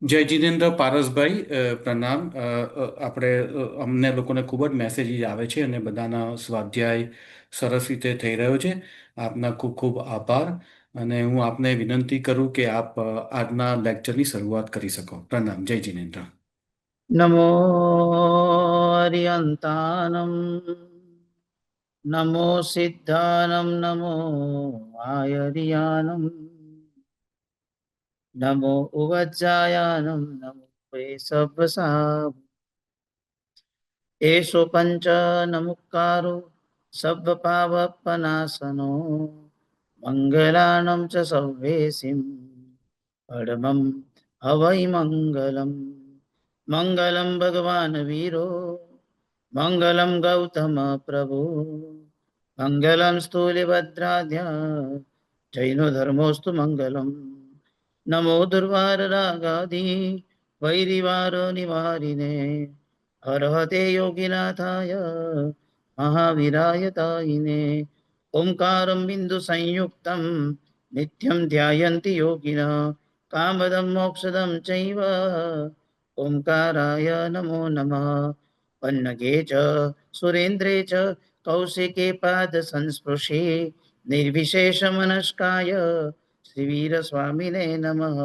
જય જીનેન્દ્ર પારસભાઈ, પ્રણામ। આપણે અમને લોકોને ખૂબ જ મેસેજીસ આવે છે અને બધાના સ્વાધ્યાય સરસ રીતે થઈ રહ્યો છે। આપના ખૂબ ખૂબ આભાર અને હું આપને વિનંતી કરું કે આપ આજના લેક્ચરની શરૂઆત કરી શકો। પ્રણામ। જય જીનેન્દ્ર। નમો અરિયંતાનમ નમો સિદ્ધાનમ નમો આયરિયાનમ નમો ઉવજ્જાયાનમ નમો સબ્બસા એસો પંચ નમુકારો સબ્બ પાવપનાસનો મંગલાનમ ચ સર્વેસિમ અડમમ હવૈ મંગલમ મંગલમ ભગવાન વીરો મંગલમ ગૌતમ પ્રભુ મંગલમ સ્થૂલિભદ્રાધ્યા જૈનો ધર્મોસ્તુ મંગલમ નમો દુર્વાર રાગાદી વૈરિવાર નિવારિને હરહતે યોગીનાથાય મહાવીરાય તાયિને ઓમકારમ બિંદુ સંયુક્તમ નિત્યમ ધ્યાયન્તિ યોગિનઃ કામદમ મોક્ષદમ ચૈવ ઓમકારાય નમો નમઃ પન્નગે ચ સુરેન્દ્રે ચ કૌશિકે પાદ સંસ્પૃશે નિર્વિશેષ મનસ્કાય શ્રીવીર સ્વામિને નમઃ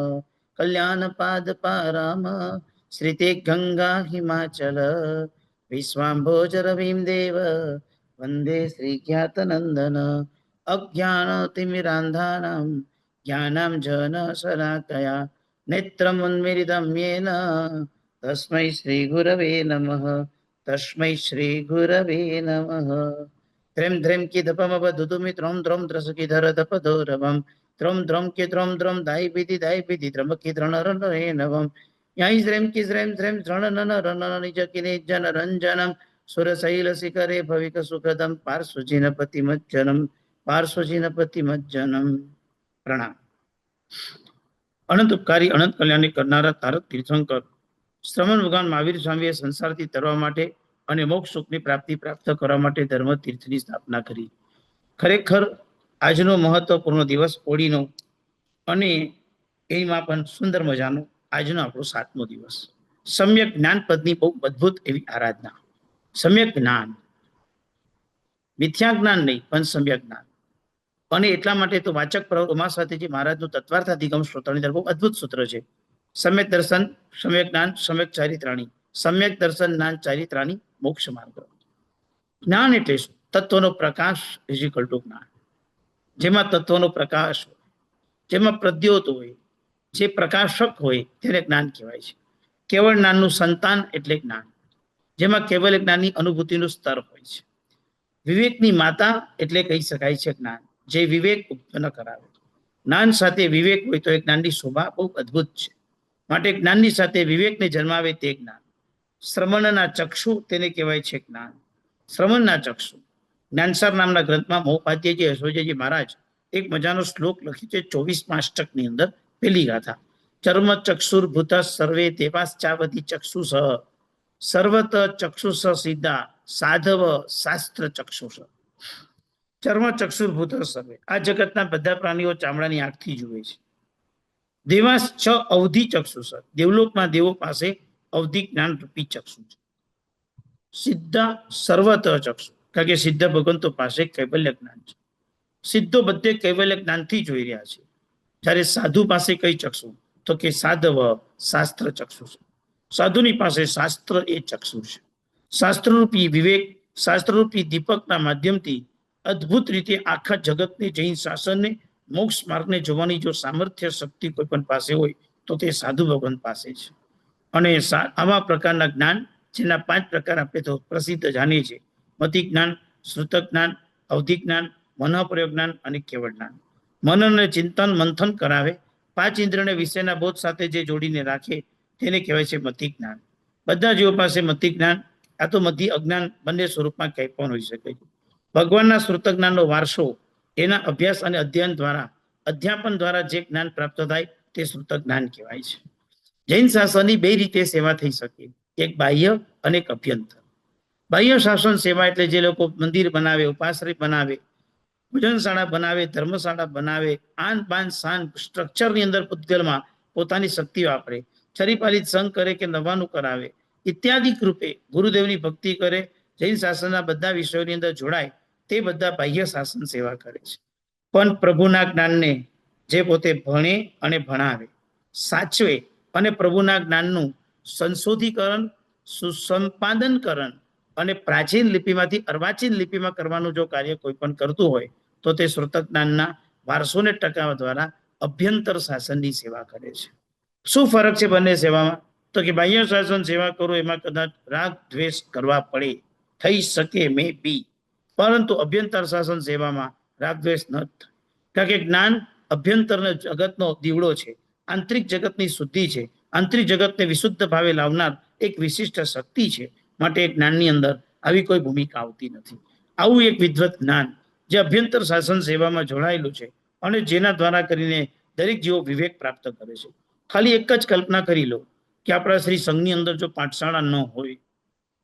કલ્યાણ પાદ પારામ શ્રીતે ગંગા હિમાચલ વિશ્વાંભોજ રવિમ દેવ વંદે શ્રી ખ્યાતનંદન અજ્ઞાન તિમિરાંધાનામ જ્ઞાનામ જન શલાકયા નેત્રમુન્મિલિતમ યેન તસ્मै શ્રી ગુરવે નમઃ તસ્मै શ્રી ગુરવે નમઃ ત્રેમ ત્રેમ કિદપમવદુદુમિ ત્રોમ ત્રોમ ત્રસકિધર તપધોરવમ ત્રોમ ત્રોમ કે ત્રોમ ત્રોમ દાય વિધિ ત્રમકી ત્રણરનરે નવમ યાઈ શ્રેમ કી શ્રેમ શ્રેમ ત્રણનન રનન નિજ કિને જન રંજનમ સુરશૈલ શિખરે ભવિક સુખદમ પાર્શ્વજીનપતિ મજ્જનમ પાર્શ્વજીનપતિ મજ્જનમ। પ્રણામ। અનંત ઉપકારી અનંત કલ્યાણી કરનારા તારક તીર્થંકર શ્રવણ ભગવાન મહાવીર સ્વામીએ સંસારથી તરવા માટે અને મોક્ષ સુખની પ્રાપ્તિ પ્રાપ્ત કરવા માટે ધર્મ તીર્થની સ્થાપના કરી। ખરેખર આજનો મહત્વપૂર્ણ દિવસ હોળીનો અને એમાં પણ સુંદર મજાનો આજનો આપણો 7મો દિવસ। સમ્યક જ્ઞાન પદની બહુ અદભુત એવી આરાધના। સમ્યક જ્ઞાન, મિથ્યા જ્ઞાન નહીં પણ સમ્યક જ્ઞાન। અને એટલા માટે તો વાચક પ્રવર ઉમાસાતીજી મહારાજનું તત્વાર્થાધિગમ સ્તોત્રની અંદર બહુ અદભુત સૂત્ર છે। સમ્યક દર્શન, સમ્યક જ્ઞાન, સમ્યક ચારિત્રાણી, સમ્યક દર્શન જ્ઞાન ચારિત્રાણી મોક્ષ માર્ગ। જ્ઞાન એટલે શું? તત્વનો પ્રકાશ ઇઝ ઇક્વલ ટુ જ્ઞાન। જેમાં તત્વનો પ્રકાશ હોય, જેમાં પ્રદ્યોત હોય, જે પ્રકાશક હોય તેને જ્ઞાન કહેવાય છે। કેવળ જ્ઞાનનું સંતાન એટલે જ્ઞાન, જેમાં કેવળ જ્ઞાનની અનુભૂતિનું સ્તર હોય છે। વિવેકની માતા એટલે કહી શકાય છે જ્ઞાન, જે વિવેક ઉત્પન્ન કરાવે। જ્ઞાન સાથે વિવેક હોય તો એ જ્ઞાનની શોભા બહુ અદભુત છે। માટે જ્ઞાનની સાથે વિવેકને જન્માવે તે જ્ઞાન। શ્રવણના ચક્ષુ તેને કહેવાય છે જ્ઞાન। શ્રવણના ચક્ષુ જ્ઞાનસાર નામના ગ્રંથમાં મહોપાધ્યાયજી યશોજીજી મહારાજ એક મજાનો શ્લોક લખ્યો છે 24મા અષ્ટકની અંદર પેલી ગાથા। ચર્મ ચક્ષુર્ભૂત સર્વે દેવાશ્ચાવધિ ચક્ષુષ સર્વત ચક્ષુષ સિદ્ધા સાધવ શાસ્ત્ર ચક્ષુષ। ચર્મ ચક્ષુર્ભૂત સર્વે, આ જગતના બધા પ્રાણીઓ ચામડાની આંખથી જુએ છે। દેવાસ છ અવધિ ચક્ષુષ, દેવલોકના દેવો પાસે અવધિ જ્ઞાન રૂપી ચક્ષુ છે। સિદ્ધા સર્વત ચક્ષુ, કારણ કે સિદ્ધ ભગવંતો પાસે કૈવલ્ય જ્ઞાન છે। સિદ્ધો બધે કૈવલ્ય જ્ઞાનથી જોઈ રહ્યા છે। જ્યારે સાધુ પાસે કઈ ચક્ષુ? તો કે સાધવ શાસ્ત્ર ચક્ષુ છે। સાધુની પાસે શાસ્ત્ર એ ચક્ષુ છે। શાસ્ત્રરૂપી વિવેક, શાસ્ત્રરૂપી દીપકના માધ્યમથી અદ્ભુત રીતે આખા જગતને, જૈન શાસનને, મોક્ષ માર્ગને જોવાની જો સામર્થ્ય શક્તિ કોઈ પણ પાસે હોય તો તે સાધુ ભગવાન પાસે છે। અને આવા પ્રકારના જ્ઞાન, જેના 5 પ્રકાર આપણે તો પ્રસિદ્ધ જાણીએ છીએ: મતિ જ્ઞાન, શ્રુત જ્ઞાન, અવધિ જ્ઞાન, મનઃપ્રયોગ જ્ઞાન અને કેવળ જ્ઞાન। મનન અને ચિંતન મંથન કરાવે, 5 ઇન્દ્રિયોને વિષયના બોધ સાથે જે જોડીને રાખે તેને કહેવાય છે મતિ જ્ઞાન। બધા જીવો પાસે મતિ જ્ઞાન, આ તો મતિ અજ્ઞાન બંને સ્વરૂપમાં કંઈ પણ હોઈ શકે છે। ભગવાનના શ્રુત જ્ઞાનનો વારસો એના અભ્યાસ અને અધ્યયન દ્વારા, અધ્યાપન દ્વારા જે જ્ઞાન પ્રાપ્ત થાય તે શ્રુત જ્ઞાન કહેવાય છે। જૈન શાસનની 2 રીતે સેવા થઈ શકે, એક બાહ્ય અને એક અભ્યંતર। બાહ્ય શાસન સેવા એટલે જે લોકો મંદિર બનાવે, ઉપાશ્રય બનાવે, ભોજનશાળા બનાવે, ધર્મશાળા બનાવે, આન બાન શાન સ્ટ્રક્ચરની અંદર પૂતગલમાં પોતાની શક્તિ વાપરે, છરીપાલિત સંગ કરે કે નવાનું કરાવે ઇત્યાદિક રૂપે ગુરુદેવની ભક્તિ કરે, જૈન શાસનના બધા વિષયોની અંદર જોડાય, તે બધા બાહ્ય શાસન સેવા કરે છે. પણ પ્રભુના જ્ઞાનને જે પોતે ભણે અને ભણાવે, સાચવે અને પ્રભુના જ્ઞાનનું સંશોધીકરણ, સુસંપાદનકરણ અને પ્રાચીન લિપિમાંથી અર્વાચીન લિપિમાં કરવાનું જો કાર્ય કોઈ પણ કરતું હોય તો તે શ્રુતક જ્ઞાનના વારસોને ટકાવવા દ્વારા અભ્યંતર શાસનની સેવા કરે છે. શું ફરક છે બંને સેવામાં? તો કે બાહ્ય શાસન સેવા કરો એમાં કદાચ રાગ દ્વેષ કરવા પડે, થઈ શકે મે બી, પરંતુ અભ્યંતર શાસન સેવામાં રાગ દ્વેષ ન થાય. કારણ કે જ્ઞાન અભ્યંતર જગતનો દીવડો છે, આંતરિક જગતની શુદ્ધિ છે, આંતરિક જગતને વિશુદ્ધ ભાવે લાવનાર એક વિશિષ્ટ શક્તિ છે. માટે જ્ઞાનની અંદર આવી કોઈ ભૂમિકા આવતી નથી. આવું એક વિદ્વત જ્ઞાન જે અભ્યંતર શાસન સેવામાં જોડાયેલું છે અને જેના દ્વારા કરીને દરેક જીવો વિવેક પ્રાપ્ત કરે છે. ખાલી એક જ કલ્પના કરી લો કે આપણા શ્રી સંઘની અંદર જો પાઠશાળા ન હોય,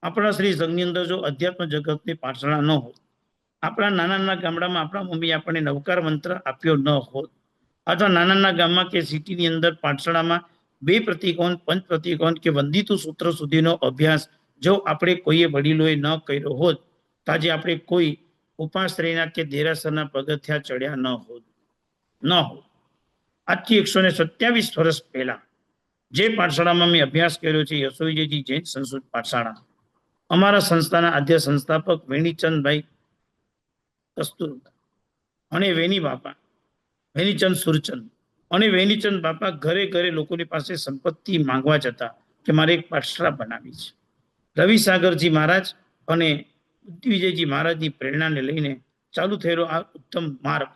આપણા શ્રી સંઘની અંદર જો અધ્યાત્મ જગતની પાઠશાળા ન હોય, આપણા નાના નાના ગામડામાં આપણા મમ્મી આપણને નવકાર મંત્ર આપ્યો ન હોત, અથવા નાના નાના ગામમાં કે સિટીની અંદર પાઠશાળામાં 2 પ્રતિકોણ, પંચ પ્રતિકોણ કે વંદિતુ સૂત્ર સુધીનો અભ્યાસ જો આપણે કોઈએ વડીલોએ ન કર્યો હોત તો આજે આપણે કોઈ ઉપાશ્રયના કે દેરાસરના પગથિયા ચડ્યા ન હોત. આજથી 127 વર્ષ પહેલા જે પાઠશાળામાં મેં અભ્યાસ કર્યો છે, યશોવિજયજી જૈન સંસ્કૃત પાઠશાળા, અમારા સંસ્થાના આદ્ય સંસ્થાપક વેણીચંદભાઈ કસ્તુરબા અને વેની બાપા, વેનીચંદ સુરચંદ અને વેનીચંદ બાપા ઘરે ઘરે લોકોની પાસે સંપત્તિ માંગવા જતા કે મારે એક પાઠશાળા બનાવી છે. રવિસાગરજી મહારાજ અને વિજયજી મહારાજની પ્રેરણાને લઈને ચાલુ થયેલો આ ઉત્તમ માર્ગ,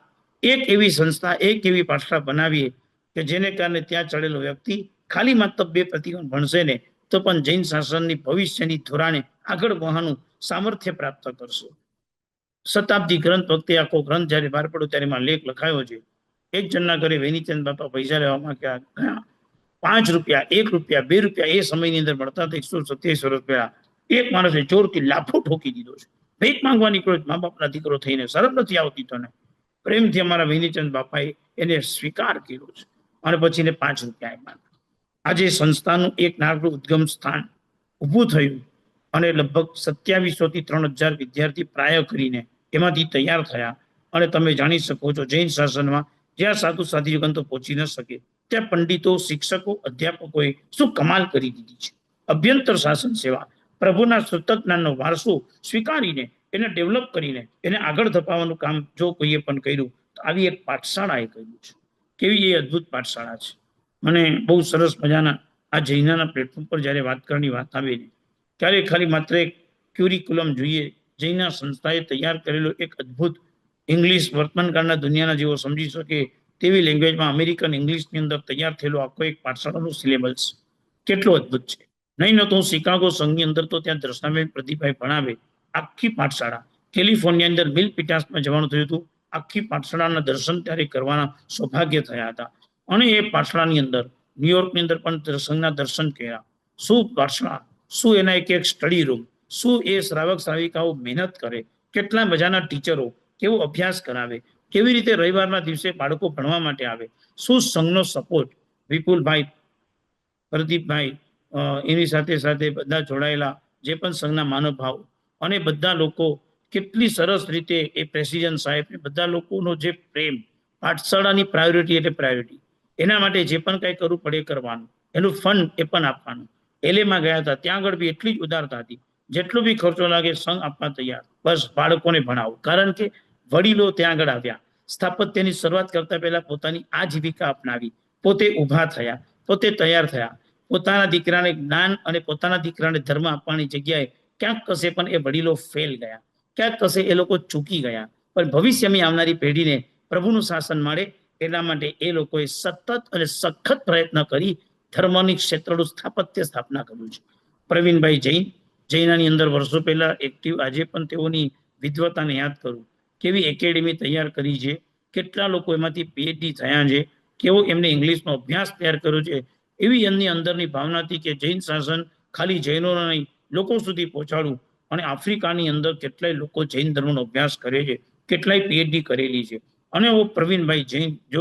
એક એવી સંસ્થા, એક એવી પાઠશાળા બનાવીએ કે જેને કારણે ત્યાં ચડેલો વ્યક્તિ ખાલી માત્ર 2 પ્રતિકોણ ભણશે ને તો પણ જૈન શાસનની ભવિષ્યની ધોરણે આગળ વહાનું સામર્થ્ય પ્રાપ્ત કરશે. શતાબ્દી ગ્રંથ વખતે આખો ગ્રંથ જયારે બહાર પડ્યો ત્યારે એમાં લેખ લખાયો છે. એક જણના ઘરે વેનીચંદ બાપા પૈસા લેવામાં ગયા, 5 રૂપિયા, 1 રૂપિયા, 2 રૂપિયા એ સમયની અંદર મળતા હતા. 127 વર્ષ પહેલા એક માણસે જોરથી લાફો ઠોકી દીધો છે. ભેટ માંગવા નીકળ્યો, મા બાપના દીકરો થઈને, શરમ નથી આવતી તને? પ્રેમથી અમારા વેનીચંદ બાપાએ એને સ્વીકાર કર્યો છે અને પછી એને 5 રૂપિયા આપ્યા. આજે સંસ્થાનું એક નાનકડું ઉદ્ગમ સ્થાન ઊભું થયું અને લગભગ 2700 થી 3000 વિદ્યાર્થી પ્રાય કરીને એમાંથી તૈયાર થયા. અને તમે જાણી શકો છો જૈન શાસનમાં જ્યાં સાધુ સાધી યુગંતો પહોંચી ન શકે ત્યાં પંડિતો, શિક્ષકો, અધ્યાપકોએ શું કમાલ કરી દીધી છે. અભ્યંતર શાસન સેવા, પ્રભુના શ્રુતક જ્ઞાનનો વારસો સ્વીકારીને એને ડેવલપ કરીને એને આગળ ધપાવવાનું કામ જો કોઈએ પણ કર્યું તો આવી એક પાઠશાળાએ કર્યું છે. કેવી એ અદ્ભુત પાઠશાળા છે. મને બહુ સરસ મજાના આ જૈનાના પ્લેટફોર્મ પર જ્યારે વાત કરવાની વાત આવે ને ત્યારે ખાલી માત્ર એક ક્યુરિક્યુલમ જોઈએ. જૈના સંસ્થાએ તૈયાર કરેલો એક અદ્ભુત ઇંગ્લિશ, વર્તમાનકાળના દુનિયાના જેવો સમજી શકે તેવી લેંગ્વેજમાં અમેરિકન ઇંગ્લિશની અંદર તૈયાર થયેલો આખો એક પાઠશાળાનો સિલેબસ કેટલો અદ્ભુત છે. નહીં તો હું શિકાગો સંઘની અંદર તો ત્યાં દર્શનાબેન પ્રદીપભાઈ ભણાવે આખી પાઠશાળા. કેલિફોર્નિયા અંદર મિલ્પિટાસમાં જવાનું થયું હતું. આખી પાઠશાળાના દર્શન ત્યારે કરવાના સૌભાગ્ય થયા હતા. અને એ પાઠશાળાની અંદર ન્યુયોર્કની અંદર પણ સંઘના દર્શન કર્યા. શું પાઠશાળા, શું એના એક સ્ટડી રૂમ, શું એ શ્રાવક શ્રાવિકાઓ મહેનત કરે, કેટલા મજાના ટીચરો, કેવો અભ્યાસ કરાવે, કેવી રીતે રવિવારના દિવસે બાળકો ભણવા માટે આવે, શું સંઘનો સપોર્ટ, વિપુલભાઈ, પ્રદીપભાઈ, એની સાથે સાથે બધા જોડાયેલા જે પણ સંઘના માનવભાવ અને બધા લોકો કેટલી સરસ રીતે એ પ્રેસિડેન્ટ સાહેબ બધા લોકોનો જે પ્રેમ, પાઠશાળાની પ્રાયોરિટી એટલે પ્રાયોરિટી, એના માટે જે પણ કંઈ કરવું પડે કરવાનું, એનું ફંડ એ પણ આપવાનું. એલેમાં ગયા હતા ત્યાં આગળ બી એટલી જ ઉદારતા હતી, જેટલો બી ખર્ચો લાગે સંઘ આપવા તૈયાર, બસ બાળકોને ભણાવો. કારણ કે વડીલો ત્યાં આગળ આવ્યા, સ્થાપત્યની શરૂઆત કરતા પહેલા પોતાની આજીવિકા અપનાવી, પોતે ઊભા થયા, પોતે તૈયાર થયા. પોતાના દીકરાને જ્ઞાન અને પોતાના દીકરાને ધર્મ આપવાની જગ્યાએ ક્યાંક કશે પણ એ વડીલો ફેલ ગયા, ક્યાંક કશે એ લોકો ચૂકી ગયા. પણ ભવિષ્યમાં આવનારી પેઢીને પ્રભુનું શાસન મળે એટલા માટે એ લોકોએ સતત અને સખત પ્રયત્ન કરી ધર્મની ક્ષેત્રનું સ્થાપત્ય સ્થાપના કર્યું છે. પ્રવીણભાઈ જૈન, જૈનાની અંદર વર્ષો પહેલા એક્ટિવ, આજે પણ તેઓની વિદ્વતાને યાદ કરું. કેવી એકેડેમી તૈયાર કરી છે, કેટલા લોકો એમાંથી પીએચડી થયા છે, કેવો એમને ઇંગ્લિશનો અભ્યાસ તૈયાર કર્યો છે. એવી એમની અંદરની ભાવનાથી કે જૈન શાસન ખાલી જૈનોનો નહીં લોકો સુધી પહોંચાડવું. અને આફ્રિકાની અંદર કેટલાય લોકો જૈન ધર્મનો અભ્યાસ કરે છે, કેટલાય પીએચડી કરેલી છે. અને હું પ્રવીણભાઈ જૈન જો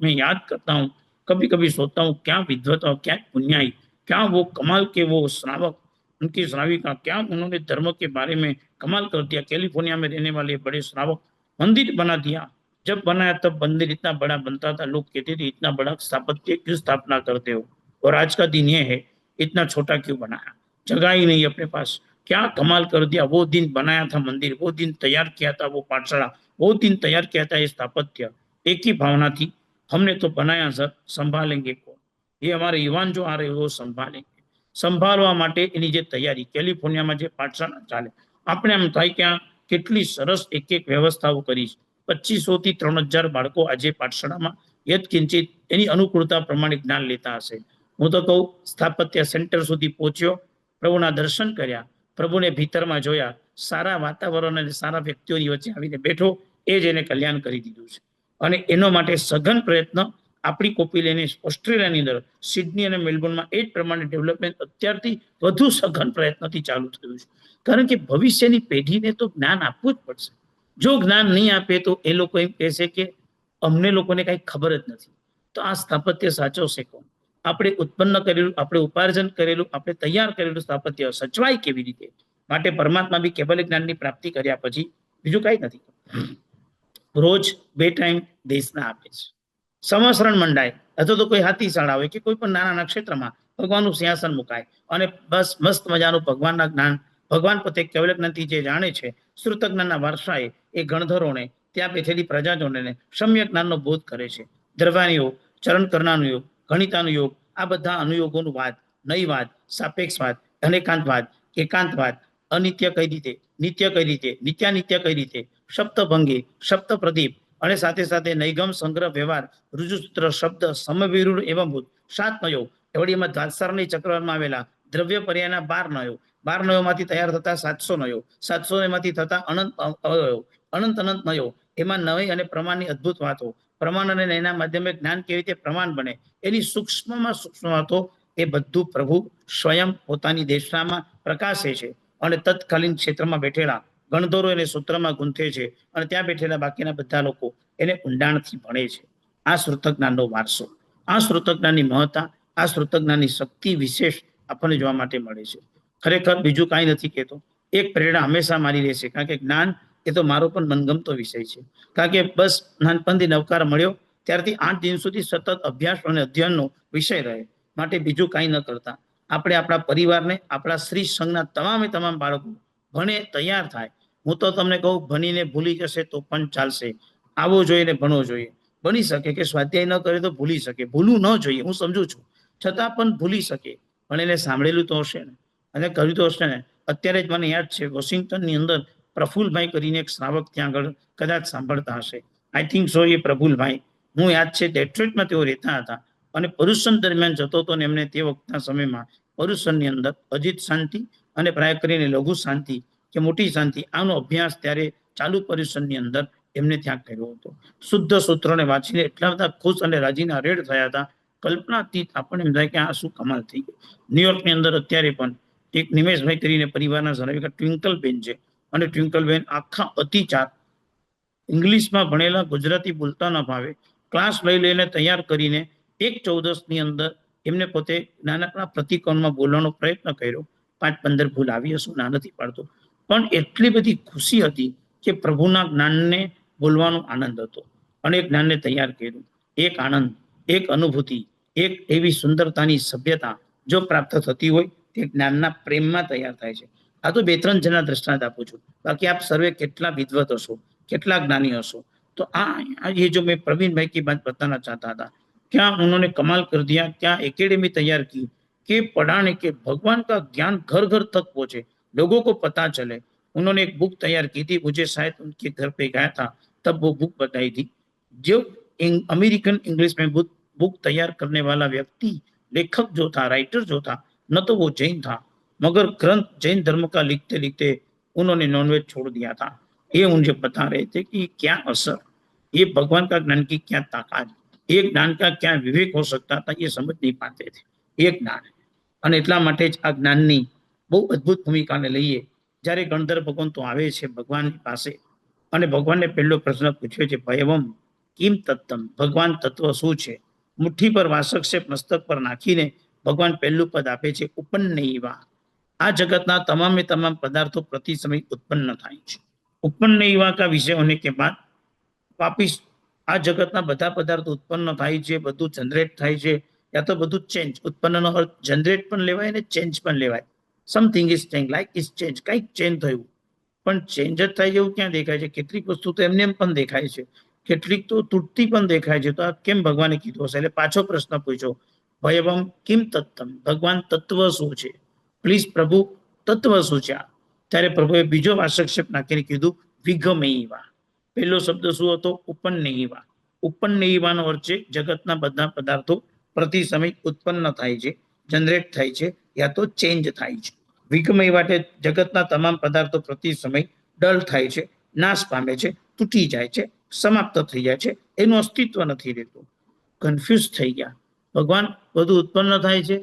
મેં યાદ કરતા હું कभी कभी सोचता हूँ क्या विद्वता, क्या पुण्याई, क्या वो कमाल के वो श्रावक, उनकी श्राविका, क्या उन्होंने धर्म के बारे में कमाल कर दिया। कैलिफोर्निया में रहने वाले बड़े श्रावक मंदिर बना दिया। जब बनाया तब मंदिर इतना बड़ा बनता था, लोग कहते थे इतना बड़ा स्थापत्य क्यों स्थापना करते हो, और आज का दिन ये है इतना छोटा क्यों बनाया, जगह ही नहीं अपने पास। क्या कमाल कर दिया, वो दिन बनाया था मंदिर, वो दिन तैयार किया था वो पाठशाला, वो दिन तैयार किया था ये स्थापत्य। एक ही भावना थी, हमने तो बनाया सर, संभालेंगे कौन, ये हमारे युवान जो आ रहे वो संभालेंगे। સંભાળવા માટે એની જે તૈયારી કેલિફોર્નિયામાં જે પાઠશાળા ચાલે, આપણે એમ થાય કે આ કેટલી સરસ એક એક વ્યવસ્થાઓ કરી છે। 2500 થી 3000 બાળકો આજે પાઠશાળામાં યત્કિંચિત એની અનુકૂળતા પ્રમાણે જ્ઞાન લેતા હશે। હું તો કહું સ્થાપત્ય સેન્ટર સુધી પહોંચ્યો, પ્રભુના દર્શન કર્યા, પ્રભુને ભીતરમાં જોયા, સારા વાતાવરણ અને સારા વ્યક્તિઓની વચ્ચે આવીને બેઠો, એ જ એને કલ્યાણ કરી દીધું છે। અને એનો માટે સઘન પ્રયત્ન આપણી કોપી લઈને ઓસ્ટ્રેલિયાની અંદર સિડની અને મેલબોર્નમાં એ જ પ્રમાણે ડેવલપમેન્ટ અત્યારથી વધુ સઘન પ્રયત્નથી ચાલુ થયું છે। કારણ કે ભવિષ્યની પેઢીને તો જ્ઞાન આપવું જ પડશે। જો જ્ઞાન નહીં આપે તો એ લોકો એમ કહેશે કે અમને લોકોને કઈ ખબર જ નથી। તો આ સ્થાપત્ય સાચવશે કોણ? આપણે ઉત્પન્ન કરેલું, આપણે ઉપાર્જન કરેલું, આપણે તૈયાર કરેલું સ્થાપત્ય સચવાય કેવી રીતે? માટે પરમાત્મા બી કેવલ જ્ઞાનની પ્રાપ્તિ કર્યા પછી બીજું કઈ નથી, રોજ 2 ટાઈમ દેશના આપે છે। સમસરણ મંડાય અથવા તો કોઈ હાથીશાળા હોય કે કોઈ પણ નાના ક્ષેત્રમાં ભગવાનનું સિંહાસન મુકાય અને બસ મસ્ત મજાનું ભગવાનના જ્ઞાન, ભગવાન પોતે કેવલ જ્ઞાનથી જે જાણે છે, શ્રુત જ્ઞાનના વારસાએ એ ગણધરોને, ત્યાં બેઠેલી પ્રજાજનોને સમ્યક જ્ઞાનનો બોધ કરે છે। દ્રવ્યાનો યોગ, ચરણ કરનાનો યોગ, ગણિતાનો યોગ, આ બધા અનુયોગોનું વાદ, નયવાદ, સાપેક્ષવાદ, અનેકાંતવાદ, એકાંતવાદ, અનિત્ય કઈ રીતે, નિત્ય કઈ રીતે, નિત્યાનિત્ય કઈ રીતે, સપ્તભંગી, સપ્ત પ્રદીપ, અને સાથે સાથે નૈગમ, સંગ્રહ, વ્યવહાર, રુજુસૂત્ર, શબ્દ, સમવિરુડ એવં ભૂત, 7 નયો, એવડીમાં દ્વાદશારણી ચક્રમાં આવેલા દ્રવ્ય પર્યાયના 12 નયો, 12 નયોમાંથી તૈયાર થતા 700 નયો, 700 માંથી થતા અનંત અવયવ, અનંત અનંત નયો, એમાં નય અને પ્રમાણની અદ્ભુત વાતો, પ્રમાણ અને નયના માધ્યમે જ્ઞાન કેવી રીતે પ્રમાણ બને, એની સૂક્ષ્મમાં સૂક્ષ્મ વાતો, એ બધું પ્રભુ સ્વયં પોતાની દેશનામાં પ્રકાશે છે। અને તત્કાલીન ક્ષેત્રમાં બેઠેલા ગણધરો એને સૂત્રમાં ગૂંથે છે, અને ત્યાં બેઠેલા બાકીના બધા લોકો એને ઊંડાણથી ભણે છે। આ શ્રુતજ્ઞાનનો વારસો, આ શ્રુતજ્ઞાનની મહત્તા, આ શ્રુતજ્ઞાનની શક્તિ વિશેષ આપણને જોવા માટે મળે છે। ખરેખર બીજું કાંઈ નથી કહેતો, એક પ્રેરણા હંમેશા મારી રહેશે, કારણ કે જ્ઞાન એ તો મારો પણ મનગમતો વિષય છે। કારણ કે બસ નાનપણથી નવકાર મળ્યો ત્યારથી 8 દિન સુધી સતત અભ્યાસ અને અધ્યયનનો વિષય રહે। માટે બીજું કાંઈ ન કરતા આપણે આપણા પરિવારને, આપણા શ્રી સંઘના તમામે તમામ બાળકો ભણે, તૈયાર થાય। હું તો તમને કહું, ભણીને ભૂલી જશે તો પણ ચાલશે, આવવો જોઈએ ને ભણવો જોઈએ। બની શકે કે સ્વાધ્યાય ન કરે તો ભૂલી શકે, ભૂલવું ન જોઈએ, હું સમજુ છું, છતાં પણ ભૂલી શકે, પણ એને સાંભળેલું તો હશે ને, અને કર્યું તો હશે ને। અત્યારે જ મને યાદ છે, વોશિંગ્ટનની અંદર પ્રફુલભાઈ કરીને એક શ્રાવક ત્યાં આગળ કદાચ સાંભળતા હશે, આઈ થિંક સો, એ પ્રફુલભાઈ, હું યાદ છે ડેટ્રોઇટમાં તેઓ રહેતા હતા, અને પર્યુષણ દરમિયાન જતો હતો ને એમને તે વખતના સમયમાં પર્યુષણની અંદર અજીત શાંતિ અને પ્રાય કરીને લઘુ શાંતિ કે મોટી શાંતિ, આનો અભ્યાસ ત્યારે ચાલુ પર્યુષણની અંદર એમને ત્યાં કર્યો હતો। શુદ્ધ સૂત્રોને વાંચીને એટલા બધા ખુશ અને રાજીના રેડ થયા હતા, કલ્પનાતીત। આપણને એમ થાય કે આ શું કમાલ થઈ ગઈ। ન્યુયોર્કની અંદર અત્યારે પણ એક નિમેશભાઈ કરીને પરિવારના સર્વિકા ટ્વિંકલબેન છે, અને ટ્વિંકલબેન આખા અતિચાર, ઇંગ્લિશમાં ભણેલા, ગુજરાતી બોલતા ન ભાવે, ક્લાસ લઈ લઈને તૈયાર કરીને 1/14ની અંદર એમને પોતે નાનકડા પ્રતિકોણમાં બોલવાનો પ્રયત્ન કર્યો। 5-15 ભૂલ આવી હશું, ના નથી પાડતો, પણ એટલી બધી ખુશી હતી કે પ્રભુના જ્ઞાનને બોલવાનો આનંદ હતો, અને એ જ્ઞાનને તૈયાર કર્યું। એક આનંદ, એક અનુભૂતિ, એક એવી સુંદરતાની સભ્યતા જો પ્રાપ્ત થતી હોય તે જ્ઞાનના પ્રેમમાં તૈયાર થાય છે। આ તો 2-3 જણા દ્રષ્ટાંત આપું છું, બાકી આપ સર્વે કેટલા વિદ્વત હશો, કેટલા જ્ઞાની હશો। तो ये जो मैं प्रवीण भाई की बात बताना चाहता था, क्या उन्होंने कमाल कर दिया, क्या एकेडमी तैयार की कि पढ़ाने के भगवान का ज्ञान घर घर तक पहुंचे, लोगों को पता चले। उन्होंने एक बुक तैयार की थी, मुझे शायद उनके घर पे गया था तब वो बुक बताई थी। जो अमेरिकन इंग्लिश में बुक तैयार करने वाला व्यक्ति, लेखक जो था, राइटर जो था, न तो वो जैन था, मगर ग्रंथ जैन धर्म का लिखते लिखते उन्होंने नॉनवेज छोड़ दिया था। ये मुझे बता रहे थे कि क्या असर, ये भगवान का ज्ञान की क्या ताकत, एक ज्ञान का क्या विवेक हो सकता था, ये समझ नहीं पाते थे। एक ज्ञान, અને એટલા માટે જ આ જ્ઞાનની બહુ અદ્ભુત ભૂમિકાને લઈએ। જ્યારે ગણધર ભગવાન તો આવે છે ભગવાનની પાસે, અને ભગવાનને પહેલો પ્રશ્ન પૂછ્યો છે, ભયવમ કિમ તત્તમ, ભગવાન તત્વ શું છે? મુઠ્ઠી પર વાસક્ષેપ મસ્તક પર નાખીને ભગવાન પહેલું પદ આપે છે ઉપન્નૈવા. આ જગતના તમામે તમામ પદાર્થો પ્રતિ સમય ઉત્પન્ન થાય છે. ઉપન્નૈવા કા વિષય હોને કે બાદ વાપિસ આ જગતના બધા પદાર્થો ઉત્પન્ન થાય છે, બધું જનરેટ થાય છે, યા તો બધું ચેન્જ. ઉત્પન્નનો અર્થ જનરેટ પણ લેવાય ને ચેન્જ પણ લેવાય. Something is change, like is change, કંઈક ચેન્જ થયું. પણ ચેન્જ જ થાય એવું ક્યાં દેખાય છે? કેટલીક વસ્તુ તો એમને એમ પણ દેખાય છે, કેટલીક તો તૂટતી પણ દેખાય છે. તો આ કેમ ભગવાને કીધું હશે? એટલે પાછો પ્રશ્ન પૂછ્યો, ભયવમ કિમ તત્તમ, ભગવાન તત્વ શું છે? પ્લીઝ પ્રભુ, તત્વ શું છે? ત્યારે પ્રભુએ બીજો વાસક્ષેપ નાખીને કીધું વિગમૈવા. પહેલો શબ્દ શું હતો? ઉપન્નૈવા. ઉપન્નૈવાનો અર્થ છે જગતના બધા પદાર્થો પ્રતિ સમય ઉત્પન્ન થાય છે, જનરેટ થાય છે, યા તો ચેન્જ થાય છે. વિગમૈવા એટલે જગતના તમામ પદાર્થો પ્રતિ સમય ડલ થાય છે, નાશ પામે છે, તૂટી જાય છે, સમાપ્ત થઈ જાય છે, એનું અસ્તિત્વ નથી રહેતું. કન્ફ્યુઝ થઈ ગયા. ભગવાન, બધું ઉત્પન્ન થાય છે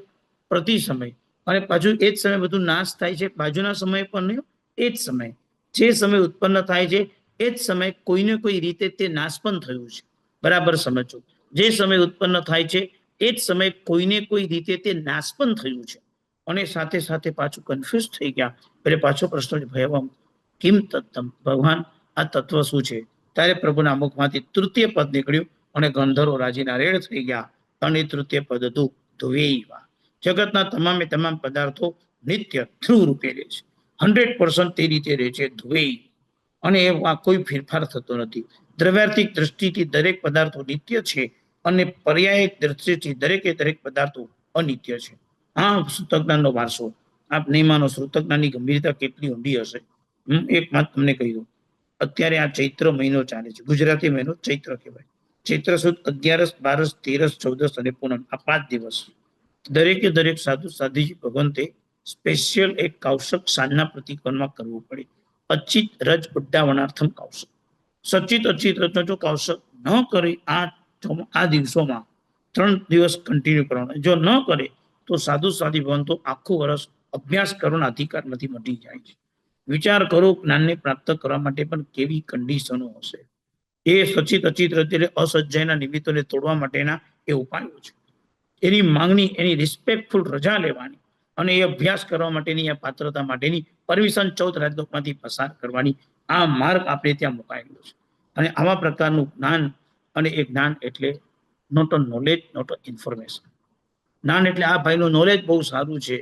પ્રતિ સમય, અને પાછું એ જ સમય બધું નાશ થાય છે, બાજુના સમય પણ નહીં, એ જ સમય, જે સમય ઉત્પન્ન થાય છે એ જ સમય કોઈને કોઈ રીતે તે નાશ પણ થયું છે. બરાબર સમજો. જે સમય ઉત્પન્ન થાય છે એ જ સમય કોઈને કોઈ રીતે તે નાશ પણ થયું છે. અને સાથે સાથે પાછું કન્ફ્યુઝ થઈ ગયા. એટલે પાછો પ્રશ્ન ભયવમ કિમ તત્તમ, ભગવાન આ તત્વ શું છે? ત્યારે પ્રભુના મુખમાંથી તૃતીય પદ નીકળ્યું અને ગંધર્વો રાજીના રેડ થઈ ગયા. અને તૃતીય પદ હતું ધ્રુવૈવા. જગતના તમામે તમામ પદાર્થો નિત્ય ધ્રુવ રૂપે રહે છે, 100% તે રીતે રહે છે, ધ્રુવૈ. અને એમાં કોઈ ફેરફાર થતો નથી. દ્રવ્યાર્થિક દ્રષ્ટિથી દરેક પદાર્થો નિત્ય છે, અને પર્યાયિક દ્રષ્ટિથી દરેકે દરેક પદાર્થો અનિત્ય છે. આ શ્રુતજ્ઞાનનો વારસો. આપ નહીં માનો, શ્રુતજ્ઞાનની ગંભીરતા કેટલી ઊંડી હશે. એક વાત તમને કહી દઉં. અત્યારે આ ચૈત્ર મહિનો ચાલે છે, ગુજરાતી મહિનો ચૈત્ર કહેવાય. ચૈત્ર સુદ 11, 12, 13, 14 અને પૂનમ, આ 5 દિવસ દરેકે દરેક સાધુ સાધ્વીજી ભગવંતે સ્પેશિયલ એક કૌશક સાંજના પ્રતિક્રમમાં કરવું પડે. અચિત રજ ઉડ્ડાવનાર્થમ કૌશક. સચિત અચિત રજનો જો કૌશક ન કરે આ દિવસોમાં 3 દિવસ કન્ટિન્યુ કરવાનો. જો ન કરે તો સાધુ સાધી ભવન તો આખું વર્ષ અભ્યાસ કરવાના અધિકાર નથી, મટી જાય છે. વિચાર કરો, જ્ઞાનને પ્રાપ્ત કરવા માટે પણ કેવી કન્ડિશનો હશે. એ સચિત અચિત રજ એટલે અસજ્જાયના નિમિત્તોને તોડવા માટેના એ ઉપાયો છે. એની માંગણી, એની રિસ્પેક્ટફુલ રજા લેવાની, અને એ અભ્યાસ કરવા માટેની, આ પાત્રતા માટેની પરમિશન 14 રાજલોકમાંથી પસાર કરવાની, આ માર્ગ આપણે ત્યાં મુકાયેલો છે. અને આવા પ્રકારનું જ્ઞાન, અને એ જ્ઞાન એટલે not a knowledge, not a information. જ્ઞાન એટલે આ ભાઈનું નોલેજ બહુ સારું છે,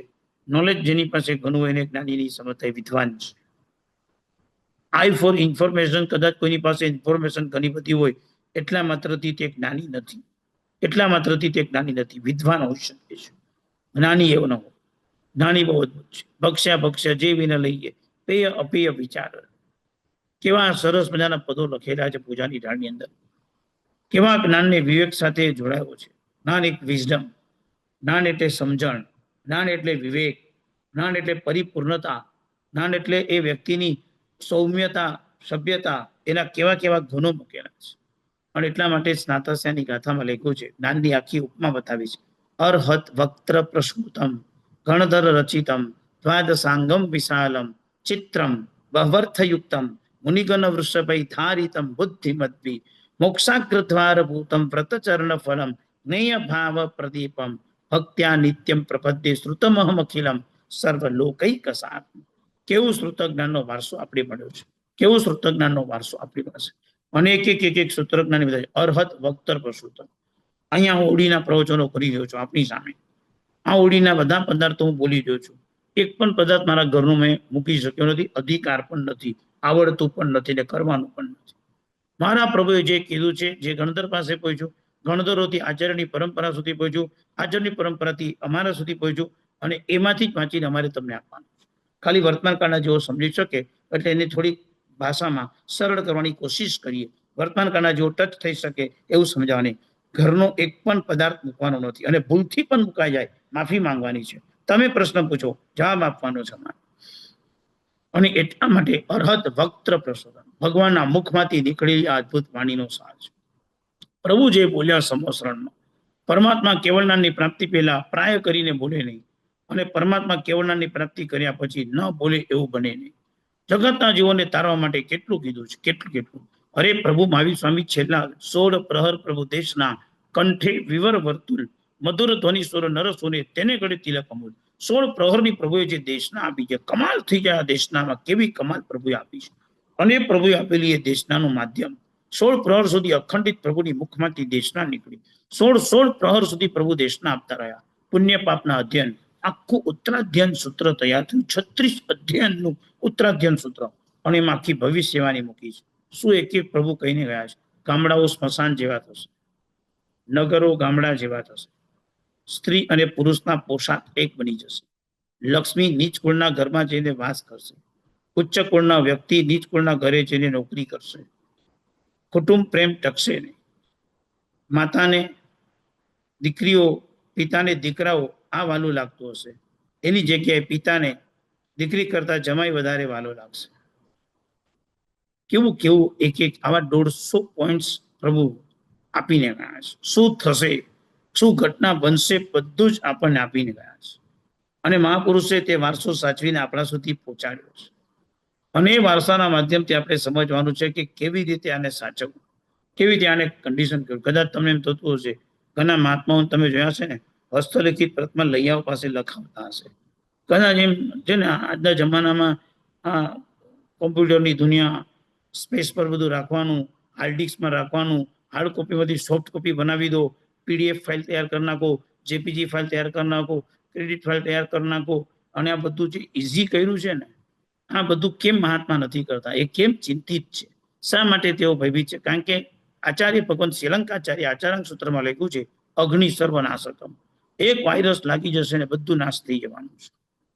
નોલેજ જેની પાસે ઘણું એને જ્ઞાનીની સમજ થાય, વિદ્વાન છે. આઈ ફોર ઇન્ફોર્મેશન, કદાચ કોઈની પાસે ઇન્ફોર્મેશન ઘણી બધી હોય, એટલા માત્રથી તે જ્ઞાની નથી. એટલા માત્રથી તે જ્ઞાની નથી, વિદ્વાન હોઈ શકે છે, જ્ઞાની એવો ન હોય. જ્ઞાની બહુ અદભુત છે. ભક્ષ્યા ભક્ષ્યા જે વિના લઈએ, પેય અપેય વિચાર. કેવા સરસ મજાના પદો લખેલા છે પૂજાની ઢાળની અંદર. કેવા જ્ઞાનને વિવેક સાથે જોડાયો છે. જ્ઞાન એક વિઝડમ, જ્ઞાન એટલે સમજણ, જ્ઞાન એટલે વિવેક, જ્ઞાન એટલે પરિપૂર્ણતા, જ્ઞાન એટલે એ વ્યક્તિની સૌમ્યતા, સભ્યતા, એના કેવા કેવા ગુણો મૂકેલા છે. અને એટલા માટે સ્નાતસ્યાની ગાથામાં લખ્યું છે, જ્ઞાનની આખી ઉપમા બતાવી છે. અર્હત વક્ત્ર પ્રસૂતમ ગણધર રચિતમ દ્વાદશાંગમ વિશાલમ ચિત્રમ બહવર્થયુક્તમ મુનિગણ વૃષભૈ ધારિતમ બુદ્ધિમદ્ભિ મોક્ષાગ્રદ્વારભૂતમ વ્રતચરણ ફલમ જ્ઞેય ભાવ પ્રદીપમ ભક્ત્યા નિત્યમ પ્રપદ્યે શ્રુતમહમ અખિલમ સર્વલોકૈકસાર. કેવું શ્રુતજ્ઞાનનો વારસો આપણે મળ્યો છે, કેવું શ્રુતજ્ઞાનનો વારસો આપણી પાસે. અને એક સૂત્રજ્ઞાની બધા અર્હત વક્તર પ્રસૂતમ. અહીંયા હું ઓડીના પ્રવચનો કરી રહ્યો છું આપની સામે. આ ઓડીના બધા પદાર્થો હું બોલી રહ્યો છું. એક પણ પદાર્થ મારા ઘરનું મેં મૂકી શક્યો નથી, અધિકાર પણ નથી, આવડતું પણ નથી, ને કરવાનું પણ નથી. મારા પ્રભુએ જે કીધું છે, જે ગણધર પાસે પહોંચ્યું, ગણધરોથી આચાર્યની પરંપરા સુધી પહોંચ્યું, આચાર્યની પરંપરાથી અમારા સુધી પહોંચ્યું, અને એમાંથી જ વાંચીને અમારે તમને આપવાનું છે. ખાલી વર્તમાન કાળના જેવો સમજી શકે એટલે એને થોડી ભાષામાં સરળ કરવાની કોશિશ કરીએ. વર્તમાન કાળના જેવો ટચ થઈ શકે એવું સમજાવવાની. ઘરનો એક પણ પદાર્થ મૂકવાનો નથી, અને ભૂલથી પણ મુકાઈ જાય માફી માંગવાની છે. તમે પ્રશ્ન પૂછો, જવાબ આપવાનો છે અમારે. અને એટલા માટે અર્હત વક્ત્ર પ્રસૂતમ, ભગવાનના મુખમાંથી નીકળેલી આ અદભુત વાણીનો સાર છે. પ્રભુ જે બોલ્યા સમોસરણમાં, પરમાત્મા કેવળનાની પ્રાપ્તિ પહેલા પ્રાય કરીને બોલે નહીં, અને પરમાત્મા કેવળનાની પ્રાપ્તિ કર્યા પછી ન બોલે એવું બને નહીં. જગતના જીવોને તારવા માટે કેટલું કીધું છે, કેટલું. અરે પ્રભુ મહાવીર સ્વામી છેલ્લા 16 પ્રહર પ્રભુ દેશના કંઠે વિવર વર્તુલ, મધુર ધ્વનિ સુર નર સુને, તેને ગળે તિલક અમૂલ. 16 પ્રહરની પ્રભુએ જે દેશના આપી છે, કમાલ થઈ જાય આ દેશનામાં, કેવી કમાલ પ્રભુએ આપી છે. અને પ્રભુએ આપેલી એ દેશનાનું માધ્યમ 16 પ્રહર સુધી અખંડિત પ્રભુની મુખમાંથી દેશના નીકળી. 16 પ્રહર સુધી પ્રભુ દેશના આપતા રહ્યા. પુણ્ય પાપના અધ્યયન, આખું ઉત્તરાધ્યયન સૂત્ર તૈયાર થયું. 36 અધ્યયનનું ઉત્તરાધ્યયન સૂત્ર, અને એમાં આખી ભવિષ્યવાણી મૂકી છે. શું એક એક પ્રભુ કહીને ગયા છે? ગામડાઓ સ્મશાન જેવા થશે, નગરો ગામડા જેવા થશે, સ્ત્રી અને પુરુષના પોશાક એક બની જશે, લક્ષ્મી નીચ કુળના ઘરમાં જઈને વાસ કરશે, ઉચ્ચ કુળના વ્યક્તિ નીચ કુળના ઘરે જઈને નોકરી કરશે, કુટુંબ પ્રેમ ટકશે નહીં, માતાને દીકરીઓ, પિતાને દીકરાઓ આ વાલું લાગતું હશે, એની જગ્યાએ પિતાને દીકરી કરતા જમાઈ વધારે વાલો લાગશે. કેવું કેવું એક એક આવા 150 પોઈન્ટ્સ પ્રભુ આપીને ગયા છે. શું થશે, શું ઘટના બનશે, બધું જ આપણને આપીને ગયા છે. અને મહાપુરુષે તે વારસો સાચવીને આપણા સુધી પહોંચાડ્યો છે. અને એ વારસાના માધ્યમથી આપણે સમજવાનું છે કે કેવી રીતે આને સાચવવું, કેવી રીતે આને કન્ડિશન કરવું. કદાચ તમને એમ થતું હશે, ઘણા મહાત્માઓ તમે જોયા છે ને, હસ્તલિખિત પ્રતમાં લૈયાઓ પાસે લખાવતા હશે. કદાચ એમ છે ને, આજના જમાનામાં આ કોમ્પ્યુટરની દુનિયા, સ્પેસ પર બધું રાખવાનું, હાર્ડ ડિસ્કમાં રાખવાનું, હાર્ડ કોપીમાંથી સોફ્ટ કોપી બનાવી દો, પીડીએફ ફાઇલ તૈયાર કરી નાખો, જેપીજી ફાઇલ તૈયાર કરી નાખો, ક્રેડિટ ફાઇલ તૈયાર કરી નાખો. અને આ બધું જે ઇઝી કર્યું છે ને, આ બધું કેમ મહાત્મા નથી કરતા? એ કેમ ચિંતિત છે? શા માટે તેઓ ભયભીત છે? કારણ કે આચાર્ય ભગવાન શ્રીલંકાચાર્ય આચાર્ય સૂત્રમાં લખ્યું છે, અગ્નિ સર્વનાશકમ. એક વાયરસ લાગી જશે ને બધું નાશ થઈ જવાનું છે.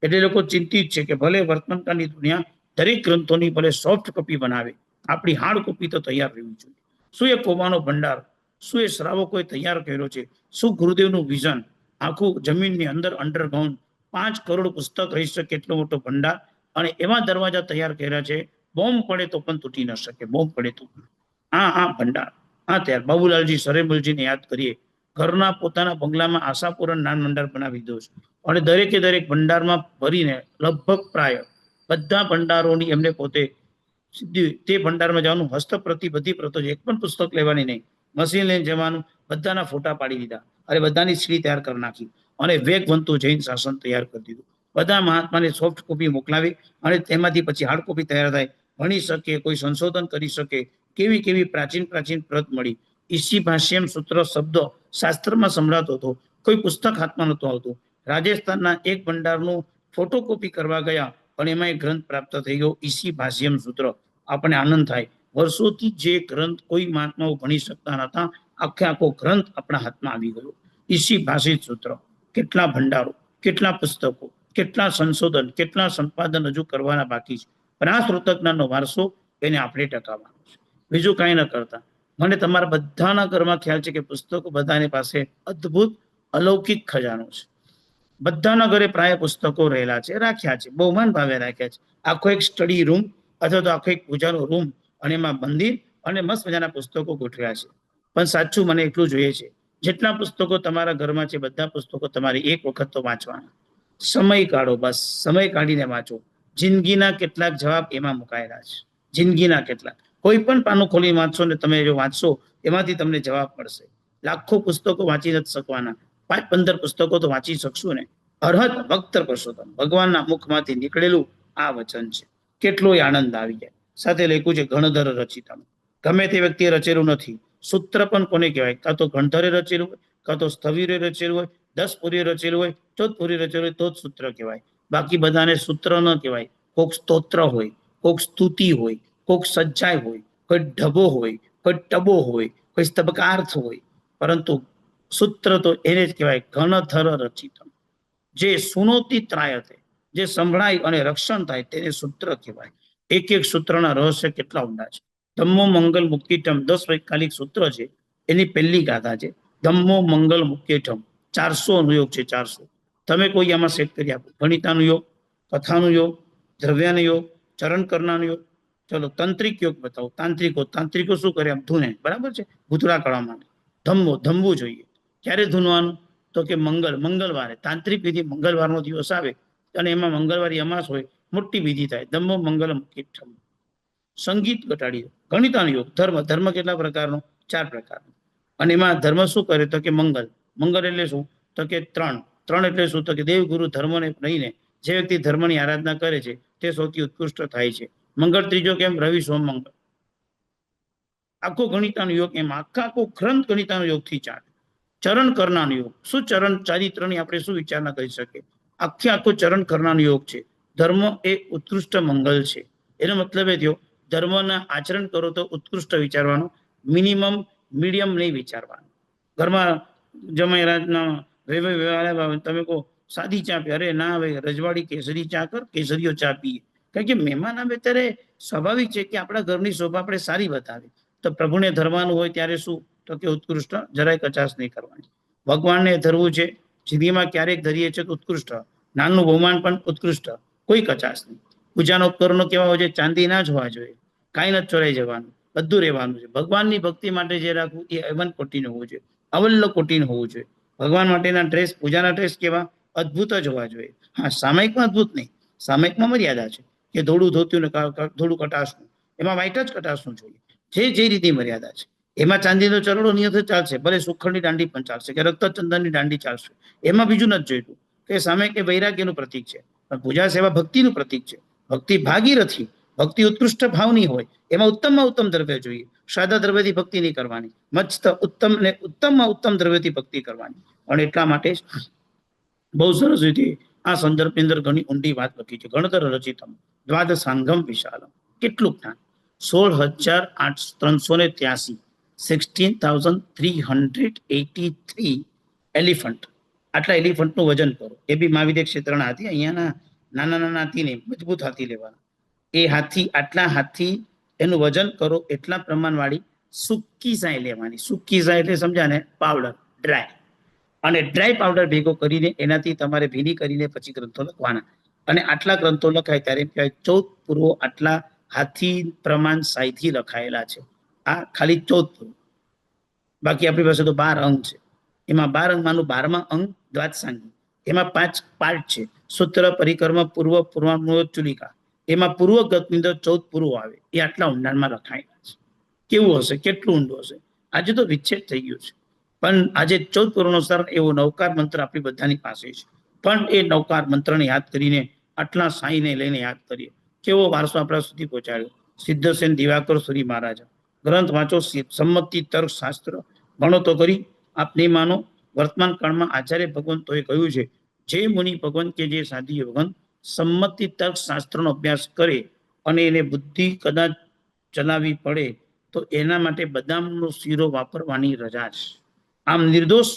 એટલે લોકો ચિંતિત છે કે ભલે વર્તમાનકાળની દુનિયા દરેક ગ્રંથોની ભલે સોફ્ટ કોપી બનાવે, આપણી હાર્ડ કોપી તો તૈયાર રહેવી જોઈએ. શું એ કોવાનો ભંડાર, શું એ શ્રાવકોએ તૈયાર કર્યો છે? શું ગુરુદેવનું વિઝન, આખું જમીનની અંદર અંડરગ્રાઉન્ડ 5 કરોડ પુસ્તક રહી શકે એટલો મોટો ભંડાર, અને એવા દરવાજા તૈયાર કર્યા છે, બોમ્બ પડે તો પણ તૂટી ન શકે, બોમ્બ પડે તો. આ ભંડાર, આ તૈયાર. બાબુલાલજી સરેમલજીને યાદ કરીએ, ઘરના પોતાના બંગલામાં આશાપૂરણ નાન ભંડાર બનાવી દો છે. અને દરેકે દરેક ભંડારમાં ભરીને લગભગ પ્રાય બધા ભંડારોની એમને પોતે તે ભંડારમાં જવાનું, હસ્તપ્રતિ બધી પ્રતો, એક પણ પુસ્તક લેવાની નહીં, મશીન લઈને જવાનું, બધાના ફોટા પાડી દીધા, અને બધાની સીડી તૈયાર કરી નાખી, અને વેગવંતુ જૈન શાસન તૈયાર કરી દીધું. બધા મહાત્માને સોફ્ટ કોપી મોકલાવી, અને તેમાંથી પછી હાર્ડ કોપી તૈયાર થાય, ભણી શકે, કોઈ સંશોધન કરી શકે. કેવી કેવી પ્રાચીન પ્રાચીન પ્રત મળી. ઈસી ભાષ્યમ સૂત્ર શબ્દ શાસ્ત્રમાં સંભળાતો હતો, કોઈ પુસ્તક હાથમાં નહોતું આવતું. રાજસ્થાનના એક ભંડારનું ફોટોકોપી કરવા ગયા, અને એમાં એક ગ્રંથ પ્રાપ્ત થઈ ગયો, ઈસી ભાષ્યમ સૂત્ર. આપણે આનંદ થાય, વર્ષોથી જે ગ્રંથ કોઈ મહાત્માઓ ભણી શકતા નતા, આખે આખો ગ્રંથ આપણા હાથમાં આવી ગયો. ઈસી ભાષિત સૂત્ર. કેટલા ભંડારો, કેટલા પુસ્તકો, કેટલા સંશોધન, કેટલા સંપાદન હજુ કરવાના બાકી છે. પણ આ શ્રોતજ્ઞાનનો વારસો એને આપણે ટકાવવાનો છે, બીજું કાંઈ ન કરતા. મને તમારા બધાના ઘરમાં ખ્યાલ છે કે પુસ્તકો બધાની પાસે અદ્ભુત અલૌકિક ખજાનો છે. બધાના ઘરે પ્રાય પુસ્તકો રહેલા છે, રાખ્યા છે, બહુમાન ભાવે રાખ્યા છે. આખો એક સ્ટડી રૂમ અથવા તો આખો એક પૂજાનો રૂમ, અને એમાં મંદિર, અને મસ્ત મજાના પુસ્તકો ગોઠવ્યા છે. પણ સાચું મને એટલું જોઈએ છે, જેટલા પુસ્તકો તમારા ઘરમાં છે, બધા પુસ્તકો તમારે એક વખત તો વાંચવાના. સમય કાઢો, બસ સમય કાઢીને વાંચો. જિંદગીના કેટલાક જવાબ એમાં મુકાયેલા છે, જિંદગીના કેટલાક. કોઈ પણ પાનું ખોલી વાંચશો ને તમે જો વાંચશો, એમાંથી તમને જવાબ મળશે. લાખો પુસ્તકો વાંચી નથી શકવાના, 5-15 પુસ્તકો તો વાંચી શકશું ને. અરહત ભક્ત પરસોત્તમ, ભગવાનના મુખમાંથી નીકળેલું આ વચન છે. કેટલોય આનંદ આવી જાય. સાથે લખ્યું છે ગણધર રચિતમ. ગમે તે વ્યક્તિએ રચેલું નથી. સૂત્ર પણ કોને કહેવાય? કાં તો ગણધરે રચેલું હોય, કાં તો સ્થવિરે રચેલું હોય, 10 પુરી રચેલું હોય, 14 પુરી રચેલું હોય, તો જ સૂત્ર કહેવાય. બાકી બધાને સૂત્ર ન કહેવાય. કોક સ્તોત્ર હોય, કોક સ્તુતિ હોય, કોક સજ્જાય હોય, કોઈ ઢબો હોય, કોઈ ટબો હોય, કોઈ સ્તબકાર્થ હોય. પરંતુ સૂત્ર તો એને જ કહેવાય, ગણધર રચિતમ. જે સુનોતી ત્રાયતે, જે સંભળાય અને રક્ષણ થાય, તેને સૂત્ર કહેવાય. એક એક સૂત્રના રહસ્ય કેટલા ઊંડા છે. ધમ્મો મંગલ મુક્તિટમ 10 વૈકાલિક સૂત્ર છે. એની પહેલી ગાથા છે ધમ્મો મંગલ મુક્તિટમ. 400 અનુયોગ છે, 400. તમે કોઈ આમાં સેટ કરી આપો. ગણિતાનું યોગ, કથાનું યોગ, દ્રવ્યાનો યોગ, ચરણ કરનાનો યોગ. ચલો તંત્રિક યોગ બતાવો. તાંત્રિકો શું કરે? આમ ધૂને, બરાબર છે, ભૂતળા કરવા માટે. ધમવું જોઈએ. ક્યારે ધૂનવાનું? તો કે મંગળવારે. તાંત્રિક વિધિ મંગળવારનો દિવસ આવે, અને એમાં મંગળવારી અમાસ હોય, મોટી વિધિ થાય. ધમ્મો મંગલ સંગીત ઘટાડી. ગણિતાનો યોગ, ધર્મ કેટલા પ્રકારનો? 4 પ્રકારનો. અને એમાં ધર્મ શું કરે તો કે મંગલ. મંગલ એટલે શું તો કે ત્રણ. ત્રણ એટલે શું તો કે દેવ ગુરુ ધર્મને રહીને જે વ્યક્તિ ધર્મની આરાધના કરે છે તે સૌથી ઉત્કૃષ્ટ થાય છે. મંગળ ત્રીજો કેમ રવિ સોમ મંગળ. આખો ગણિતાનો યોગ એમ આખો ગ્રંથ ગણિતાનો યોગથી ચાલે. ચરણ કરનાનો યોગ. શું ચરણ ચારિત્રની આપણે શું વિચારણા કરી શકીએ? આખો ચરણ કરનાનો યોગ છે. ધર્મ એ ઉત્કૃષ્ટ મંગલ છે. એનો મતલબ એ થયો ધર્મના આચરણ કરો તો ઉત્કૃષ્ટ વિચારવાનું, મિનિમમ મીડિયમ નહીં વિચારવાનું. ઘરમાં જમાઈ રાજના તમે કહો સાદી ચા પી, અરે ના ભાઈ રજવાડી કેસરી ચા કર, કેસરીઓ ચા પીએ. કારણ કે મહેમાન આવે ત્યારે સ્વાભાવિક છે કે આપણા ઘરની શોભા આપણે સારી બતાવી. તો પ્રભુને ધરવાનું હોય ત્યારે શું તો કે ઉત્કૃષ્ટ, જરાય કચાશ નહીં કરવાની. ભગવાનને ધરવું છે, જિંદગીમાં ક્યારેક ધરીએ છે તો ઉત્કૃષ્ટ, નાનું બહુમાન પણ ઉત્કૃષ્ટ, કોઈ કચાશ નહીં. પૂજાના ઉપકરણો કેવા હોય છે? ચાંદી ના જ હોવા જોઈએ, કાંઈ નથી ચોરાઈ જવાનું, બધું રહેવાનું છે. ભગવાનની ભક્તિ માટે જે રાખવું એ અવન કોટીનું હોવું જોઈએ, અવલ્લ કોટીનું હોવું જોઈએ. ભગવાન માટેના ડ્રેસ, પૂજાના ડ્રેસ કેવા અદ્ભુત જ હોવા જોઈએ. હા, સામયિકમાં અદ્ભુત નહીં, સામયિકમાં મર્યાદા છે કે થોડું ધોતું ને થોડું કટાશનું, એમાં વ્હાઈટ જ કટાશનું જોઈએ, જે રીતની મર્યાદા છે. એમાં ચાંદીનો ચરડો નિયત ચાલશે, ભલે સુખડની દાંડી પણ ચાલશે કે રક્તચંદનની દાંડી ચાલશે, એમાં બીજું નથી જોઈતું કે સામે કે વૈરાગ્યનું પ્રતીક છે. પણ પૂજા સેવા ભક્તિનું પ્રતીક છે. ભક્તિ ભાગીરથી, ભક્તિ ઉત્કૃષ્ટ ભાવની હોય, એમાં ઉત્તમમાં ઉત્તમ દ્રવ્ય જોઈએ. સાદા દ્રવ્યથી ભક્તિ નહીં કરવાની, મસ્ત ઉત્તમ ને ઉત્તમમાં ઉત્તમ દ્રવ્યથી ભક્તિ કરવાની. અને એટલા માટે બહુ સરસ રીતે આ સંદર્ભની અંદર ઘણી ઊંડી વાત લખી છે. ગણતર રચિતમ દ્વાદશાંગમ વિશાલમ. કેટલું જ્ઞાન! 16,383, 16,383 એલિફન્ટ. આટલા એલિફન્ટનું વજન કરો. એ બી મહાવિદ્ય ક્ષેત્રના હાથી, અહીંયાના નાના નાના હાથી નહીં, મજબૂત હાથી લેવાના. એ હાથી, આટલા હાથી એનું વજન કરો એટલા પ્રમાણવાળી સૂકી સાય લેવાની. સૂકી સાય એટલે સમજ્યા ને, પાવડર, ડ્રાય. અને ડ્રાય પાવડર ભેગો કરીને એનાથી તમારે ભીની કરીને પછી ગ્રંથો લખવાના. અને આટલા ગ્રંથો લખાય ત્યારે એમ કહેવાય 14 પૂર્વો આટલા હાથી પ્રમાણ સાયથી લખાયેલા છે. આ ખાલી 14 પૂર્વ. બાકી આપણી પાસે તો 12 અંગ છે. એમાં 12 અંગમાંનું 12મા અંગ દ્વાદશાંગી. એમાં 5 પાર્ટ છે: સૂત્ર, પરિકર્મ, પૂર્વ, પૂર્વાનુમોદ, ચુલિકા. એમાં પૂર્વગતની અંદર 14 પૂર્વો આવે. એ આટલા ઊંડાણમાં લખાયેલા છે. કેવું હશે, કેટલું ઊંડું હશે! આજે તો વિચ્છેદ થઈ ગયું છે, પણ આજે 14 પૂર્વનો સર એવો નવકાર મંત્ર આપણી બધાની પાસે છે. પણ એ નવકાર મંત્રને યાદ કરીને આટલા સાંઈને લઈને યાદ કરીએ. કેવો વારસો આપણા સુધી પહોંચાડ્યો. સિદ્ધસેન દિવાકર સુરી મહારાજા. ગ્રંથ વાંચો, સંમતિ તર્ક શાસ્ત્ર ભણો તો કરી, આપ નહીં માનો. વર્તમાન કાળમાં આચાર્ય ભગવંતોએ કહ્યું છે, જે મુનિ ભગવંત કે જે સાધ્ય ભગવંત સંમતિ તર્ક શાસ્ત્રનો અભ્યાસ કરે અને એને બુદ્ધિ કદાચ ચલાવવી પડે તો એના માટે બદામનો શીરો વાપરવાની રજા છે. આમ નિર્દોષ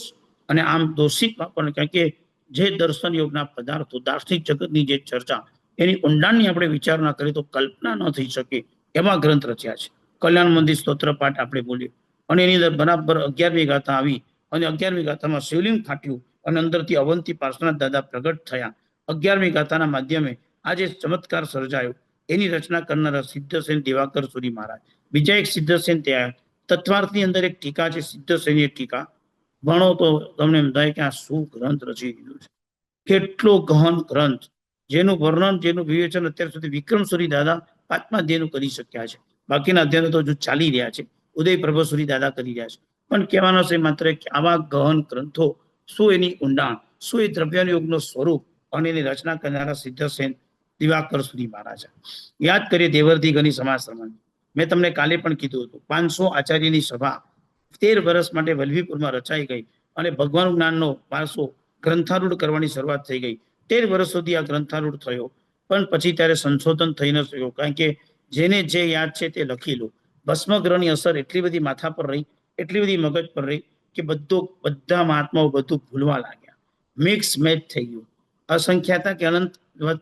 અને આમ દોષિત વાપરવાનું. કારણ કે જે દર્શન યોગના પદાર્થો, દાર્શનિક જગતની જે ચર્ચા, એની ઊંડાણની આપણે વિચારણા કરીએ તો કલ્પના ન થઈ શકે એવા ગ્રંથ રચ્યા છે. કલ્યાણ મંદિર સ્તોત્ર પાઠ આપણે બોલીએ અને એની અંદર બરાબર 11મી ગાથા આવી અને 11મી ગાથામાં શિવલિંગ ફાટ્યું અને અંદરથી અવંતી પાર્શ્વનાથ દાદા પ્રગટ થયા. 11મી ગાથાના માધ્યમે આજે ચમત્કાર સર્જાયો. એની રચના કરનારા સિદ્ધસેન દિવાકર સુરી મહારાજ. બીજા એક સિદ્ધસેન ત્યાં તત્વાર્થની અંદર એક ટીકા છે, સિદ્ધસેનની ટીકા. ભણો તો તમને એમ થાય કે આ શું ગ્રંથ રચી દીધું છે. કેટલો ગહન ગ્રંથ, જેનું વર્ણન, જેનું વિવેચન અત્યાર સુધી વિક્રમસુરી દાદા 5મા અધ્યાયનું કરી શક્યા છે. બાકીના અધ્યાયો તો હજુ ચાલી રહ્યા છે, ઉદય પ્રભસુરી દાદા કરી રહ્યા છે. પણ કહેવાનો છે માત્ર કે આવા ગહન ગ્રંથો, શું એની ઊંડાણ, શું એ દ્રવ્યાનુયોગનું સ્વરૂપ અને એની રચના કરનારા સિદ્ધસેન દિવાકર સુરી મહારાજા. યાદ કરીએ દેવર્ધી ગની સમાજ શ્રમણ. મેં તમને કાલે પણ કીધું હતું, 500 આચાર્યની સભા 13 વર્ષ માટે વલ્લભીપુરમાં રચાઈ ગઈ અને ભગવાન જ્ઞાનનો વારસો ગ્રંથારૂઢ કરવાની શરૂઆત થઈ ગઈ. 13 વર્ષ સુધી આ ગ્રંથારૂઢ થયો, પણ પછી ત્યારે સંશોધન થઈ ન શક્યો. કારણ કે જેને જે યાદ છે તે લખી લો. ભસ્મગ્રહની અસર એટલી બધી માથા પર રહી, એટલી બધી મગજ પર રહી કે બધા મહાત્માઓ બધું ભૂલવા લાગ્યા. મિક્સ મેચ થઈ ગયું. અસંખ્યાતા કે અનંત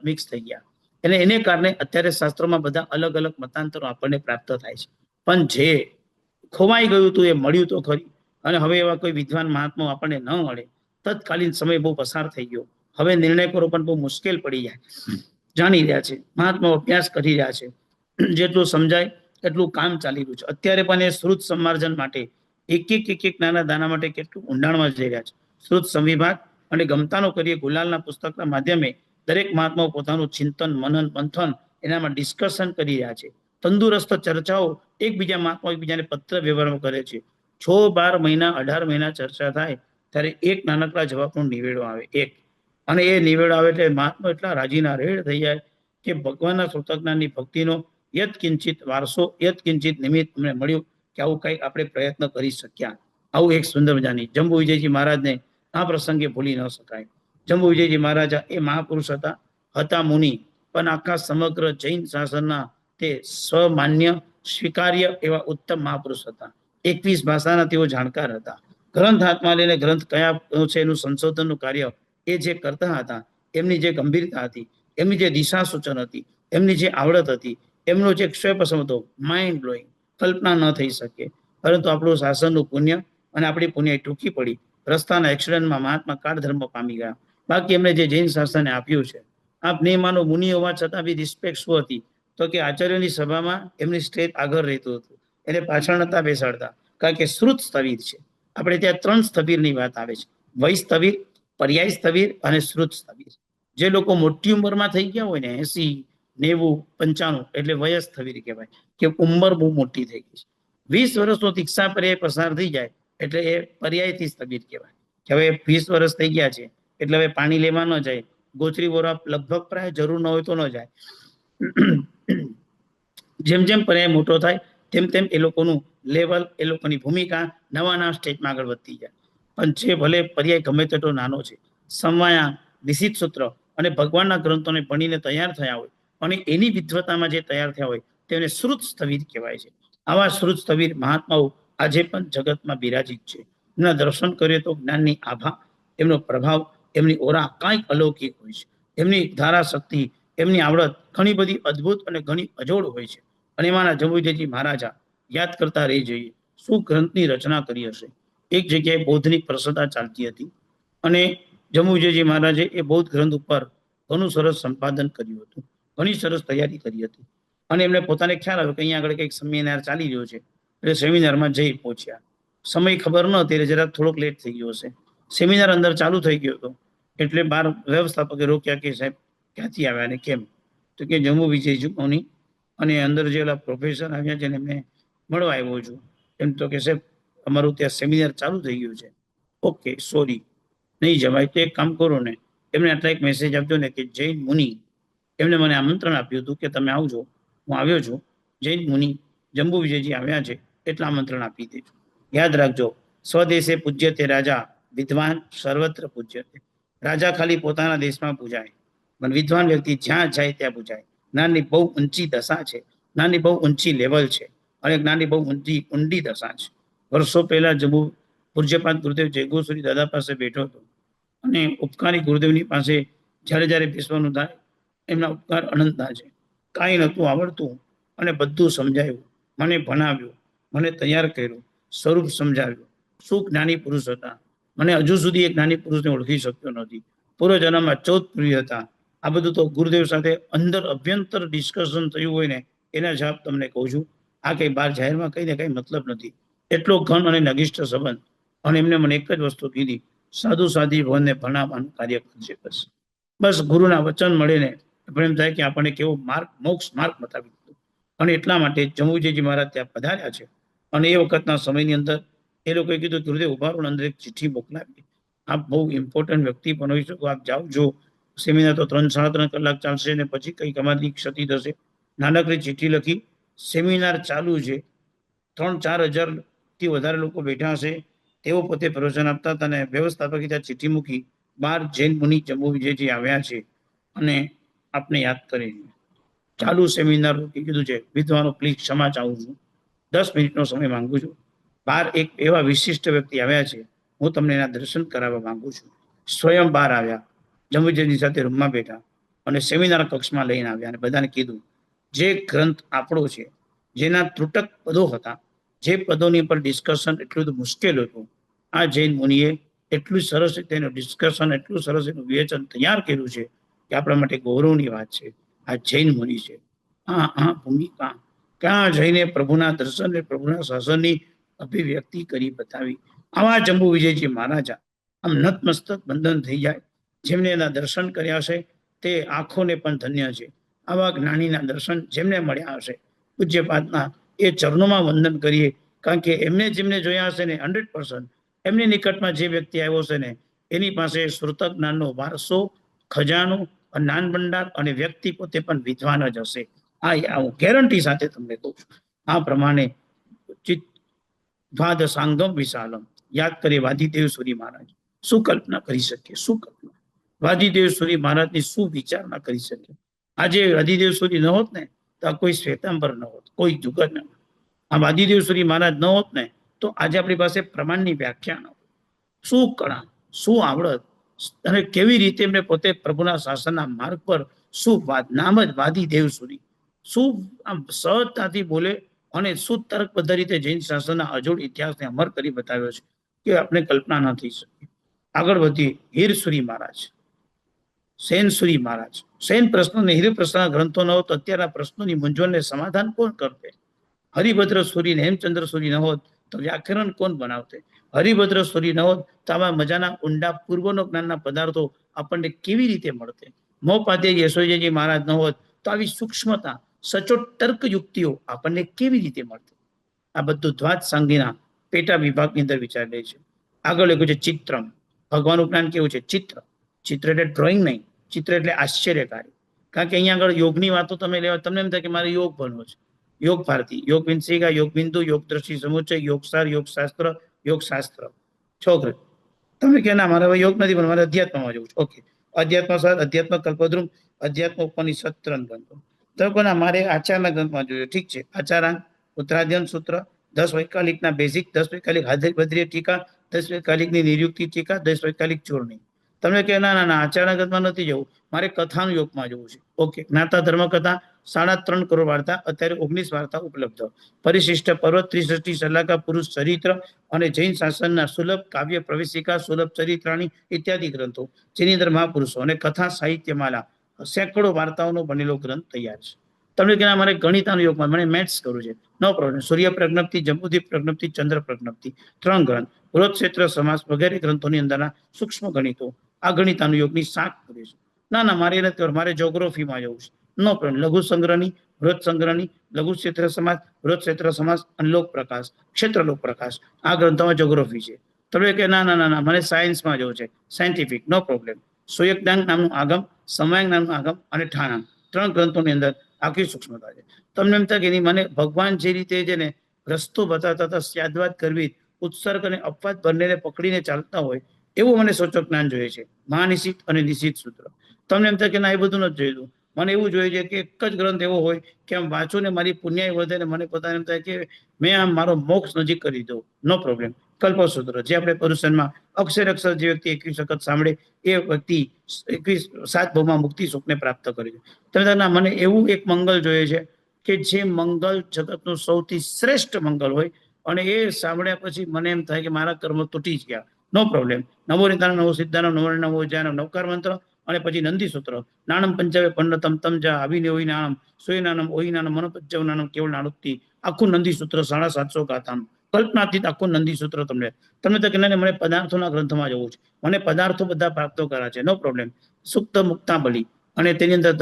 મિક્સ થઈ ગયા. અને એને કારણે અત્યારે શાસ્ત્રોમાં બધા અલગ અલગ મતાંતરો આપણને પ્રાપ્ત થાય છે. પણ જે ખોવાઈ ગયું હતું એ મળ્યું તો ખરી. અને હવે એવા કોઈ વિદ્વાન મહાત્માઓ આપણને ન મળે. તત્કાલીન સમય બહુ પસાર થઈ ગયો. હવે નિર્ણય કરો પણ બહુ મુશ્કેલ પડી જાય. જાણી રહ્યા છે, મહાત્માઓ અભ્યાસ કરી રહ્યા છે, જેટલું સમજાય એટલું કામ ચાલી રહ્યું છે. અત્યારે પણ એ શ્રુત સંમાર્જન માટે એક નાના દાના માટે કેટલું ઊંડાણમાં જઈ રહ્યા છે. શ્રુત સંવિભાગ અને ગમતાનો કરીએ ગુલાલના પુસ્તકના માધ્યમે દરેક મહાત્માઓ પોતાનું ચિંતન, મનન, મંથન એનામાં ડિસ્કશન કરી રહ્યા છે. તંદુરસ્ત ચર્ચાઓ એકબીજા મહાત્માઓ એકબીજાને પત્ર વ્યવહારમાં કરે છે. 6-12 મહિના 18 મહિના ચર્ચા થાય ત્યારે એક નાનકડા જવાબનો નિવેડો આવે, એક. અને એ નિવેડો આવે એટલે મહાત્મા એટલા રાજીના રેડ થઈ જાય કે ભગવાનના સ્વતજ્ઞાનની ભક્તિનો યત્કિંચિત વારસો, યત્કિંચિત નિમિત્ત અમને મળ્યું કે આવું કંઈક આપણે પ્રયત્ન કરી શક્યા. આવું એક સુંદર મજાની જંબુ વિજયજી મહારાજને આ પ્રસંગે ભૂલી ન શકાય. જંબુ વિજયજી મહારાજા એ મહાપુરુષ હતા મુનિ, પણ આખા સમગ્ર જૈન શાસનના તે સ્વમાન્ય સ્વીકાર્ય એવા ઉત્તમ મહાપુરુષ હતા. 21 ભાષાના તેઓ જાણકાર હતા. ગ્રંથ હાથમાં લઈને ગ્રંથ કયા છે એનું સંશોધનનું કાર્ય એ જે કરતા હતા, એમની જે ગંભીરતા હતી, એમની જે દિશા સૂચન હતી, એમની જે આવડત હતી, એમનો જે ક્ષેપસમ હતો, માઇન્ડ બ્લોઈંગ, કલ્પના ન થઈ શકે. પરંતુ આપણું શાસનનું પુણ્ય અને આપણી પુણ્ય ટૂંકી પડી, રસ્તાના એક્સિડન્ટમાં મહાત્મા કાળ ધર્મ પામી ગયા. બાકી એમને જે જૈન શાસને આપ્યું છે, આપ નહીં માનો, મુનિ હોવા છતાં બી રિસ્પેક્ટ શું હતી તો કે આચાર્યની સભામાં એમની સ્ટેજ આગળ રહેતું હતું, એને પાછળ નતા બેસાડતા, કારણ કે શ્રુત સ્થવિર છે. આપણે ત્યાં 3 સ્થવિરની વાત આવે છે, વય સ્થવિર, પર્યાય સ્થવિર અને શ્રુત સ્થવિર. જે લોકો મોટી ઉંમરમાં થઈ ગયા હોય ને 80, 90, 95 એટલે વય સ્થવિર કહેવાય કે ઉંમર બહુ મોટી થઈ ગઈ છે. 20 વર્ષનો દીક્ષા પર્યાય પસાર થઈ જાય એટલે એ પર્યાયથી સ્થવિર કહેવાય કે હવે 20 વર્ષ થઈ ગયા છે એટલે હવે પાણી લેવા ન જાય, ગોચરી બોરા લગભગ પ્રાય જરૂર ન હોય તો ન જાય. જેમ જેમ પર્યાય મોટો થાય તેમ તેમ એ લોકોનું લેવલ, એ લોકોની ભૂમિકા નવા સ્ટેજમાં આગળ વધતી જાય. પણ જે ભલે પર્યાય ગમે તેટલો નાનો છે, સમવાયા, નિશિત સૂત્ર અને ભગવાનના ગ્રંથોને ભણીને તૈયાર થયા હોય અને એની વિદ્વતામાં જે તૈયાર થયા હોય તેને શ્રુત સ્થવિર કહેવાય છે. આવા શ્રુત સ્થવિર મહાત્માઓ આજે પણ જગતમાં બિરાજિત છે. એમના દર્શન કરીએ તો જ્ઞાનની આભા, એમનો પ્રભાવ, એમની ઓરા કાંઈક અલૌકિક હોય છે. એમની ધારા શક્તિ, એમની આવડત ઘણી બધી અદ્ભુત અને ઘણી અજોડ હોય છે. અને એમાંના જંબુ વિજયજી મહારાજા યાદ કરતા રહી જઈએ શું ગ્રંથની રચના કરી હશે. એક જગ્યાએ બૌદ્ધની પ્રસતા ચાલતી હતી અને જંબુ વિજયજી મહારાજે એ બૌદ્ધ ગ્રંથ ઉપર ઘણું સરસ સંપાદન કર્યું હતું, ઘણી સરસ તૈયારી કરી હતી. અને એમને પોતાને ખ્યાલ આવ્યો કે અહીંયા આગળ કંઈક સેમિનાર ચાલી રહ્યો છે, એટલે સેમિનારમાં જઈ પહોંચ્યા. સમય ખબર ન હતી એટલે જરાક થોડોક લેટ થઈ ગયો હશે. સેમિનાર અંદર ચાલુ થઈ ગયો હતો એટલે બહાર વ્યવસ્થાપકે રોક્યા કે સાહેબ ક્યાંથી આવ્યા અને કેમ? તો કે જંબુ વિજયજી મૌની અને અંદર જે પ્રોફેસર આવ્યા છે ને એમને મળવા આવ્યો છું. એમ તો કે સાહેબ અમારું ત્યાં સેમિનાર ચાલુ થઈ ગયું છે. ઓકે, સોરી, નહીં જવાય. તો એક કામ કરો ને, એમને આટલા એક મેસેજ આપજો ને કે જૈન મુનિ એમને મને આમંત્રણ આપ્યું હતું કે તમે આવજો, હું આવ્યો છું. જૈન મુનિ જંબુ વિજયજી આવ્યા છે એટલા આમંત્રણ આપી દેજો. યાદ રાખજો, સ્વદેશે પૂજ્ય તે રાજા, વિદ્વાન સર્વત્ર પૂજ્ય તે. રાજા ખાલી પોતાના દેશમાં પૂજાય, પણ વિદ્વાન વ્યક્તિ જ્યાં જાય ત્યાં પૂજાય. જ્ઞાનની બહુ ઊંચી દશા છે, જ્ઞાનની બહુ ઊંચી લેવલ છે અને જ્ઞાનની બહુ ઊંડી દશા છે. વર્ષો પહેલા જંબુ પૂજ્યપાદ ગુરુદેવ જયગોશ્રી દાદા પાસે બેઠો હતો અને ઉપકારી ગુરુદેવની પાસે જ્યારે જ્યારે બેસવાનું થાય એમના ઉપકાર અનંતના છે. કાંઈ નહોતું આવડતું અને બધું સમજાયું, મને ભણાવ્યું, મને તૈયાર કર્યું, સ્વરૂપ સમજાવ્યું. શું જ્ઞાની પુરુષ હતા! મને હજુ સુધી એક જ્ઞાની પુરુષને ઓળખી શક્યો નથી. પૂર્વજન્મમાં 14 પ્રિય હતા. આ બધું તો ગુરુદેવ સાથે અંદર અભ્યંતર ડિસ્કશન થયું હોય ને એના જવાબ તમને કહું છું. આ કંઈ બહાર જાહેરમાં કહીને કંઈ મતલબ નથી. એટલો ઘન અને નગિષ્ઠ સંબંધ. અને એમને મને એક જ વસ્તુ કીધી, સાધુ સાધી ભવનને ભણાવવાનું કાર્ય કરશે. બસ ગુરુના વચન મળે ને આપણે એમ થાય કે આપણને કેવો માર્ગ, મોક્ષ માર્ગ બતાવી દીધો. અને એટલા માટે જંબુ વિજયજી મહારાજ ત્યાં પધાર્યા છે. અને એ વખતના સમયની અંદર એ લોકોએ કીધું ગુરુદેવ ઉભા રહો, અંદર એક ચિઠ્ઠી મોકલાવી. આપ બહુ ઇમ્પોર્ટન્ટ વ્યક્તિ પણ હોઈ શકો, આપ જાઓ જો. સેમિનાર તો 3-3.5 કલાક ચાલશે ને પછી કંઈક અમારી ક્ષતિ થશે. નાનકડી ચિઠ્ઠી લખી, સેમિનાર ચાલુ છે, 3-4 હજારથી વધારે લોકો બેઠા હશે, તેઓ પોતે પ્રવચન આપતા હતા અને વ્યવસ્થાપકે ત્યાં ચિઠ્ઠી મૂકી, 12 જૈન મુનિ જંબુ વિજયજી આવ્યા છે અને આપને યાદ કરી. ચાલુ સેમિનાર કીધું છે, વિદ્વાનો પ્લીઝ ક્ષમા ચાહું છું, 10 મિનિટનો સમય માંગુ છું. 12 એક એવા વિશિષ્ટ વ્યક્તિ આવ્યા છે, હું તમને એના દર્શન કરાવવા માંગુ છું. સ્વયં બહાર આવ્યા, જંબુ વિજયજી સાથે રૂમમાં બેઠા અને સેમિનાર કક્ષમાં લઈને આવ્યા અને બધાને કીધું જે ગ્રંથ આપણો છે, જેના ત્રુટક પદો હતા, જે પદોની પર ડિસ્કશન એટલું બધું મુશ્કેલ હતું, આ જૈન મુનિએ એટલું સરસ રીતે એનું ડિસ્કશન, એટલું સરસ એનું વિવેચન તૈયાર કર્યું છે કે આપણા માટે ગૌરવની વાત છે. આ જૈન મુનિ છે. આ ભૂમિકા ક્યાં જઈને પ્રભુના દર્શન, પ્રભુના શાસનની અભિવ્યક્તિ કરી બતાવી. આવા જંબુ વિજયજી મહારાજા આમ નતમસ્તક બંધન થઈ જાય. જેમને એના દર્શન કર્યા હશે તે આંખોને પણ ધન્ય છે. આવા જ્ઞાનીના દર્શન જેમને મળ્યા હશે, પૂજ્યપાદના એ ચરણોમાં વંદન કરીએ કારણ કે એમને જેમને જોયા હશે ને 100% એમની નિકટમાં જે વ્યક્તિ આવ્યો છે ને એની પાસે શ્રુત જ્ઞાનનો વારસો, ખજાનો, જ્ઞાન ભંડાર અને વ્યક્તિ પોતે પણ વિદ્વાન જ હશે. આ હું ગેરંટી સાથે તમને કહું છું. આ પ્રમાણે ચિત્ત દ્વાદ સાંગમ વિશાલમ યાદ કરીએ વાદીદેવ સૂરી મહારાજ. શું કલ્પના કરી શકીએ? શું કલ્પના? વાદીદેવ સૂરી મહારાજની શું વિચારણા કરી શકીએ? આજે વાદીદેવ સૂરી ન હોત ને તો આ કોઈ શ્વેતાંબર ન હોત, કોઈ જુગર ન હોત. આ વાદીદેવ સૂરી મહારાજ ન હોત ને તો આજે આપણી પાસે પ્રમાણની વ્યાખ્યા ન હોત. શું કળા, શું આવડત અને કેવી રીતે એમને પોતે પ્રભુના શાસનના માર્ગ પર શું નામ જ વાદીદેવ સૂરી, શું આમ સહજતાથી બોલે અને શું તર્કબદ્ધ રીતે જૈન શાસનના અજોડ ઇતિહાસને અમર કરી બતાવ્યો છે કે આપણે કલ્પના ન થઈ શકે. આગળ વધીએ. હીરસુરી મહારાજ, સેનસુરી મહારાજ. સેન પ્રશ્નો ને હીર પ્રશ્નના ગ્રંથો ન હોત તો અત્યારના પ્રશ્નોની મૂંઝવણને સમાધાન કોણ કરતે? હરિભદ્ર સૂરી ને હેમચંદ્ર સૂરી ન હોત તો વ્યાકરણ કોણ બનાવતે? હરિભદ્ર સૂરી ન હોત તો આવા મજાના ઊંડા પૂર્વનો જ્ઞાનના પદાર્થો આપણને કેવી રીતે મળતે? મોપાધ્યાય યશોજીજી મહારાજ ન હોત તો આવી સૂક્ષ્મતા, સચોટ તર્ક યુક્તિઓ આપણને કેવી રીતે મળતી? આ બધું દ્વાદ સાંગીના પેટા વિભાગની અંદર વિચાર લે છે. આગળ લખ્યું છે ચિત્રમ. ભગવાનનું જ્ઞાન કેવું છે? ચિત્ર. ચિત્ર એટલે ડ્રોઈંગ નહીં, ચિત્ર એટલે આશ્ચર્યકારી. કારણ કે અહીંયા આગળ યોગની વાતો તમે લેવા, તમને એમ થાય કે મારે યોગ ભણવો છે. યોગ ભારતી, યોગ વિંશિકા, યોગ બિંદુ, યોગ દ્રષ્ટિ સમુચ્ચય, યોગસાર, યોગશાસ્ત્ર, યોગશાસ્ત્ર. છોકરી તમે કે ના મારે હવે યોગ નથી પણ મારે અધ્યાત્મમાં જવું છે. ઓકે, અધ્યાત્મ સાર, અધ્યાત્મ કલ્પદ્રુમ, અધ્યાત્મ ઉપનિષદ ગ્રંથો. તો કોના મારે આચારના ગ્રંથમાં જોઈએ. ઠીક છે, આચારાંગ, ઉત્તરાધ્યન સૂત્ર, 10 વૈકાલિકના બેઝિક, 10 વૈકાલિક હાજરી ટીકા, 10 વૈકાલિકની નિર્યુક્તિ ટીકા, 10 વૈકાલિક ચોરણી. તમે કે ના ના ના આચાર્ય ગ્રંથમાં નથી જવું, મારે કથાનું યોગમાં જવું છે. ઓકે, જ્ઞાતા ધર્મ કથા 3.5 કરોડ વાર્તા, અત્યારે 19 વાર્તા ઉપલબ્ધ. પરિશિષ્ટ પર્વત, 63 સલાહકા પુરુષ ચરિત્ર અને જૈન શાસનના સુલભ કાવ્ય પ્રવેશિકા, સુલભ ચરિત્રાણી ઇત્યાદિ ગ્રંથો, જેની અંદર મહાપુરુષો અને કથા સાહિત્યમાલા સેંકડો વાર્તાઓનો બનેલો ગ્રંથ તૈયાર છે. તમને કે મારે ગણિતાનું યોગમાં, મને મેથ્સ કરવું છે, નો પ્રોબ્લેમ. સૂર્ય પ્રજ્ઞપ્તિ, જંબુદ્વીપ પ્રજ્ઞપ્તિ, ચંદ્ર પ્રજ્ઞપ્તિ 3 ગ્રંથ, વૃત્ત ક્ષેત્ર સમાસ વગેરે ગ્રંથોની અંદરના સૂક્ષ્મ ગણિતો, આ ગણિતાનું યોગની 7 કરે છે. ના ના મારે નથી કરવું, મારે જોગ્રાફીમાં જવું છે, નો પ્રોબ્લેમ. લઘુ સંગ્રહની, વૃત્ત સંગ્રહની, લઘુ ક્ષેત્ર સમાસ, વૃત્ત ક્ષેત્ર સમાસ અને લોક પ્રકાશ, ક્ષેત્ર લોક પ્રકાશ, આ ગ્રંથોમાં જોગ્રાફી છે. તમે કે ના ના ના ના મને સાયન્સમાં જવું છે, સાયન્ટિફિક, નો પ્રોબ્લેમ. સોયકદાંગ નામનું આગમ, સમયાંગ નામનું આગમ અને ઠાણાંગ 3 ગ્રંથોની અંદર આખી સૂક્ષ્મતા છે. તમને એમ થાય કે મને ભગવાન જે રીતે છે ને રસ્તો બતાવતા હતા, સ્યાદવાદ કરવી, ઉત્સર્ગ અને અપવાદ બંનેને પકડીને ચાલતા હોય એવું મને સૂચક જ્ઞાન જોઈએ છે. મહાનિશિત અને નિશિત સૂત્ર. તમને એમ થાય કે ના એ બધું નથી જોયું, મને એવું જોઈએ છે કે એક જ ગ્રંથ એવો હોય કે આમ વાંચો ને મારી પુણ્યાય વધે ને મને પોતાને એમ થાય કે મેં આમ મારો મોક્ષ નજીક કરી દઉં. નો પ્રોબ્લેમ. કલ્પસૂત્ર, જે આપણે પરુષણમાં અક્ષર જે વ્યક્તિ 21 વખત સાંભળે એ વ્યક્તિ 7 ભાવમાં મુક્તિ સુખને પ્રાપ્ત કરે છે. તમે ના મને એવું એક મંગલ જોઈએ છે કે જે મંગલ જગતનું સૌથી શ્રેષ્ઠ મંગલ હોય અને એ સાંભળ્યા પછી મને એમ થાય કે મારા કર્મ તૂટી જ ગયા. નો પ્રોબ્લેમ. નમો નિદાન, નમો સિદ્ધાનમ, નમો નમો જ્ઞાનમ, નવકાર મંત્ર અને પછી નંદી સૂત્ર. નાણમ પંચાવે પંડતમ તમ જા આવીને ઓઈ નાણમ સોય ઓઈ નાનમ મનોપજ્જવ નાનમ કેવળ નાણુક્તિ, આખું નંદી સૂત્ર 750 ગાથાનું કલ્પનાતીત આખું નંદી સૂત્ર. તમને તો કે મને પદાર્થોના ગ્રંથમાં જવું છે, મને પદાર્થો બધા પ્રાપ્તો કર્યા છે, નો પ્રોબ્લેમ. સુક્ત મુક્તાબલી અને તેની અંદર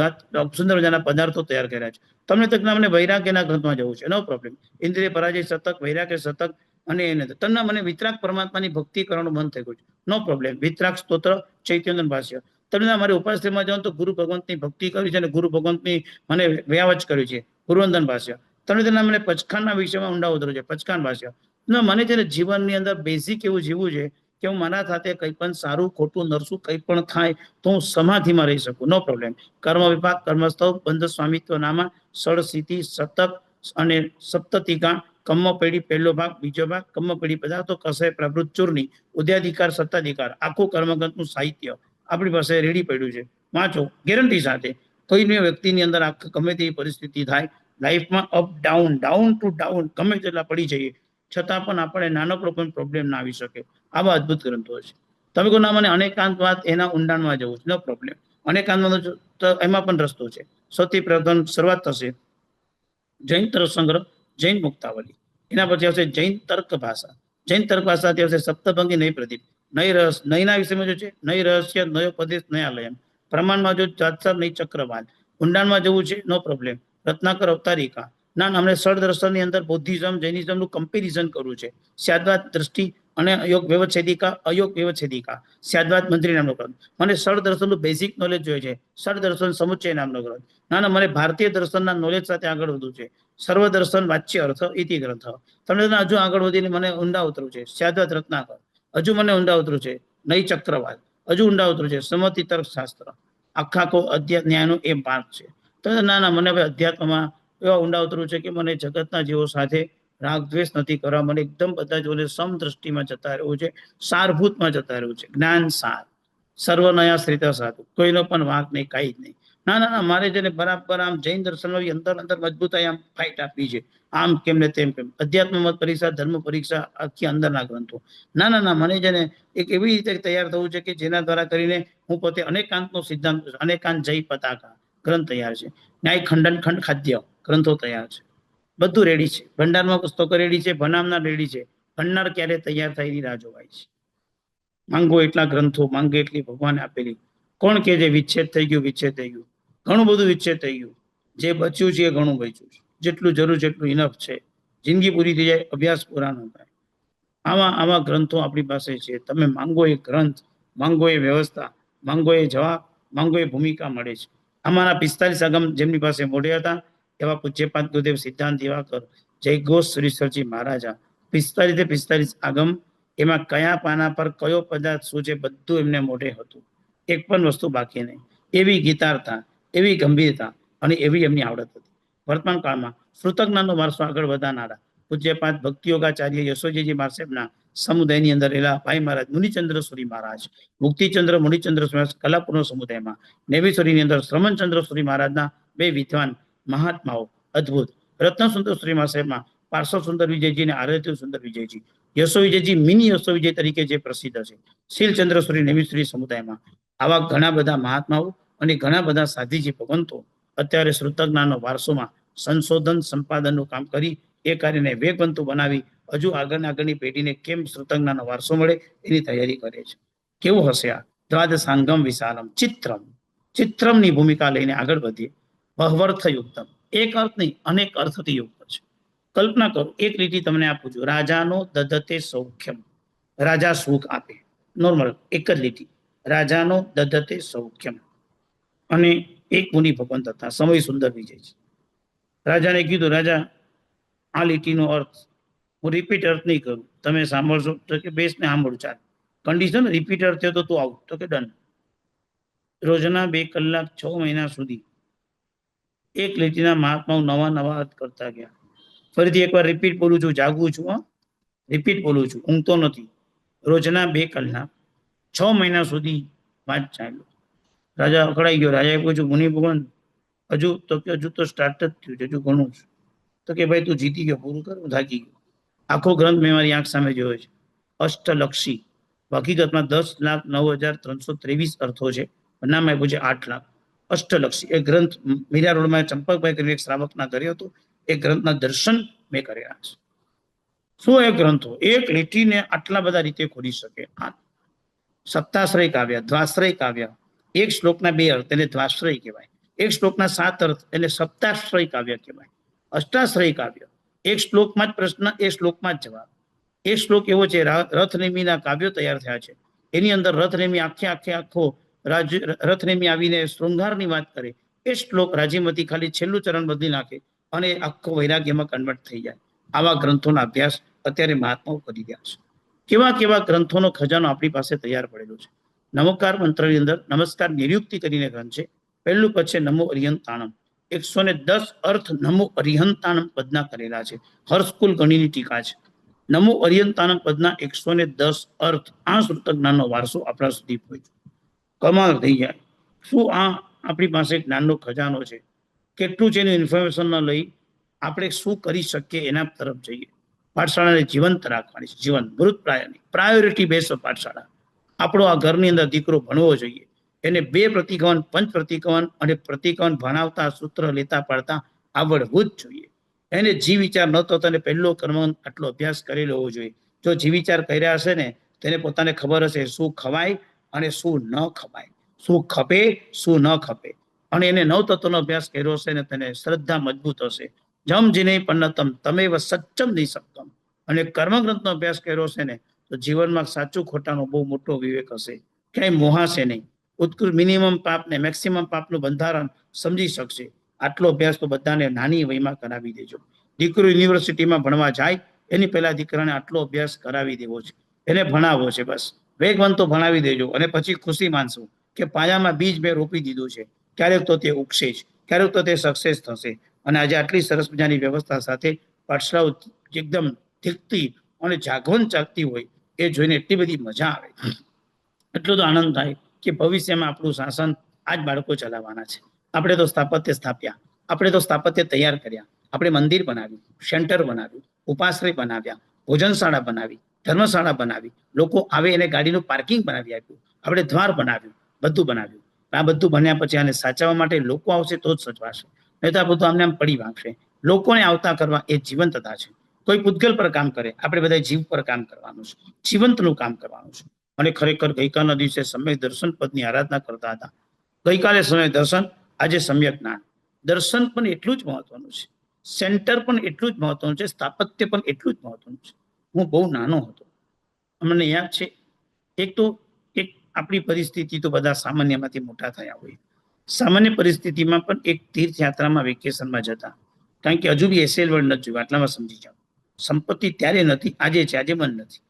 સુંદર મજાના પદાર્થો તૈયાર કર્યા છે. તમને તો મને વૈરાગ્યના ગ્રંથમાં જવું છે, નો પ્રોબ્લેમ. ઇન્દ્રિય પરાજય શતક, વૈરાગ્ય શતક અને એને તમને મને વિતરાગ પરમાત્માની ભક્તિ કરવાનું મન થઈ ગયું છે, નો પ્રોબ્લેમ. વિતરાગ સ્તોત્ર, ચૈતન્ય ભાષ્ય. તમને મારે ઉપાશ્રયમાં જાઉં તો ગુરુ ભગવંતની ભક્તિ કરી છે અને ગુરુ ભગવંતની મને વ્યાવચ કર્યું છે, ગુરુવંદન ભાષ્ય. તમને તેના મને પચખાનના વિષયમાં ઊંડા ઉતર્યું છે, પચખાન ભાષ્ય. મને છે ને જીવનની અંદર બેઝિક એવું જીવવું છે કે હું મારા સાથે કંઈ પણ સારું ખોટું નરસું કંઈ પણ થાય તો હું સમાધિમાં રહી શકું, નો પ્રોબ્લેમ. કર્મ વિભાગ, કર્મસ્થવ, બંધ સ્વામિત્વ નામા, સળ સ્થિતિ, શતક અને સપ્તતિકા, કમ્મ પેઢી પહેલો ભાગ, બીજો ભાગ, કમ્મ પેઢી પદાર્થો, કસાય પ્રવૃત્ત ચૂર્ણી, ઉદ્યાધિકાર, સત્તાધિકાર, આખું કર્મગ્રંથનું સાહિત્ય આપણી પાસે રેડી પડ્યું છે, વાંચો ગેરંટી સાથે. કોઈની વ્યક્તિની અંદર ગમે તેવી પરિસ્થિતિ થાય લાઈફમાં, up down, down to down, ગમે તેટલા પડી જઈએ છતાં પણ આપણે નાનકડો પણ પ્રોબ્લેમ ના આવી શકે. આવા અદભુત ગ્રંથો છે. તમે કહો ના મને અનેકાંતવાદ એના ઊંડાણમાં જવું છે, નો પ્રોબ્લેમ. અનેકાંતવાદ તો એમાં પણ રસ્તો છે. સૌથી પ્રથમ શરૂઆત થશે જૈન તર્ક સંગ્રહ, જૈન મુક્તાવલી. એના પછી આવશે જૈન તર્ક ભાષા. જૈન તર્ક ભાષાથી આવશે સપ્તભંગી, નય પ્રદીપ, નય રસ, નયના વિષયમાં જો છે નય રહસ્ય, નયો પ્રદેશ, નયાલયમ. પ્રમાણમાં જો જાતસર, નય ચક્રવાલ. ઊંડાણમાં જવું છે, નો પ્રોબ્લેમ. રત્નાકર અવતારિકા, ના અમને ષડ દર્શનની અંદર બૌદ્ધિઝમ જૈનિઝમનું કમ્પેરિઝન કરવું છે. સ્યાદવાદ દ્રષ્ટિ અને અયોગ વ્યવચ્છેદિકા અયોગ વ્યવચ્છેદિકા સ્યાદવાદ મંત્રી નામનો ગ્રંથ. મને ષડ દર્શનનું બેઝિક નોલેજ જોઈએ છે. ષડ દર્શન સમુચ્ચય નામનો ગ્રંથ. ના મને ભારતીય દર્શનના નોલેજ સાથે આગળ વધવું છે. સર્વ દર્શન વાચ્ય અર્થ ઇતિ ગ્રંથ. તમને હજુ આગળ વધીને મને ઊંડા ઉતરવું છે. સ્યાદવાદ રત્નાકર હજુ મને ઊંડા ઉતરવું છે. નઈ ચક્રવાદ હજુ ઊંડા ઉતરવું છે. સમતિ તર્ક શાસ્ત્ર આખો અધ્યાત્મ ન્યાયનો એ ભાગ છે. તો ના મને હવે અધ્યાત્મમાં એવા ઊંડા ઉતરવું છે કે મને જગતના જીવો સાથે રાગ દ્વેષ નથી કરવા. મને એકદમ બધા જોડે સમદ્રષ્ટિમાં જતા રહેવું છે. સારભૂતમાં જતા રહેવું છે. જ્ઞાન સાર સર્વનયા શ્રિત સાધુ કોઈનો પણ વાંક નહીં, કાંઈ જ નહીં. ના મારે જેને બરાબર આમ જૈન દર્શનમાં અંદર મજબૂતાઈ આમ ફાઇટ આપવી છે. આમ કેમ ને તેમ કેમ અધ્યાત્મ મત પરીક્ષા ધર્મ પરીક્ષા આખી અંદરના ગ્રંથો. ના મને જેને એક એવી રીતે તૈયાર થવું છે કે જેના દ્વારા કરીને હું પોતે અનેકાંતનો સિદ્ધાંત અનેકાંત જય પતાકા ગ્રંથ તૈયાર છે. ન્યાય ખંડન ખંડ ખાદ્ય ગ્રંથો તૈયાર છે. બધું રેડી છે. ભંડારમાં પુસ્તકો રેડી છે. ભનામના રેડી છે. ભંડાર ક્યારે તૈયાર થાય એની રાહ જોવાય છે. માંગો એટલા ગ્રંથો માંગે એટલી ભગવાને આપેલી. કોણ કે જે વિચ્છેદ થઈ ગયું વિચ્છેદ થઈ ગયું? ઘણું બધું વિચ્છેદ થઈ ગયું. જે બચ્યું છે એ ઘણું બચ્યું છે. જેટલું જરૂર છે એટલું ઇનફ છે. જિંદગી પૂરી થઈ જાય અભ્યાસ પૂરા ન થાય. આવા ગ્રંથો આપણી પાસે છે. તમે માંગો એ ગ્રંથ, માંગો એ વ્યવસ્થા, માંગો એ જવાબ, માંગો એ ભૂમિકા મળે છે. અમારા 45 આગમ જેમની પાસે મોઢે હતા એવા પૂજ્યપાદ ગુરુદેવ સિદ્ધાંત દિવાકર જય ઘોષ શ્રી સરજી મહારાજા 45 આગમ એમાં કયા પાના પર કયો પદાર્થ શું છે બધું એમને મોઢે હતું. એક પણ વસ્તુ બાકી નહીં. એવી ગીતારતા, એવી ગંભીરતા અને એવી એમની આવડત હતી. વર્તમાન કાળમાં શ્રુતજ્ઞાનનો વારસો આગળ વધારનારા પૂજ્યપાદ ભક્તિયોગાચાર્ય યશોજીજી મહારાજના સમુદાયની અંદર રહેલા ભાઈ મહારાજ મુનિચંદ્ર સુરી મહારાજ, મુક્તિચંદ્ર મુનિચંદ્ર કલાપુરનો સમુદાયમાં નેવીશ્વરીની અંદર શ્રમણચંદ્ર સુરી મહારાજના બે વિદ્વાન મહાત્માઓ અદભુત. રત્નસુંદર સુરી મહારાજમાં પાર્શ્વ સુંદર વિજયજી અને આરત્ય સુંદર વિજયજી, યશો વિજયજી મિની યશો વિજય તરીકે જે પ્રસિદ્ધ છે. શીલચંદ્ર સુરી નેવીશ્વરી સમુદાયમાં આવા ઘણા બધા મહાત્માઓ અને ઘણા બધા સાધીજી ભગવંતો અત્યારે શ્રુતજ્ઞાનનો વારસોમાં સંશોધન સંપાદનનું કામ કરી એ કાર્યને વેગવંતુ બનાવી હજુ આગળની પેઢીને કેમ શ્રુતજ્ઞાનનો વારસો મળે એની તૈયારી કરે છે. કેવું હશે આ દ્વાદશાંગમ વિશાલમ ચિત્રમની ભૂમિકા લઈને આગળ વધીએ. બહવર્થ યુક્તમ એક અર્થ નહીં અનેક અર્થથી યુક્ત છે. કલ્પના કરો એક લીટી તમને આપું છું. રાજાનો દધતે સૌખ્યમ રાજા સુખ આપે. નોર્મલ એક જ લીટી. રાજાનો દધતે સૌખ્યમ અને એક મુનિ ભગવંત હતા સમય સુંદર વિજયજી. રાજાને કીધું રાજા આ લીટીનો અર્થ હું રિપીટ અર્થ નહીં કરું, તમે સાંભળશો તો કે બેસ ને સાંભળું ચાલ. કન્ડિશન રિપીટ અર્થ થયો તો તું આવું તો કે ડન. રોજના 2 કલાક 6 મહિના સુધી એક લીટીના મહાત્માઓ નવા અર્થ કરતા ગયા. ફરીથી એકવાર રિપીટ બોલું છું, જાગું છું, રિપીટ બોલું છું, ઊંઘતો નથી. રોજના 2 કલાક 6 મહિના સુધી વાત ચાલ્યો. રાજા અકળાઈ ગયો. રાજાએ પૂછ્યું મુનિ ભગવાન હજુ તો કે હજુ તો સ્ટાર્ટ જ થયું છે, હજુ ઘણું છે. તો કે ભાઈ તું જીતી ગયો, પૂરું કર, હું થાકી ગયો. આખો ગ્રંથ મેં મારી આંખ સામે જોયો છે. અષ્ટલક્ષી હકીકતમાં 10,09,323 અર્થો છે. નામ આપ્યું છે 8 લાખ. અષ્ટલક્ષી એ ગ્રંથ મીરા રોડમાં ચંપકભાઈ કરીને એક શ્રાવકના ઘરે હતો. એ ગ્રંથના દર્શન મેં કર્યા છે. શું એ ગ્રંથો એક લીટીને આટલા બધા રીતે ખોલી શકે? સપ્તાશ્રય કાવ્ય, દ્વાશ્રય કાવ્ય, એક શ્લોકના 2 અર્થ એને દ્વાશ્રય કહેવાય. એક શ્લોકના 7 અર્થ એને સપ્તાશ્રય કાવ્ય કહેવાય. અષ્ટાશ્રય કાવ્ય એક શ્લોકમાં જ પ્રશ્ન, એક શ્લોકમાં જ જવાબ. એક શ્લોક એવો છે રથનેમીના કાવ્યો તૈયાર થયા છે. એની અંદર રથનેમી આખો રથનેમી આવીને શૃંગારની વાત કરે. એ શ્લોક રાજીમતી ખાલી છેલ્લું ચરણ બદલી નાખે અને આખો વૈરાગ્યમાં કન્વર્ટ થઈ જાય. આવા ગ્રંથોના અભ્યાસ અત્યારે મહાત્માઓ કરી રહ્યા છે. કેવા ગ્રંથોનો ખજાનો આપણી પાસે તૈયાર પડેલો છે. નમસ્કાર મંત્રની અંદર નમસ્કાર નિર્યુક્તિ કરીને ગ્રંથ છે. પહેલું પદ છે નમો અરિહંતાણમ. 110 અર્થ નમો અરિહંતાણમ પદના કરેલા છે. હર્ષકુલ ગણીની ટીકા છે. નમો અરિહંતાણમ પદના 110 અર્થ આ શ્રુતજ્ઞાનનો વારસો આપણા સુધી પહોંચ્યો. કમાલ થઈ જાય. શું આ આપણી પાસે જ્ઞાનનો ખજાનો છે? કેટલું છે એનું ઇન્ફોર્મેશન ન લઈ આપણે શું કરી શકીએ એના તરફ જઈએ. પાઠશાળાને જીવંત રાખવાની છે. જીવન મૃત પ્રાયની પ્રાયોરિટી બેઝ પાઠશાળા. આપણો આ ઘરની અંદર દીકરો ભણવો જોઈએ. એને 2 પ્રતિકવન, પંચ પ્રતિકવન અને પ્રતિકવન ભણાવતા સૂત્ર લેતા પાડતા આવડવું જ જોઈએ. એને જીવ વિચાર નહોતો તેને પહેલો કર્મ આટલો અભ્યાસ કરેલો હોવો જોઈએ. જો જીવ વિચાર કર્યા હશે ને તેને પોતાને ખબર હશે શું ખવાય અને શું ન ખવાય, શું ખપે શું ન ખપે. અને એને 9 તત્વનો અભ્યાસ કર્યો હશે ને તેને શ્રદ્ધા મજબૂત હશે. જમ જીને પન્નતમ તમેવ સચ્ચમ નિસક્તમ. અને કર્મગ્રંથનો અભ્યાસ કર્યો છે ને તો જીવનમાં સાચું ખોટાનો બહુ મોટો વિવેક હશે, ક્યાંય મોહાશે નહીં. ઉત્કૃષ્ટ મિનિમમ પાપ ને મેક્સિમમ પાપનું બંધારણ સમજી શકશે. આટલો અભ્યાસ તો બધાને નાની વયમાં કરાવી દેજો. દીકરો યુનિવર્સિટીમાં ભણવા જાય એની પહેલા દીકરાને આટલો અભ્યાસ કરાવી દેવો છે, એને ભણાવવો છે. બસ વેગવંત તો ભણાવી દેજો અને પછી ખુશી માનશું કે પાયામાં બીજ મેં રોપી દીધું છે, ક્યારેક તો તે ઉગશે જ, ક્યારેક તો તે સક્સેસ થશે. અને આજે આટલી સરસ મજાની વ્યવસ્થા સાથે પાઠશાળાઓ એકદમ ધીકતી અને જાગવન ચાલતી હોય એ જોઈને એટલી બધી મજા આવે, એટલો તો આનંદ થાય કે ભવિષ્યમાં આપણું શાસન આજ બાળકો ચલાવવાના છે. આપણે તો સ્થાપત્ય સ્થાપ્યા, આપણે તો સ્થાપત્ય તૈયાર કર્યા, આપણે મંદિર બનાવ્યું, સેન્ટર બનાવ્યું, ઉપાશ્રય બનાવ્યા, ભોજનશાળા બનાવી, ધર્મશાળા બનાવી, લોકો આવે એને ગાડીનું પાર્કિંગ બનાવી આપ્યું, આપણે દ્વાર બનાવ્યું, બધું બનાવ્યું. આ બધું બન્યા પછી આને સાચવવા માટે લોકો આવશે તો જ સચવાશે, નહીં તો આ બધું આમને આમ પડી વાગશે. લોકોને આવતા કરવા એ જીવંતતા છે. કોઈ પૂતગલ પર કામ કરે, આપણે બધા જીવ પર કામ કરવાનું છે, જીવંતનું કામ કરવાનું છે. અને ખરેખર ગઈકાલના દિવસે સમ્યક દર્શન પદની આરાધના કરતા હતા. ગઈકાલે સમ્યક દર્શન, આજે સમ્યક જ્ઞાન. દર્શન પણ એટલું જ મહત્વનું છે, સેન્ટર પણ એટલું જ મહત્વનું છે, સ્થાપત્ય પણ એટલું જ મહત્વનું છે. હું બહુ નાનો હતો, અમને યાદ છે, એક તો એક આપણી પરિસ્થિતિ તો બધા સામાન્યમાંથી મોટા થયા હોય, સામાન્ય પરિસ્થિતિમાં પણ એક તીર્થયાત્રામાં વેકેશનમાં જતા, કારણ કે હજુ બી એસેલ વર્લ્ડ નથી જોયું, આટલામાં સમજી જાઓ. સંપત્તિ ત્યારે નથી, આજે છે, આજે મન નથી.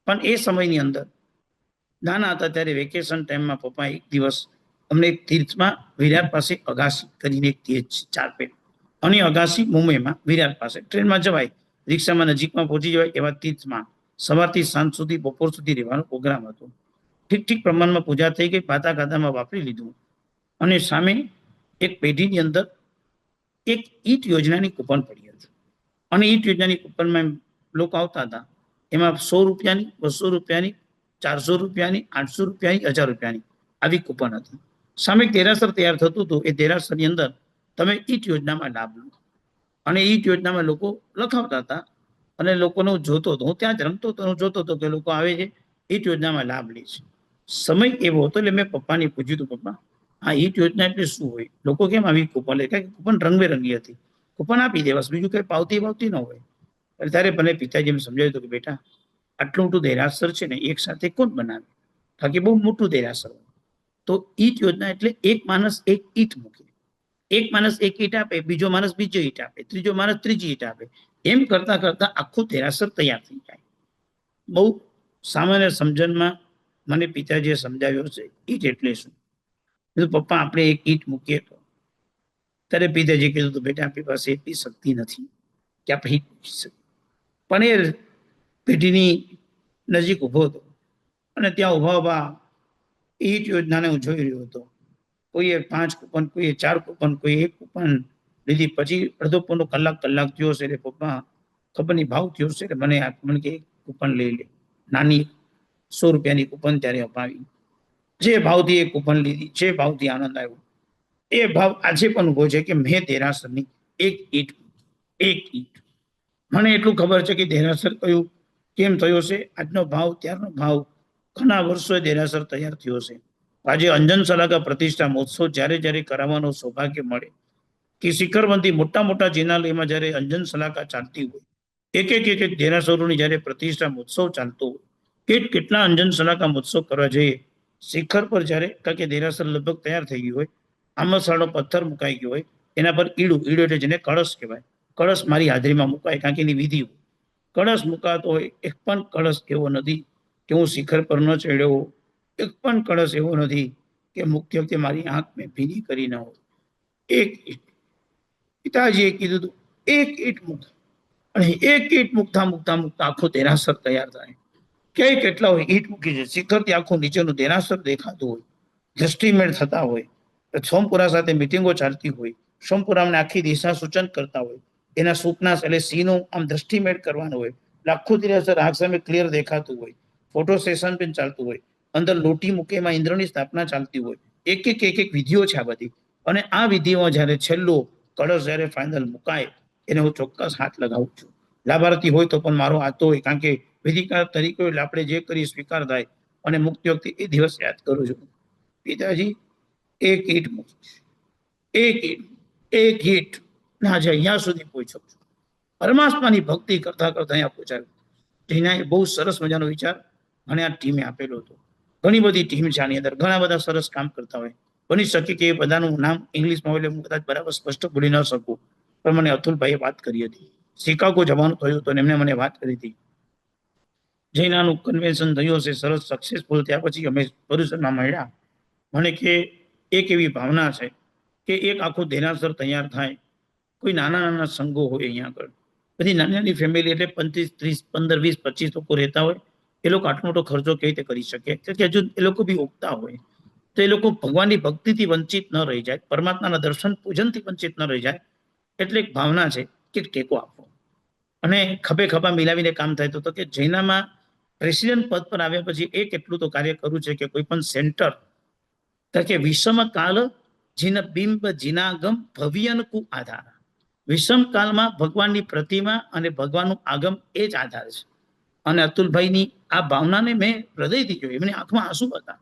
પણ એ સમયની અંદર નાના હતા ત્યારે વેકેશન ટાઈમમાં પપ્પા એક દિવસ અમને એક તીર્થમાં વિરાર પાસે અગાસી કરીને એક તીર્થ છે 4 પેટ, અને અગાસી મુંબઈમાં વિરાર પાસે ટ્રેનમાં જવાય, રિક્ષામાં નજીકમાં પહોંચી જવાય એવા તીર્થમાં સવારથી સાંજ સુધી બપોર સુધી રહેવાનો પ્રોગ્રામ હતો. ઠીક પ્રમાણમાં પૂજા થઈ ગઈ, પાતા ગાતામાં વાપરી લીધું, અને સામે એક પેઢીની અંદર એક ઈટ યોજનાની કૂપન પડી હતી. અને ઈટ યોજનાની કૂપનમાં લોકો આવતા હતા, એમાં 100 રૂપિયાની, 200 રૂપિયાની, 400 રૂપિયાની, 800 રૂપિયાની, 1000 રૂપિયાની આવી કૂપન હતી. સામે એક દેરાસર તૈયાર થતું હતું, એ દેરાસરની અંદર તમે ઈટ યોજનામાં લાભ લો. અને ઈટ યોજનામાં લોકો લખાવતા હતા, અને લોકોને હું જોતો હતો, હું ત્યાં જ રમતો હતો, હું જોતો હતો કે લોકો આવે છે ઈટ યોજનામાં લાભ લે છે. સમય એવો હતો એટલે મેં પપ્પાને પૂછ્યું હતું, પપ્પા આ ઈટ યોજના એટલે શું હોય, લોકો કેમ આવી કૂપન લે? કારણ કે કૂપન રંગબેરંગી હતી, કૂપન આપી દેવાસ, બીજું કઈ પાવતી ન હોય. ત્યારે મને પિતાજી એમ સમજાવ્યું હતું કે બેટા આટલું મોટું દેરાસર છે ને એક સાથે કોણ બનાવે, કારણ કે બહુ મોટું દેરાસર હોય. તો ઈટ યોજના એટલે એક માણસ એક ઈટ મૂકે, એક માણસ એક ઈટ આપે, બીજો માણસ બીજો ઈટ આપે, ત્રીજો માણસ ત્રીજી ઈટ આપે, એમ કરતા કરતા આખું દેરાસર તૈયાર થઈ જાય. બહુ સામાન્ય સમજણમાં મને પિતાજીએ સમજાવ્યો છે ઈટ એટલે શું. પપ્પા આપણે એક ઈટ મૂકીએ તો, ત્યારે પિતાજી કીધું તો બેટા આપણી પાસે એટલી શક્તિ નથી કે આપણે ઈટ મૂકી શકીએ. પણ એ પેઢીની નજીક ઉભો હતો, અને ત્યાં ઉભા ઈટ યોજનાને હું જોઈ રહ્યો હતો. કોઈએ 5 કૂપન, કોઈએ 4 કૂપન, કોઈ 1 કૂપન લીધી. પછી અડધો પોણો કલાક થયો છે, એટલે પપ્પા ખબર નહીં ભાવ થયો છે કે મને કે 1 કૂપન લઈ લે, નાની 100 રૂપિયાની કૂપન ત્યારે અપાવી. જે ભાવથી એ કૂપન લીધી, જે ભાવથી આનંદ આવ્યો, એ ભાવ આજે પણ ઉભો છે કે મેં દેરાસરની એક ઈટ. મને એટલું ખબર છે કે દેરાસર કયું કેમ થયો છે, આજનો ભાવ ત્યારનો ભાવ, ઘણા વર્ષોએ દેરાસર તૈયાર થયો છે. આજે અંજન સલાકા પ્રતિષ્ઠા મહોત્સવ જ્યારે જ્યારે કરાવવાનો સૌભાગ્ય મળે, કે શિખરબંધી મોટા જિનાલયમાં જ્યારે અંજન સલાકા ચાલતી હોય, એક દેરાસરોની જ્યારે પ્રતિષ્ઠા મહોત્સવ ચાલતો હોય, કેટલા અંજન સલાકા મહોત્સવ કરવા જઈએ, શિખર પર જ્યારે, કારણ કે દેરાસર લગભગ તૈયાર થઈ ગયું હોય, આમસાળો પથ્થર મુકાઈ ગયો હોય, એના પર ઈડું એટલે જેને કળશ કહેવાય, કળશ મારી હાજરીમાં મુકાય, કારણ કે એની વિધિ હોય. કળશ મુકાતો હોય, એક પણ કળશ એવો નથી કે હું શિખર પર ન ચડ્યો, એક પણ કળશ એવો નથી કે મુક્તિ વખતે મારી આંખ મેં ભીની કરી ન હોય. એક ઈટ, પિતાજીએ કીધું હતું એક ઈટ મૂક, અને એક ઈટ મૂકતા આખો દેરાસર તૈયાર થાય. કેટલા હોય ઈટ મૂકી છે, શિખરથી આખું નીચેનું દેરાસર દેખાતું હોય, દ્રષ્ટિમેળ થતા હોય, સોમપુરા સાથે મિટિંગો ચાલતી હોય, સોમપુરાને આખી દિશા સૂચન કરતા હોય, એના સૂપના એટલે સીનો આમ દ્રષ્ટિમેળ કરવાનો હોય, આખું દેરાસર આંખ સામે ક્લિયર દેખાતું હોય, ફોટો સેશન પણ ચાલતું હોય, અંદર લોટી મૂકેમાં ઇન્દ્રની સ્થાપના ચાલતી હોય, એક વિધિઓ છે આ બધી. અને આ વિધિમાં જ્યારે છેલ્લો કળશ જ્યારે ફાઇનલ મુકાય, એને હું ચોક્કસ હાથ લગાવું છું. લાભાર્થી હોય તો પણ મારો હાથ હોય, કારણ કે વિધિકાર તરીકે એટલે આપણે જે કરી સ્વીકાર થાય, અને મુક્તિ વખતે એ દિવસ યાદ કરું છું. પિતાજી એક ઈટ મૂકીશ, એક ઈટ ને આજે અહીંયા સુધી પહોંચ્યો છું. પરમાત્માની ભક્તિ કરતા કરતા અહીંયા પહોંચાડ્યો. ટીનાએ બહુ સરસ મજાનો વિચાર મને આ ટીમે આપેલો હતો. ઘણી બધી ટીમ છે આની અંદર, ઘણા બધા સરસ કામ કરતા હોય. બની શકે કે એ બધાનું નામ ઇંગ્લિશમાં હોય એટલે હું કદાચ બરાબર સ્પષ્ટ બોલી ન શકું, પણ મને અતુલભાઈએ વાત કરી હતી. શિકાગો જવાનું થયું હતું અને એમને મને વાત કરી હતી. જૈનાનું કન્વેન્શન થયું હશે સરસ સક્સેસફુલ, ત્યાં પછી અમે ભરૂચમાં મળ્યા. મને કે એક એવી ભાવના છે કે એક આખું દેરાસર તૈયાર થાય. કોઈ નાના નાના સંઘો હોય અહીંયા આગળ, બધી નાની નાની ફેમિલી, એટલે 25, 30, 15, 20, 25 લોકો રહેતા હોય. એ લોકો આટલો મોટો ખર્ચો કેવી રીતે કરી શકે? કે હજુ એ લોકો બી ઉગતા હોય તો એ લોકો ભગવાનની ભક્તિથી વંચિત ન રહી જાય, પરમાત્માના દર્શન પૂજનથી વંચિત ન રહી જાય. એટલે એક ભાવના છે કે ટેકો આપવો અને ખભે ખભા મિલાવીને કામ થાય. તો કે જૈનામાં પ્રેસિડેન્ટ પદ પર આવ્યા પછી એક એટલું તો કાર્ય કરવું છે કે કોઈ પણ સેન્ટર કે વિષમ કાલ જીન બિંબ જીનાગમ ભવ્યન કુ આધાર. વિષમ કાળમાં ભગવાનની પ્રતિમા અને ભગવાનનું આગમ એ જ આધાર છે. અને અતુલભાઈની આ ભાવનાને મેં હૃદયથી જોઈ. એમની આંખમાં આંસુ હતા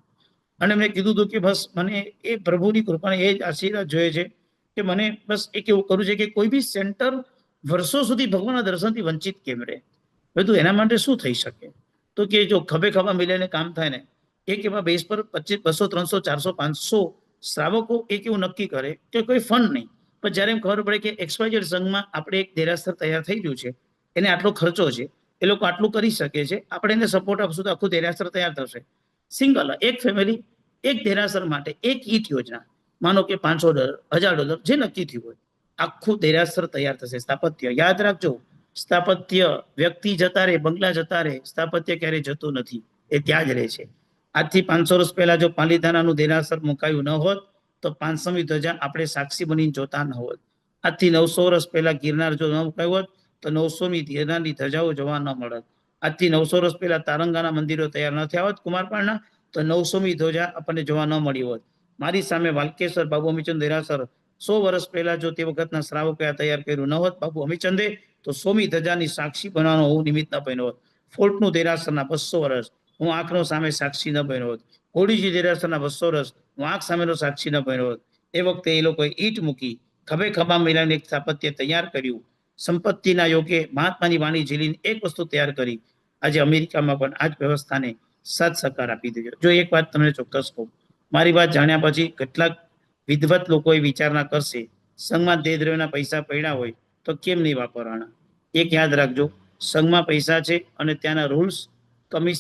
અને એમને કીધું હતું કે બસ મને એ પ્રભુની કૃપાને એ જ આશીર્વાદ જોઈએ છે કે મને બસ એક એવું કરવું છે કે કોઈ બી સેન્ટર વર્ષો સુધી ભગવાનના દર્શનથી વંચિત કેમ રહે, બધું એના માટે શું થઈ શકે? તો કે જો ખભે ખભા મિલાઈને કામ થાય ને, એક એવા બેઝ પર 25, 200, 300, 400, 500 શ્રાવકો એક એવું નક્કી કરે કે કોઈ ફંડ નહીં, પણ જ્યારે એમ ખબર પડે કે XYZ સંઘમાં આપણે એક દેરાસર તૈયાર થઈ ગયું છે, એને આટલો ખર્ચો છે, એ લોકો આટલું કરી શકે છે, આપણે એને સપોર્ટ આપશું તો આખું દેરાસર તૈયાર થશે. સિંગલ એક ફેમિલી એક દેરાસર માટે એક ઈટ યોજના, માનો કે $500, $1000 જે નક્કી થયું હોય, આખું દેરાસર તૈયાર થશે. સ્થાપત્ય યાદ રાખજો, સ્થાપત્ય વ્યક્તિ જતા રહે, બંગલા જતા રહે, સ્થાપત્ય ક્યારેય જતું નથી, એ ત્યાં જ રહે છે. આજથી 500 વર્ષ પહેલા જો પાલીતાણાનું દેરાસર મુકાયું ન હોત તો 500મી ધજા આપણે સાક્ષી બનીને જોતા ન હોત. આજથી 900 વર્ષ પહેલા ગિરનાર જો ન મુકાયું હોત તો 900મી ગિરનારની ધજાઓ જોવા ન મળત. આજથી 900 વર્ષ પહેલા તારંગાના મંદિરો તૈયાર ન થયા હોત કુમારપાળના તો 900મી ધજા આપણને જોવા ન મળી હોત. મારી સામે વાલકેશ્વર બાબુ અમીચંદ દેરાસર 100 વર્ષ પહેલા જો તે વખતના શ્રાવકોએ તૈયાર કર્યું ન હોત બાબુ અમીચંદે, તો 100મી ધજાની સાક્ષી બનવાનો હું નિમિત્ત ન બન્યો હોત. ફોર્ટનું દેરાસરના 200 વર્ષ હું આંખનો સામે સાક્ષી ન બન્યો હોત. કોડીજી દેરાસરના 200 વર્ષ હું આંખ સામેનો સાક્ષી ન બન્યો હોત. એ વખતે એ લોકોએ ઈટ મૂકી, ખભે ખભા મિલાવીને એક સ્થાપત્ય તૈયાર કર્યું. સંપત્તિના યોગે મહાત્માની વાણી ઝીલીને એક વસ્તુ તૈયાર કરી. આજે અમેરિકામાં પણ આ જ વ્યવસ્થાને સાથ સહકાર આપી દેજો. જો એક વાત તમને ચોક્કસ કહું, મારી વાત જાણ્યા પછી કેટલાક વિદવત લોકોએ વિચારણા કરશે, સંઘમાં દેહદ્રવ્યના પૈસા પડ્યા હોય તો કેમ નહીં વાપરવાના? એક યાદ રાખજો, સંઘમાં પૈસા છે અને ત્યાંના રૂલ્સ, કમિસ,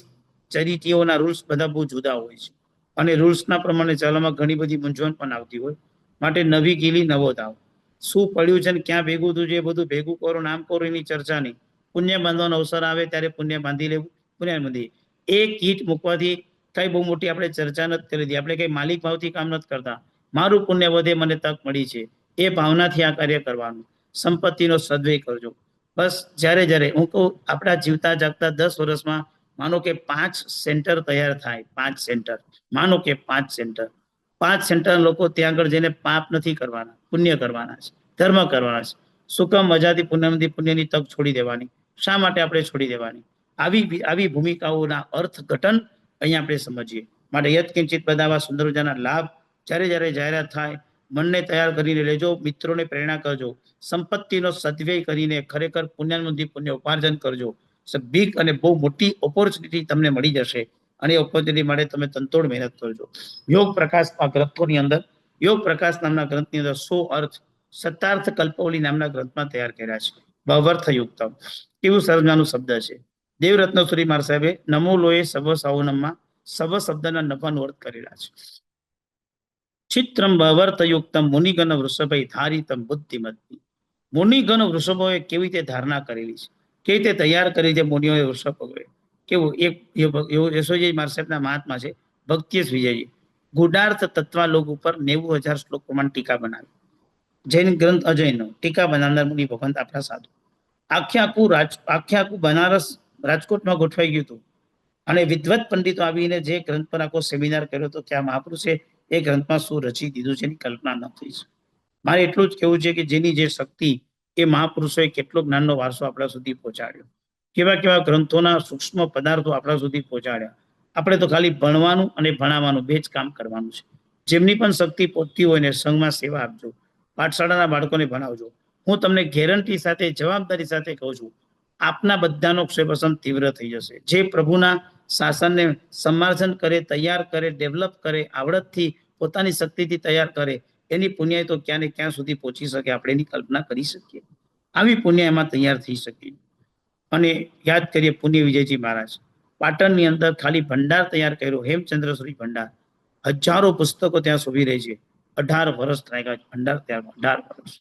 ચેરિટીઓના રૂલ્સ બધા બહુ જુદા હોય છે અને રૂલ્સના પ્રમાણે ચાલવામાં ઘણી બધી મૂંઝવણ પણ આવતી હોય. માટે નવી ગીલી નવો દાવ. શું પડ્યું છે ને ક્યાં ભેગું થયું છે એ બધું ભેગું કરો, નામ કરો, એની ચર્ચા નહીં. પુણ્ય બાંધવાનો અવસર આવે ત્યારે પુણ્ય બાંધી લેવું, પુણ્ય બાંધી. એક ઈટ મૂકવાથી કઈ બહુ મોટી આપણે ચર્ચા નથી કરી હતી. આપણે કઈ માલિક ભાવથી કામ નથી કરતા. મારું પુણ્ય વધે, મને તક મળી છે, એ ભાવનાથી આ કાર્ય કરવાનું. સંપત્તિનો સદવ્યય કરજો. બસ જ્યારે જ્યારે હું કહું, આપણા જીવતા જાગતા 10 વર્ષમાં માનો કે 5 સેન્ટર તૈયાર થાય, 5 સેન્ટર, માનો કે 5 સેન્ટર, 5 સેન્ટર લોકો ત્યાં આગળ જઈને પાપ નથી કરવાના, પુણ્ય કરવાના છે, ધર્મ કરવાના છે. સુકમ મજાથી પુણ્યથી પુણ્યની તક છોડી દેવાની. શા માટે આપણે છોડી દેવાની? આવી ભૂમિકાઓના અર્થઘટન અહીંયા આપણે સમજીએ. માટે યત્કિંચિત બધા સુંદર મજાના લાભ જ્યારે જ્યારે જાહેરાત થાય, મનને તૈયાર કરીને લેજો, મિત્રોને પ્રેરણા કરજો, સંપત્તિનો સદવ્યય કરીને ખરેખર પુણ્યાનુંથી પુણ્ય ઉપાર્જન કરજો. બિગ અને બહુ મોટી ઓપોર્ચ્યુનિટી તમને મળી જશે અને એ ઓપોર્ચ્યુનિટી માટે તમે તનતોડ મહેનત કરજો. યોગ પ્રકાશ ગ્રંથોની અંદર, યોગ પ્રકાશ નામના ગ્રંથની અંદર 100 અર્થ સતાર્થ કલ્પવલી નામના ગ્રંથમાં તૈયાર કર્યા છે. ભવર્થયુક્તમ કેવું સરસ શબ્દ છે. દેવરત્ન સુરી માર સાહેબે નમો લોએ સવ સાવનમમાં સવ શબ્દના નફાનો અર્થ કરેલા છે. ચિત્રમ ભવર્તયુક્તમ મુનિગણ વૃષભય ધારિતમ બુદ્ધિમતી. મુનિગણ વૃષભોએ કેવી રીતે ધારણા કરેલી છે, કેવી રીતે તૈયાર કરી છે મુનિઓએ વૃષભોએ. કેવું એક યશોજી માર સાહેબના મહાત્મા છે ભક્તિસ વિજયજી, ગુડાર્થ તત્વાલોક ઉપર 90,000 શ્લોક પ્રમાણ ટીકા બનાવી. જૈન ગ્રંથ અજયનો ટીકા બનાવનાર મુનિ ભગવંત આપણા સાધુ. આખે આખું બનારસ રાજકોટમાં ગોઠવાઈ ગયું હતું અને વિદ્વત પંડિતો આવીને જે ગ્રંથ પર આખો સેમિનાર કર્યો હતો કે આ મહાપુરુષે એ ગ્રંથમાં શું રચી દીધું છે એની કલ્પના ન થઈ છે. મારે એટલું જ કહેવું છે કે જેની જે શક્તિ, એ મહાપુરુષોએ કેટલો જ્ઞાનનો વારસો આપણા સુધી પહોંચાડ્યો, કેવા કેવા ગ્રંથોના સૂક્ષ્મ પદાર્થો આપણા સુધી પહોંચાડ્યા. આપણે તો ખાલી ભણવાનું અને ભણાવવાનું બે જ કામ કરવાનું છે. જેમની પણ શક્તિ પહોંચતી હોય ને સંઘમાં સેવા આપજો, પાઠશાળાના બાળકોને ભણાવજો. હું તમને ગેરંટી સાથે જવાબદારી સાથે કહું છું, આપના બધાનો ક્ષેપસમ તીવ્ર થઈ જશે. જે પ્રભુના શાસનને સમાર્જન કરે, તૈયાર કરે, ડેવલપ કરે, આવડતથી પોતાની શક્તિથી તૈયાર કરે, એની પુણ્ય તો ક્યાં ને ક્યાં સુધી પહોંચી શકે આપણે એની કલ્પના કરી શકીએ. આવી પુણ્ય એમાં તૈયાર થઈ શકે. અને યાદ કરીએ પુણ્ય વિજયજી મહારાજ પાટણની અંદર ખાલી ભંડાર તૈયાર કર્યો, હેમચંદ્રસુરી ભંડાર. હજારો પુસ્તકો ત્યાં શોભી રહી છે. 18 વર્ષ લાગ્યા ભંડાર તૈયાર, 18 વર્ષ.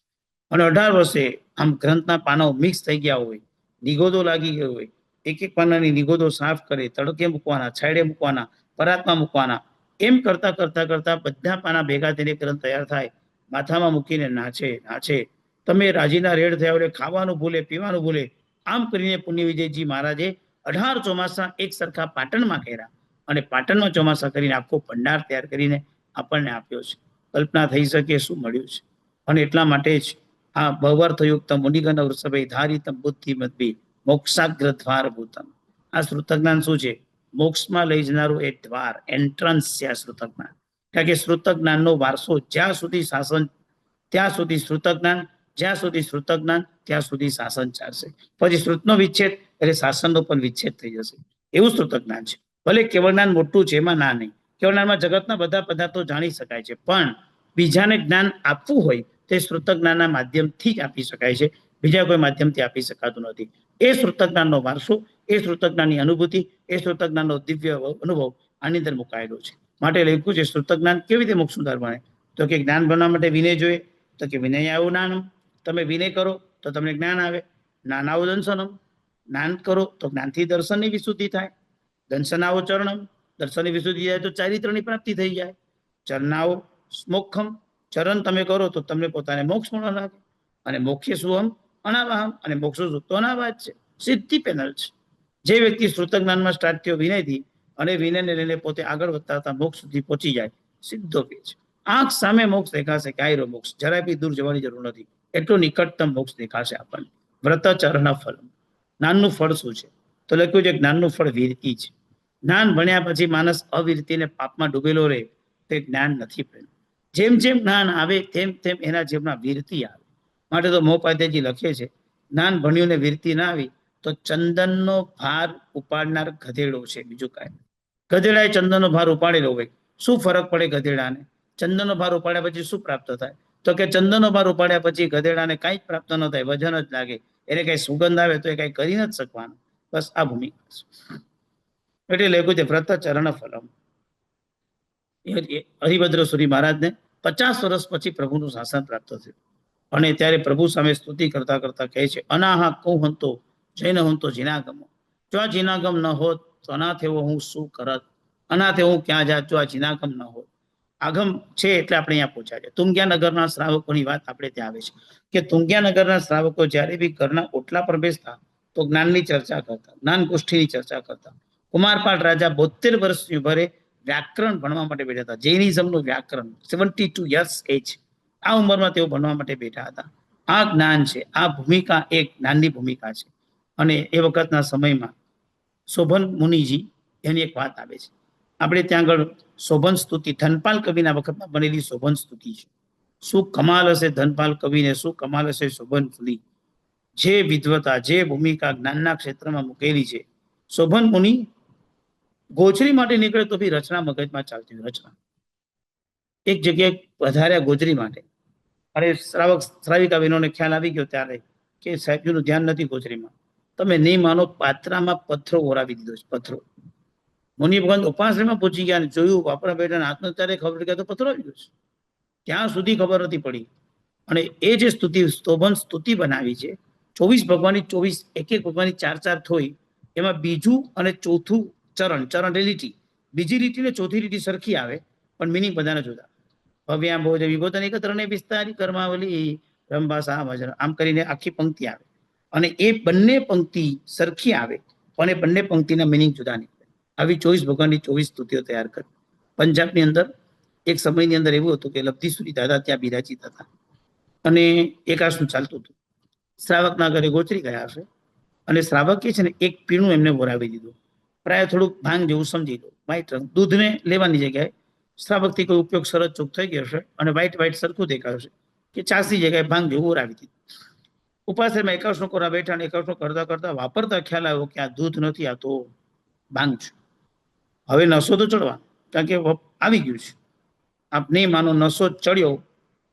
અને 18 વર્ષે આમ ગ્રંથના પાનાઓ મિક્સ થઈ ગયા હોય, નિગોદો લાગી ગયો હોય, એક એક પાનાની નિગોદો સાફ કરે, તડકે મૂકવાના, છાંયડે મૂકવાના, પરાતમાં મૂકવાના, એમ કરતા કરતા કરતા બધા પાના ભેગા થઈને ગ્રંથ તૈયાર થાય. માથામાં મૂકીને નાચે નાચે. તમે રાજીના રેડ થયા એટલે ખાવાનું ભૂલે, પીવાનું ભૂલે. આમ કરીને પુણ્ય વિજયજી મહારાજે 18 ચોમાસા એક સરખા પાટણમાં કર્યા અને પાટણમાં ચોમાસા કરીને આખો ભંડાર તૈયાર કરીને આપણને આપ્યો છે. કલ્પના થઈ શકે શું મળ્યું છે. અને એટલા માટે જ આ ભવર્થયુક્ત મુનિગણ વૃષભે ધારિતમ બુદ્ધિમદ્ભી મોક્ષાગ્ર દ્વાર ભૂતમ. આ શ્રુતજ્ઞાન શું છે? મોક્ષમાં લઈ જનારું એ દ્વાર, એન્ટ્રન્સ છે આ શ્રુતજ્ઞાન. કારણ કે શ્રુતજ્ઞાનનો વારસો જ્યાં સુધી શાસન ત્યાં સુધી શ્રુતજ્ઞાન, જ્યાં સુધી શ્રુતજ્ઞાન ત્યાં સુધી શાસન ચાલશે. પછી શ્રુતનો વિચ્છેદ એટલે શાસનનો પણ વિચ્છેદ થઈ જશે. એવું શ્રુતજ્ઞાન છે. ભલે કેવળ જ્ઞાન મોટું છે, એમાં ના નહીં. કેવળ જ્ઞાનમાં જગતના બધા પદાર્થો જાણી શકાય છે, પણ બીજાને જ્ઞાન આપવું હોય તે શ્રુતજ્ઞાનના માધ્યમથી જ આપી શકાય છે, બીજા કોઈ માધ્યમથી આપી શકાતું નથી. એ શ્રુતજ્ઞાનનો વારસો, એ શ્રુતજ્ઞાનની અનુભૂતિ, એ શ્રુતજ્ઞાનનો દિવ્ય અનુભવ આની અંદર મુકાયેલો છે. માટે લખ્યું છે શ્રુતજ્ઞાન કેવી રીતે મોક્ષનું દ્વાર બને? તો કે જ્ઞાન બનવા માટે વિનય જોઈએ. તો કે વિનય આવું જ્ઞાનમ. તમે વિનય કરો તો તમને જ્ઞાન આવે. જ્ઞાન આવું દર્શનમ. જ્ઞાન કરો તો જ્ઞાનથી દર્શનની વિશુદ્ધિ થાય. દર્શન આવો ચરણમ. દર્શનની વિશુદ્ધિ જાય તો ચારિત્રની પ્રાપ્તિ થઈ જાય. ચરણ આવો મોક્ષમ. ચરણ તમે કરો તો તમને પોતાને મોક્ષ મળવા લાગે. અને મોક્ષે શુહમ અનાવાહમ. અને મોક્ષ સુખ તો અનાવાહ છે, સિદ્ધિ પેનલ છે. જે વ્યક્તિ શ્રુતજ્ઞાનમાં સ્ટાર્ટ થયો વિનયથી અને વિનયને લઈને પોતે આગળ વધતા મોક્ષ સુધી પહોંચી જાય, સિદ્ધો કે છે. આંખ સામે મોક્ષ દેખાશે, કાયરો મોક્ષ, જરાય બી દૂર જવાની જરૂર નથી. એટલું નિકટતમ મોક્ષ દેખાશે આપણને. વ્રત ચરણ ફળ. જ્ઞાનનું ફળ શું છે? તો લખ્યું છે જ્ઞાનનું ફળ વીરતી છે. જ્ઞાન ભણ્યા પછી માણસ અવીરતીને પાપમાં ડૂબેલો રહે તે જ્ઞાન નથી પ્રેમ. જેમ જેમ જ્ઞાન આવે તેમ તેમ એના જીવનમાં વીરતી આવે. માટે તો મોપાધ્યાયજી લખે છે જ્ઞાન ભણ્યું ને વીરતી ના આવી તો ચંદનનો ભાર ઉપાડનાર ગધેડો છે, બીજું કાંઈ. ગધેડાએ ચંદનનો ભાર ઉપાડેલો હોય, શું ફરક પડે ગધેડાને? ચંદનનો ભાર ઉપાડ્યા પછી શું પ્રાપ્ત થાય? તો કે ચંદનનો ભાર ઉપાડ્યા પછી ગધેડાને કાંઈ જ પ્રાપ્ત ન થાય, વજન જ લાગે, એને કઈ સુગંધ આવે તો એ કઈ કરી નથી શકવાનું. બસ આ ભૂમિકા છે. એટલે લખ્યું છે વ્રત ચરણ ફલમ. હરિભદ્ર સુરી મહારાજને 50 વર્ષ પછી પ્રભુનું શાસન પ્રાપ્ત થયું અને ત્યારે પ્રભુ સામે સ્તુતિ કરતા કરતા કહે છે અનાહા કૌ હંતો જૈન હંતો જીનાગમો. જો આ જીનાગમ ન હોત તો અનાથ એવો હું શું કરત? અનાથ હું ક્યાં જાત જો આ જીનાગમ ન હોત? આગમ છે એટલે આપણે અહીંયા પહોંચ્યા છે. તુંગ્યા નગરના શ્રાવકોની વાત આપણે ત્યાં આવે છે કે તુંગ્યા નગરના શ્રાવકો જ્યારે બી ઘરના ઓટલા પર બેસતા તો જ્ઞાનની ચર્ચા કરતા, જ્ઞાન ગોષ્ઠીની ચર્ચા કરતા. કુમારપાળ રાજા 72 વર્ષની ઉંમરે વ્યાકરણ ભણવા માટે બેઠા હતા. જૈનિઝમનું વ્યાકરણ, 72 યર્સ એજ. આ ઉંમરમાં તેઓ ભણવા માટે બેઠા હતા. આ જ્ઞાન છે, આ ભૂમિકા એક જ્ઞાનની ભૂમિકા છે. અને એ વખતના સમયમાં શોભન મુનિજી એની એક વાત આવે છે. આપણે ત્યાં આગળ શોભન સ્તુતિ, ધનપાલ કવિના વખતમાં બનેલી શોભન સ્તુતિ છે. શું કમાલ હશે ધનપાલ કવિને, શું કમાલ હશે શોભન મુનિ. જે વિદ્વતા, જે ભૂમિકા જ્ઞાનના ક્ષેત્રમાં મૂકેલી છે. શોભન મુનિ ગોચરી માટે નીકળે તો બી રચના મગજમાં ચાલતી હોય. રચના એક જગ્યાએ વધાર્યા ગોચરી માટે. અરે શ્રાવિકા બહેનોને ખ્યાલ આવી ગયો ત્યારે કે સાહેબજીનું ધ્યાન નથી ગોચરીમાં. તમે નહીં માનો, પાત્રામાં પથ્થરો ઓરાવી દીધો છે, પથ્થરો. મુનિ ભગવાન ઉપાસનામાં પહોંચી ગયા અને જોયું આપણા બેટાના હાથનો ત્યારે ખબર પડી તો પથ્થરો આવી ગયો છે. ત્યાં સુધી ખબર નથી પડી. અને એ જે સ્તુતિ શોભન સ્તુતિ બનાવી છે, 24 ભગવાનની 24, એક એક ભગવાનની 4 થોઈ, એમાં બીજું અને ચોથું ચરણ, ચરણ એટલે લીટી, બીજી લીટી ને ચોથી લીટી સરખી આવે પણ મિનિંગ બધાને જુદા. ભવ્યા ભોજ વિભોધન એક ત્રણે વિસ્તારી કર્માવલી રંભાસા વજ્ર, આમ કરીને આખી પંક્તિ આવે અને એ બંને પંક્તિ સરખી આવે પણ એ બંને પંક્તિના મિનિંગ જુદા નીકળે. આવી 24 ભગવાનની 24 સ્તુતિઓ તૈયાર કરી. પંજાબની અંદર એક સમયની અંદર એવું હતું કે લબ્ધિસુરી દાદા ત્યાં બિરાજિત હતા અને એકાશનું ચાલતું હતું. શ્રાવકના ઘરે ગોચરી ગયા હશે અને શ્રાવકે છે ને એક પીણું એમને બોરાવી દીધું. પ્રાય થોડુંક ભાંગ જેવું સમજી લો, વ્હાઈટ રંગ. દૂધને લેવાની જગ્યાએ શ્રાવકથી કોઈ ઉપયોગ સરસ ચૂક થઈ ગયો હશે અને વ્હાઈટ સરખું દેખાયું છે કે ચાસી જગ્યાએ ભાંગ જેવું બોરાવી દીધું. ઉપાશ્રયમાં એકાંશનો કરવા બેઠા અને એકાંશનો કરતા કરતા વાપરતા ખ્યાલ આવ્યો કે આ દૂધ નથી, આ તો ભાંગ છે. હવે નશો તો ચડવા, કારણ કે આવી ગયું છે. આપને માનો નશો ચડ્યો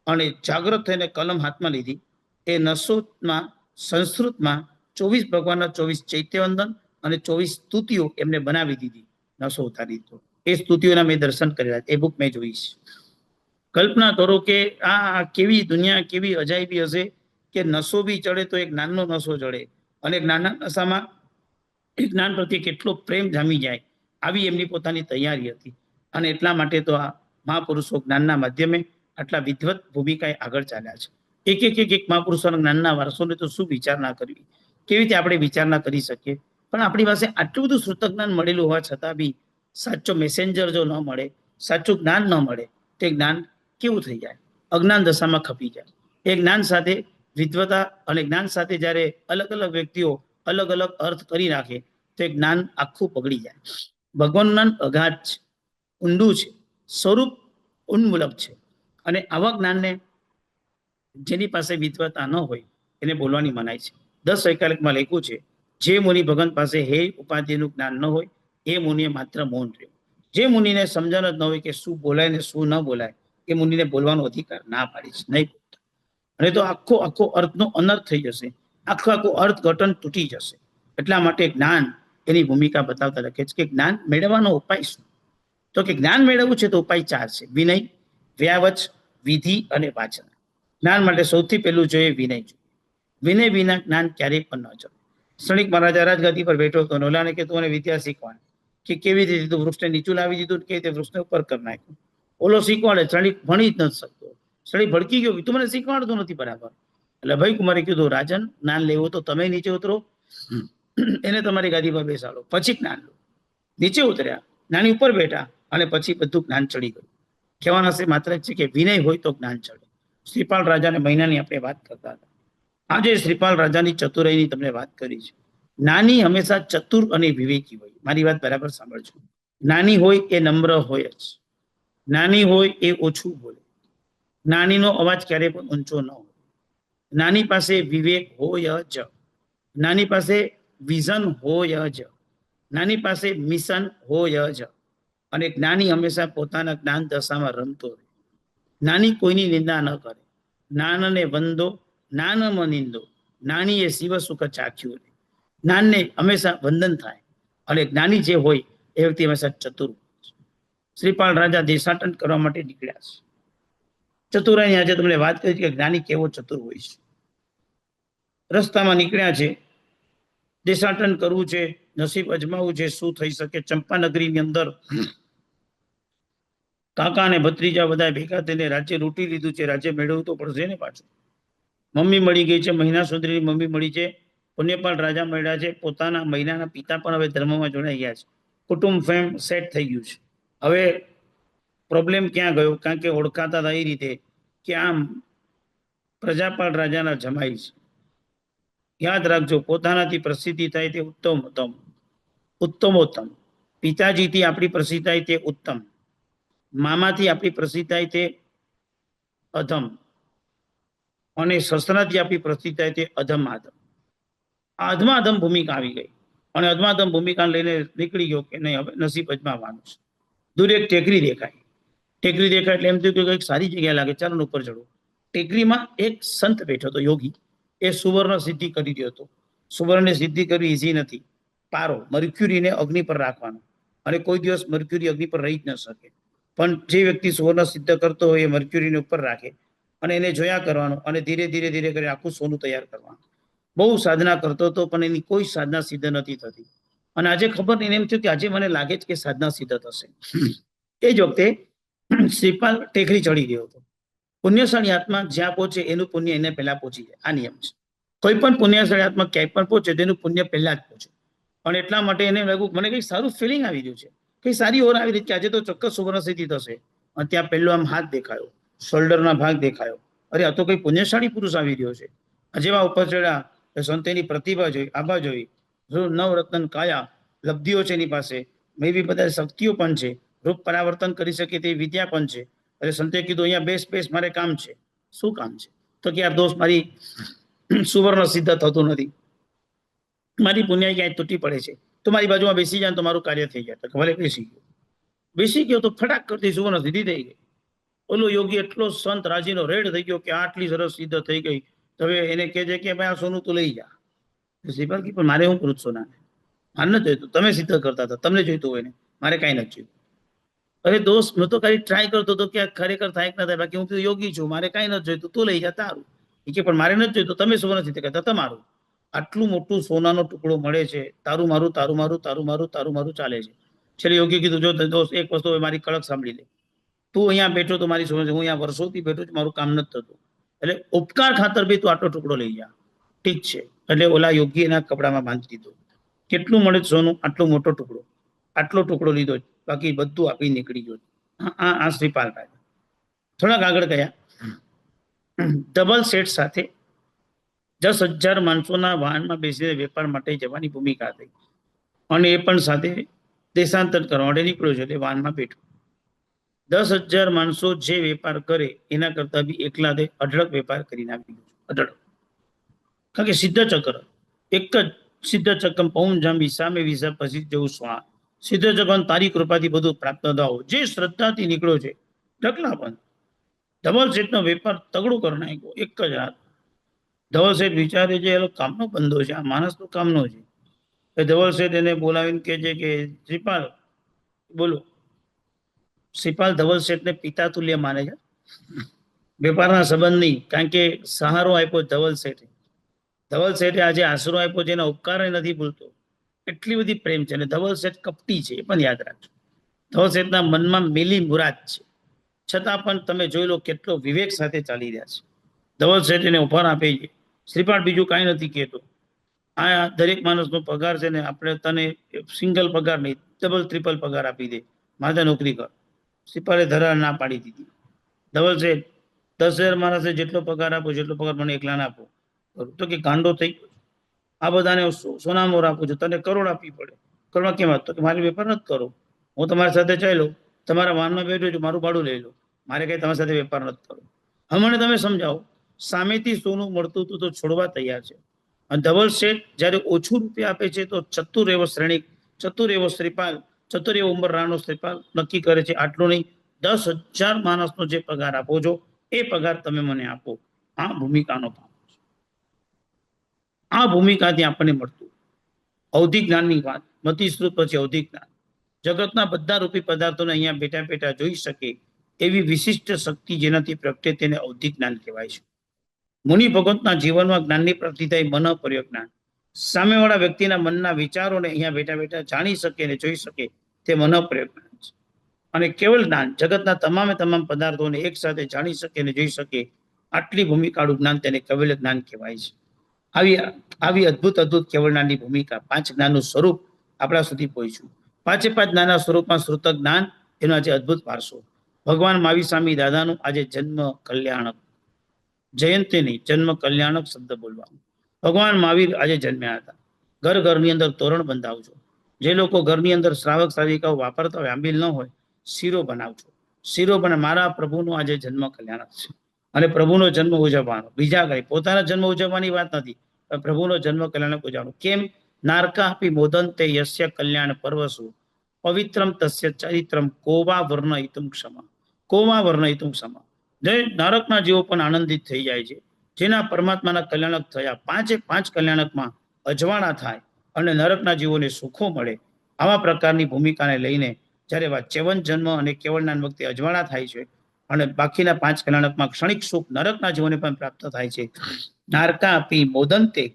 અને જાગૃત થઈને કલમ હાથમાં લીધી. એ નશોમાં સંસ્કૃતમાં 24 ભગવાનના 24 ચૈત્યવંદન અને 24 સ્તુતિઓ એમને બનાવી દીધી. નશો ઉતારી દીધો. એ સ્તુતિઓના મેં દર્શન કરેલા, એ બુક મેં જોઈ છે. કલ્પના કરો કે આ કેવી દુનિયા, કેવી અજાયબી હશે કે નશો બી ચડે તો એક જ્ઞાનનો નશો ચડે, અને જ્ઞાનના નશામાં એ જ્ઞાન પ્રત્યે કેટલો પ્રેમ જામી જાય, આવી એમની પોતાની તૈયારી હતી. અને એટલા માટે તો આ મહાપુરુષો જ્ઞાનના માધ્યમે આટલા વિધવત ભૂમિકાએ આગળ ચાલ્યા છે. એક મહાપુરુષોના જ્ઞાનના વારસોને તો શું વિચારણા કરવી, કેવી રીતે આપણે વિચારણા કરી શકીએ. પણ આપણી પાસે આટલું બધું શ્રુત જ્ઞાન મળેલું હોવા છતાં બી સાચો મેસેન્જર જો ન મળે, સાચું જ્ઞાન ન મળે, તે જ્ઞાન કેવું થઈ જાય? અજ્ઞાન દશામાં ખપી જાય. એ જ્ઞાન સાથે વિદ્વતા અને જ્ઞાન સાથે જ્યારે અલગ અલગ વ્યક્તિઓ અલગ અલગ અર્થ કરી નાખે તો એ જ્ઞાન આખું પગડી જાય. ભગવાનનું જ્ઞાન અગાધ છે, ઊંડું છે, સ્વરૂપ ઉન્મૂલક છે. અને આવા જ્ઞાનને જેની પાસે વિદ્વતા ન હોય એને બોલવાની મનાય છે. 10 વૈકલ્પિકમાં લખ્યું છે, જે મુનિ ભગવાન પાસે હે ઉપાધિનું જ્ઞાન ન હોય એ મુનિએ માત્ર મૌન રહ્યું. જે મુનિને સમજણ જ ન હોય કે શું બોલાય ને શું ન બોલાય, એ મુનિને બોલવાનો અધિકાર ના પાડી છે, નહીં. અને તો આખો અર્થનો અનર્થ થઈ જશે, આખો અર્થઘટન તૂટી જશે. એટલા માટે જ્ઞાન એની ભૂમિકા બતાવતા લખે છે કે જ્ઞાન મેળવવાનો ઉપાય શું? તો કે જ્ઞાન મેળવવું છે તો ઉપાય 4 છે: વિનય, વ્યાવચ, વિધિ અને વાચન. જ્ઞાન માટે સૌથી પહેલું જોઈએ વિનય. વિનય વિના જ્ઞાન ક્યારેય પણ ન ચડે. ક્ષણિક મહારાજા રાજગાદી પર બેઠો હતો, ઓલાને કે તું મને વિદ્યા શીખવાડ, કે કેવી રીતે તું વૃક્ષને નીચું લાવી દીધું, કે તે વૃક્ષને ઉપર કરી નાખ્યું. ઓલો શીખવાડે, ક્ષણિક ભણી જ નથી શકતો, ક્ષણિક ભડકી ગયો, તું મને શીખવાડતો નથી બરાબર. એટલે ભાઈ કુમારે કીધું, રાજન, જ્ઞાન લેવું તો તમે નીચે ઉતરો, એને તમારી ગાદી પર બેસાડો, પછી જ્ઞાન લો. નીચે ઉતર્યા, જ્ઞાની ઉપર બેઠા, અને પછી બધું જ્ઞાન ચડી ગયું. કહેવાના છે માત્ર છે કે વિનય હોય તો જ્ઞાન ચડે. શ્રીપાલ રાજાને મહિનાની આપણે વાત કરતા હતા. આજે શ્રીપાલ રાજાની ચતુરાઈની તમને વાત કરી છે. જ્ઞાની હંમેશા ચતુર અને વિવેકી હોય. મારી વાત બરાબર સાંભળજો. જ્ઞાની હોય એ નમ્ર હોય જ, જ્ઞાની હોય એ ઓછું બોલે, જ્ઞાનીનો અવાજ ક્યારેય પણ ઊંચો ન હોય, જ્ઞાની પાસે વિવેક હોય જ, જ્ઞાની પાસે વિઝન હોય જ, જ્ઞાની પાસે મિશન હોય જ. અને જ્ઞાની હંમેશા પોતાના જ્ઞાન દશામાં રમતો રહે. જ્ઞાની કોઈની નિંદા ન કરે. જ્ઞાનને વંદો, જ્ઞાનમાં નિંદો, જ્ઞાની એ શિવ સુખ ચાખ્યું. જ્ઞાનને હંમેશા વંદન થાય. અને જ્ઞાની જે હોય એ વ્યક્તિ હંમેશા ચતુર. શ્રીપાલ રાજા દેશાટન કરવા માટે નીકળ્યા છે. ચતુરાઈની આજે તમને વાત કરી કે જ્ઞાની કેવો ચતુર હોય છે. રસ્તામાં નીકળ્યા છે, દેશાટન કરવું છે, નસીબ અજમાવવું છે, શું થઈ શકે. ચંપાનગરીની અંદર કાકા અને ભત્રીજા બધા ભેગા થઈને રાજ્ય લૂંટી લીધું છે. રાજ્ય મેળવવું તો પડશે ને પાછું. મમ્મી મળી ગઈ છે, મહિના સુધીની મમ્મી મળી છે, પુણ્યપાલ રાજા મળ્યા છે, પોતાના મહિનાના પિતા પણ હવે ધર્મમાં જોડાઈ ગયા છે, કુટુંબ ફેમ સેટ થઈ ગયું છે. હવે પ્રોબ્લેમ ક્યાં ગયો? કારણ કે ઓળખાતા હતા એ રીતે કે આમ પ્રજાપાલ રાજાના જમાઈ છે. યાદ રાખજો, પોતાનાથી પ્રસિદ્ધિ થાય તે ઉત્તમોત્તમ. પિતાજીથી આપણી પ્રસિદ્ધિ થાય તે ઉત્તમ, મામાથી આપણી પ્રસિદ્ધિ થાય તે અધમ, અને સસરાથી આપણી પ્રસિદ્ધિ થાય તે અધમાધમ. આ અધમાધમ ભૂમિકા આવી ગઈ, અને અધમાધમ ભૂમિકાને લઈને નીકળી ગયો કે નહીં હવે નસીબ અજમાવવાનું છે. દૂર એક ટેકરી દેખાય, ટેકરી દેખાય એટલે એમ થયું કે કંઈક સારી જગ્યા લાગે, ચાલો ઉપર ચડો. ટેકરીમાં એક સંત બેઠો હતો, યોગી. એ સુવર્ણ સિદ્ધિ કરી રહ્યો હતો. સુવર્ણની સિદ્ધિ કરવી ઈઝી નથી. પારો મર્ક્યુરીને અગ્નિ પર રાખવાનો, અને કોઈ દિવસ મર્ક્યુરી અગ્નિ પર રહી જ ન શકે. પણ જે વ્યક્તિ સુવર્ણ સિદ્ધ કરતો હોય એ મર્ક્યુરીને ઉપર રાખે અને એને જોયા કરવાનું, અને ધીરે ધીરે ધીરે કરી આખું સોનું તૈયાર કરવાનું. બહુ સાધના કરતો હતો, પણ એની કોઈ સાધના સિદ્ધ નથી થતી. અને આજે ખબર નહીં, એમ થયું કે આજે મને લાગે છે કે સાધના સિદ્ધ થશે. એ જ વખતે શ્રીપાલ ટેકરી ચડી ગયો હતો. પુણ્યશાળી આત્મા જ્યાં પહોંચે એનું પુણ્ય એને પહેલા પહોંચી જાય. આ નિયમ છે. કોઈ પણ પુણ્યશાળી આત્મા ક્યાંય પણ પહોંચે તેનું પુણ્ય પહેલા જ પહોંચે. અને એટલા માટે એને લાગ્યું મને કંઈક સારું ફિલિંગ આવી રહ્યું છે, કઈ સારી ઓર આવી રહી છે, આજે તો ચોક્કસ સુવર્ણ સિદ્ધિ થશે. અને ત્યાં પહેલો આમ હાથ દેખાયો, શોલ્ડરના ભાગ દેખાયો. અરે આ તો કઈ પુણ્યશાળી પુરુષ આવી રહ્યો છે. જેવા ઉપર ચડ્યા, સંતની પ્રતિભા જોઈ, આભા જોઈ, નવરત્ન કાયા, લબ્ધિઓ છે એની પાસે, મેં બધા શક્તિઓ પણ છે, રૂપ પરાવર્તન કરી શકે તેવી વિદ્યા પણ છે. એટલે સંતે કીધું અહીંયા બેસ બેસ, મારે કામ છે. શું કામ છે? તો કે આ દોસ્ત મારી સુવર્ણ સિદ્ધ થતું નથી. મારી પુણ્ય ક્યાંય તૂટી પડે છે તો મારી બાજુમાં બેસી જાય તો મારું કાર્ય થઈ જાય. તો ભલે બેસી ગયો તો ફટાક કરતી સુવર્ણ સિદ્ધિ થઈ ગઈ. ઓલો યોગી એટલો સંત રાજીનો રેડ થઈ ગયો કે આટલી સરસ સિદ્ધ થઈ ગઈ. તો હવે એને કહે છે કે ભાઈ આ સોનું તું લઈ જા. શ્રીપાલ કે પણ મારે હું કરું સોનાને? મારે નથી જોઈતું, તમે સિદ્ધ કરતા હતા, તમને જોઈતું હોય ને, મારે કાંઈ નથી જોઈતું. અરે દોસ્ત, હું તો ખાલી ટ્રાય કરતો હતો કે આ ખરેખર થાય કે ના થાય, બાકી હું તો યોગી છું, મારે કાંઈ નથી જોઈતું, તું લઈ જા તારું. એ કે પણ મારે નથી જોઈતું, તમે સુવર્ણ સિદ્ધ કરતા તમારું. આટલું મોટું સોનાનો ટુકડો મળે છે, તારું મારું તારું મારું તારું મારું તારું મારું ચાલે છે. છેલ્લે યોગી કીધું જો દોસ્ત એક વસ્તુ મારી કડક સાંભળી લે, તું અહીંયા બેઠો તો મારી સોના, હું અહીંયા વર્ષોથી બેઠો છું, મારું કામ નથી થતું, એટલે ઉપકાર ખાતર બી તું આટલો ટુકડો લઈ જા. ઠીક છે. એટલે ઓલા યોગી એના કપડામાં બાંધી દીધું. કેટલું મળે સોનું? આટલો મોટો ટુકડો. આટલો ટુકડો લીધો, બાકી બધું આપી નીકળી ગયો. આ શ્રીપાલ રાજા. થોડાક આગળ ગયા, ડબલ સેટ સાથે 10,000 માણસોના વાહનમાં બેસીને વેપાર માટે જવાની ભૂમિકા થઈ, અને એ પણ સાથે દેશાંતર કરવા માટે નીકળ્યો છે, એટલે વાહનમાં બેઠો. 10,000 માણસો જે વેપાર કરે એના કરતા બી એકલા તે અઢળક વેપાર કરીને આપી ગયો. અઢળક. કારણ કે સિદ્ધ ચક્ર એક જ સિદ્ધ ચક્ર પૌન જાંબી સામે વિસા પછી જવું સ્વા. સિદ્ધ ચક્ર તારી કૃપાથી બધું પ્રાપ્ત થાવ. જે શ્રદ્ધાથી નીકળ્યો છે ઢગલા બંધ. ધવલ શેઠનો વેપાર તગડો કરી નાખ્યો એક જ રાત. ધવલ શેઠ વિચારે છે એ કામનો બંધો છે, આ માણસ તો કામનો છે. ધવલ શેઠ એને બોલાવીને કહે છે કે શ્રીપાલ બોલો. શ્રીપાલ ધવલ શેઠને પિતા તુલ્ય માને છે, વેપારના સંબંધ નહીં, કારણ કે સહારો આપ્યો ધવલ શેઠે. ધવલ શેઠે આજે આશરો આપ્યો છે, એના ઉપકાર નથી ભૂલતો, એટલી બધી પ્રેમ છે. અને ધવલ શેઠ કપટી છે, એ પણ યાદ રાખજો. ધવલ શેઠના મનમાં મિલી મુરાદ છે, છતાં પણ તમે જોઈ લો કેટલો વિવેક સાથે ચાલી રહ્યા છે. ધવલ શેઠ એને ઓફર આપે છે, શ્રીપાલ બીજું કાંઈ નથી કહેતો, આ દરેક માણસનો પગાર છે ને, આપણે તને સિંગલ પગાર નહીં, ડબલ ટ્રિપલ પગાર આપી દે, માથે નોકરી કર. શ્રીપાલે ધરાર ના પાડી દીધી. ધવલ શેઠ 10,000 માણસે જેટલો પગાર આપો, જેટલો પગાર મને એકલાને આપો. તો કે ગાંડો થઈ ગયો, આ બધાને સોના મોર આપું છું, તને કરોડ આપવી પડે. કરોડ કેમ? તો કે મારી વેપાર નથી કરો, હું તમારી સાથે ચાલ્યો, તમારા વાહનમાં બેઠો છું, મારું ભાડું લઈ લો, મારે કઈ તમારી સાથે વેપાર નથી કરો. હવે મને તમે સમજાવો, સામેથી સોનું મળતું હતું તો છોડવા તૈયાર છે, અને ધવલ શેઠ જયારે ઓછું રૂપિયા આપે છે તો ચતુર એવો શ્રેણિક, ચતુર એવો શ્રીપાલ, ચતુર એવો ઉંમરરાનો શ્રીપાલ નક્કી કરે છે આટલું નહીં, 10,000 માણસનો જે પગાર આપો છો એ પગાર તમે મને આપો. આ ભૂમિકાનો ભાવ છે. આ ભૂમિકાથી આપણને મળતું અવધિક જ્ઞાનની વાત, મતિ શ્રુત પછી અવધિક જ્ઞાન. જગતના બધા રૂપી પદાર્થોને અહીંયા બેઠા બેઠા જોઈ શકે એવી વિશિષ્ટ શક્તિ જેનાથી પ્રગટે તેને અવધિક જ્ઞાન કહેવાય છે. મુનિ ભગવતના જીવનમાં જ્ઞાનની પ્રાપ્તિ થાય મન પર્ય જ્ઞાન. સામેવાળા વ્યક્તિના મનના વિચારોને અહીંયા બેઠા બેઠા જાણી શકે અને જોઈ શકે તે મન પર્ય જ્ઞાન છે. અને કેવળ જ્ઞાન જગતના તમામ પદાર્થોને એક સાથે જાણી શકે અને જોઈ શકે આટલી ભૂમિકાળું જ્ઞાન તેને કેવલ જ્ઞાન કહેવાય છે. આવી અદ્ભુત કેવળ જ્ઞાનની ભૂમિકા, 5 જ્ઞાનનું સ્વરૂપ આપણા સુધી પહોંચ્યું. 5 જ્ઞાનના સ્વરૂપમાં શ્રુતક જ્ઞાન એનો આજે અદ્ભુત વારસો. ભગવાન મહાવીર સ્વામી દાદાનું આજે જન્મ કલ્યાણક, જયંતી નહીં, જન્મ કલ્યાણક શબ્દ બોલવાનું. ભગવાન મહાવીર આજે જન્મ્યા હતા. ઘરની અંદર તોરણ બંધાવજો. જે લોકો ઘરની અંદર શ્રાવક શ્રાવિકાઓ વાપરતા હોય, આંબીલ ન હોય, શીરો બનાવજો. શીરો બને મારા પ્રભુનો આજે જન્મ કલ્યાણક છે, અને પ્રભુનો જન્મ ઉજવવાનો. બીજા કઈ પોતાના જન્મ ઉજવવાની વાત નથી, પણ પ્રભુનો જન્મ કલ્યાણક ઉજવવાનો. કેમ? નારકા આપી મોદન તે યસ્ય કલ્યાણ પર્વસુ પવિત્રમ તસ્ય ચરિત્રમ કોવા વર્ણયિતુમ ક્ષમા. કોવા વર્ણયિતુમ ક્ષમા. જે નરકના જીવો પણ આનંદિત થઈ જાય છે, જેના પરમાત્માના કલ્યાણક થયા. 5 કલ્યાણકમાં અજવાળા થાય અને નરકના જીવોને સુખો મળે. આવા પ્રકારની ભૂમિકાને લઈને જ્યારે ચેવન જન્મ અને કેવળ જ્ઞાન વખતે અજવાળા થાય છે, અને બાકીના 5 કલ્યાણકમાં ક્ષણિક સુખ નરકના જીવોને પણ પ્રાપ્ત થાય છે. નારકા આપી મોદંતે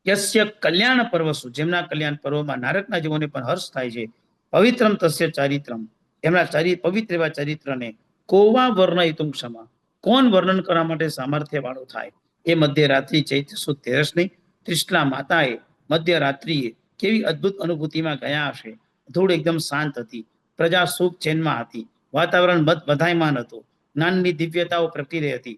યસ્ય કલ્યાણ પર્વસુ, જેમના કલ્યાણ પર્વમાં નારકના જીવોને પણ હર્ષ થાય છે. પવિત્રમ તસ્ય ચારિત્રમ, એમના પવિત્ર એવા ચરિત્રને કોવા વર્ણયિતુમ ક્ષમા, કોણ વર્ણન કરવા માટે સામર્થ્ય વાળો થાય? એ મધ્યરાત્રિ ચૈત્ર સુદ 13ની ત્રિશલા માતાએ મધ્યરાત્રિએ કેવી અદ્ભુત અનુભૂતિમાં ગયા હશે. ધૂળ એકદમ શાંત હતી, પ્રજા સુખ ચેનમાં હતી, વાતાવરણ બધાયમાન હતું, જ્ઞાનની દિવ્યતાઓ પ્રગટી રહી હતી,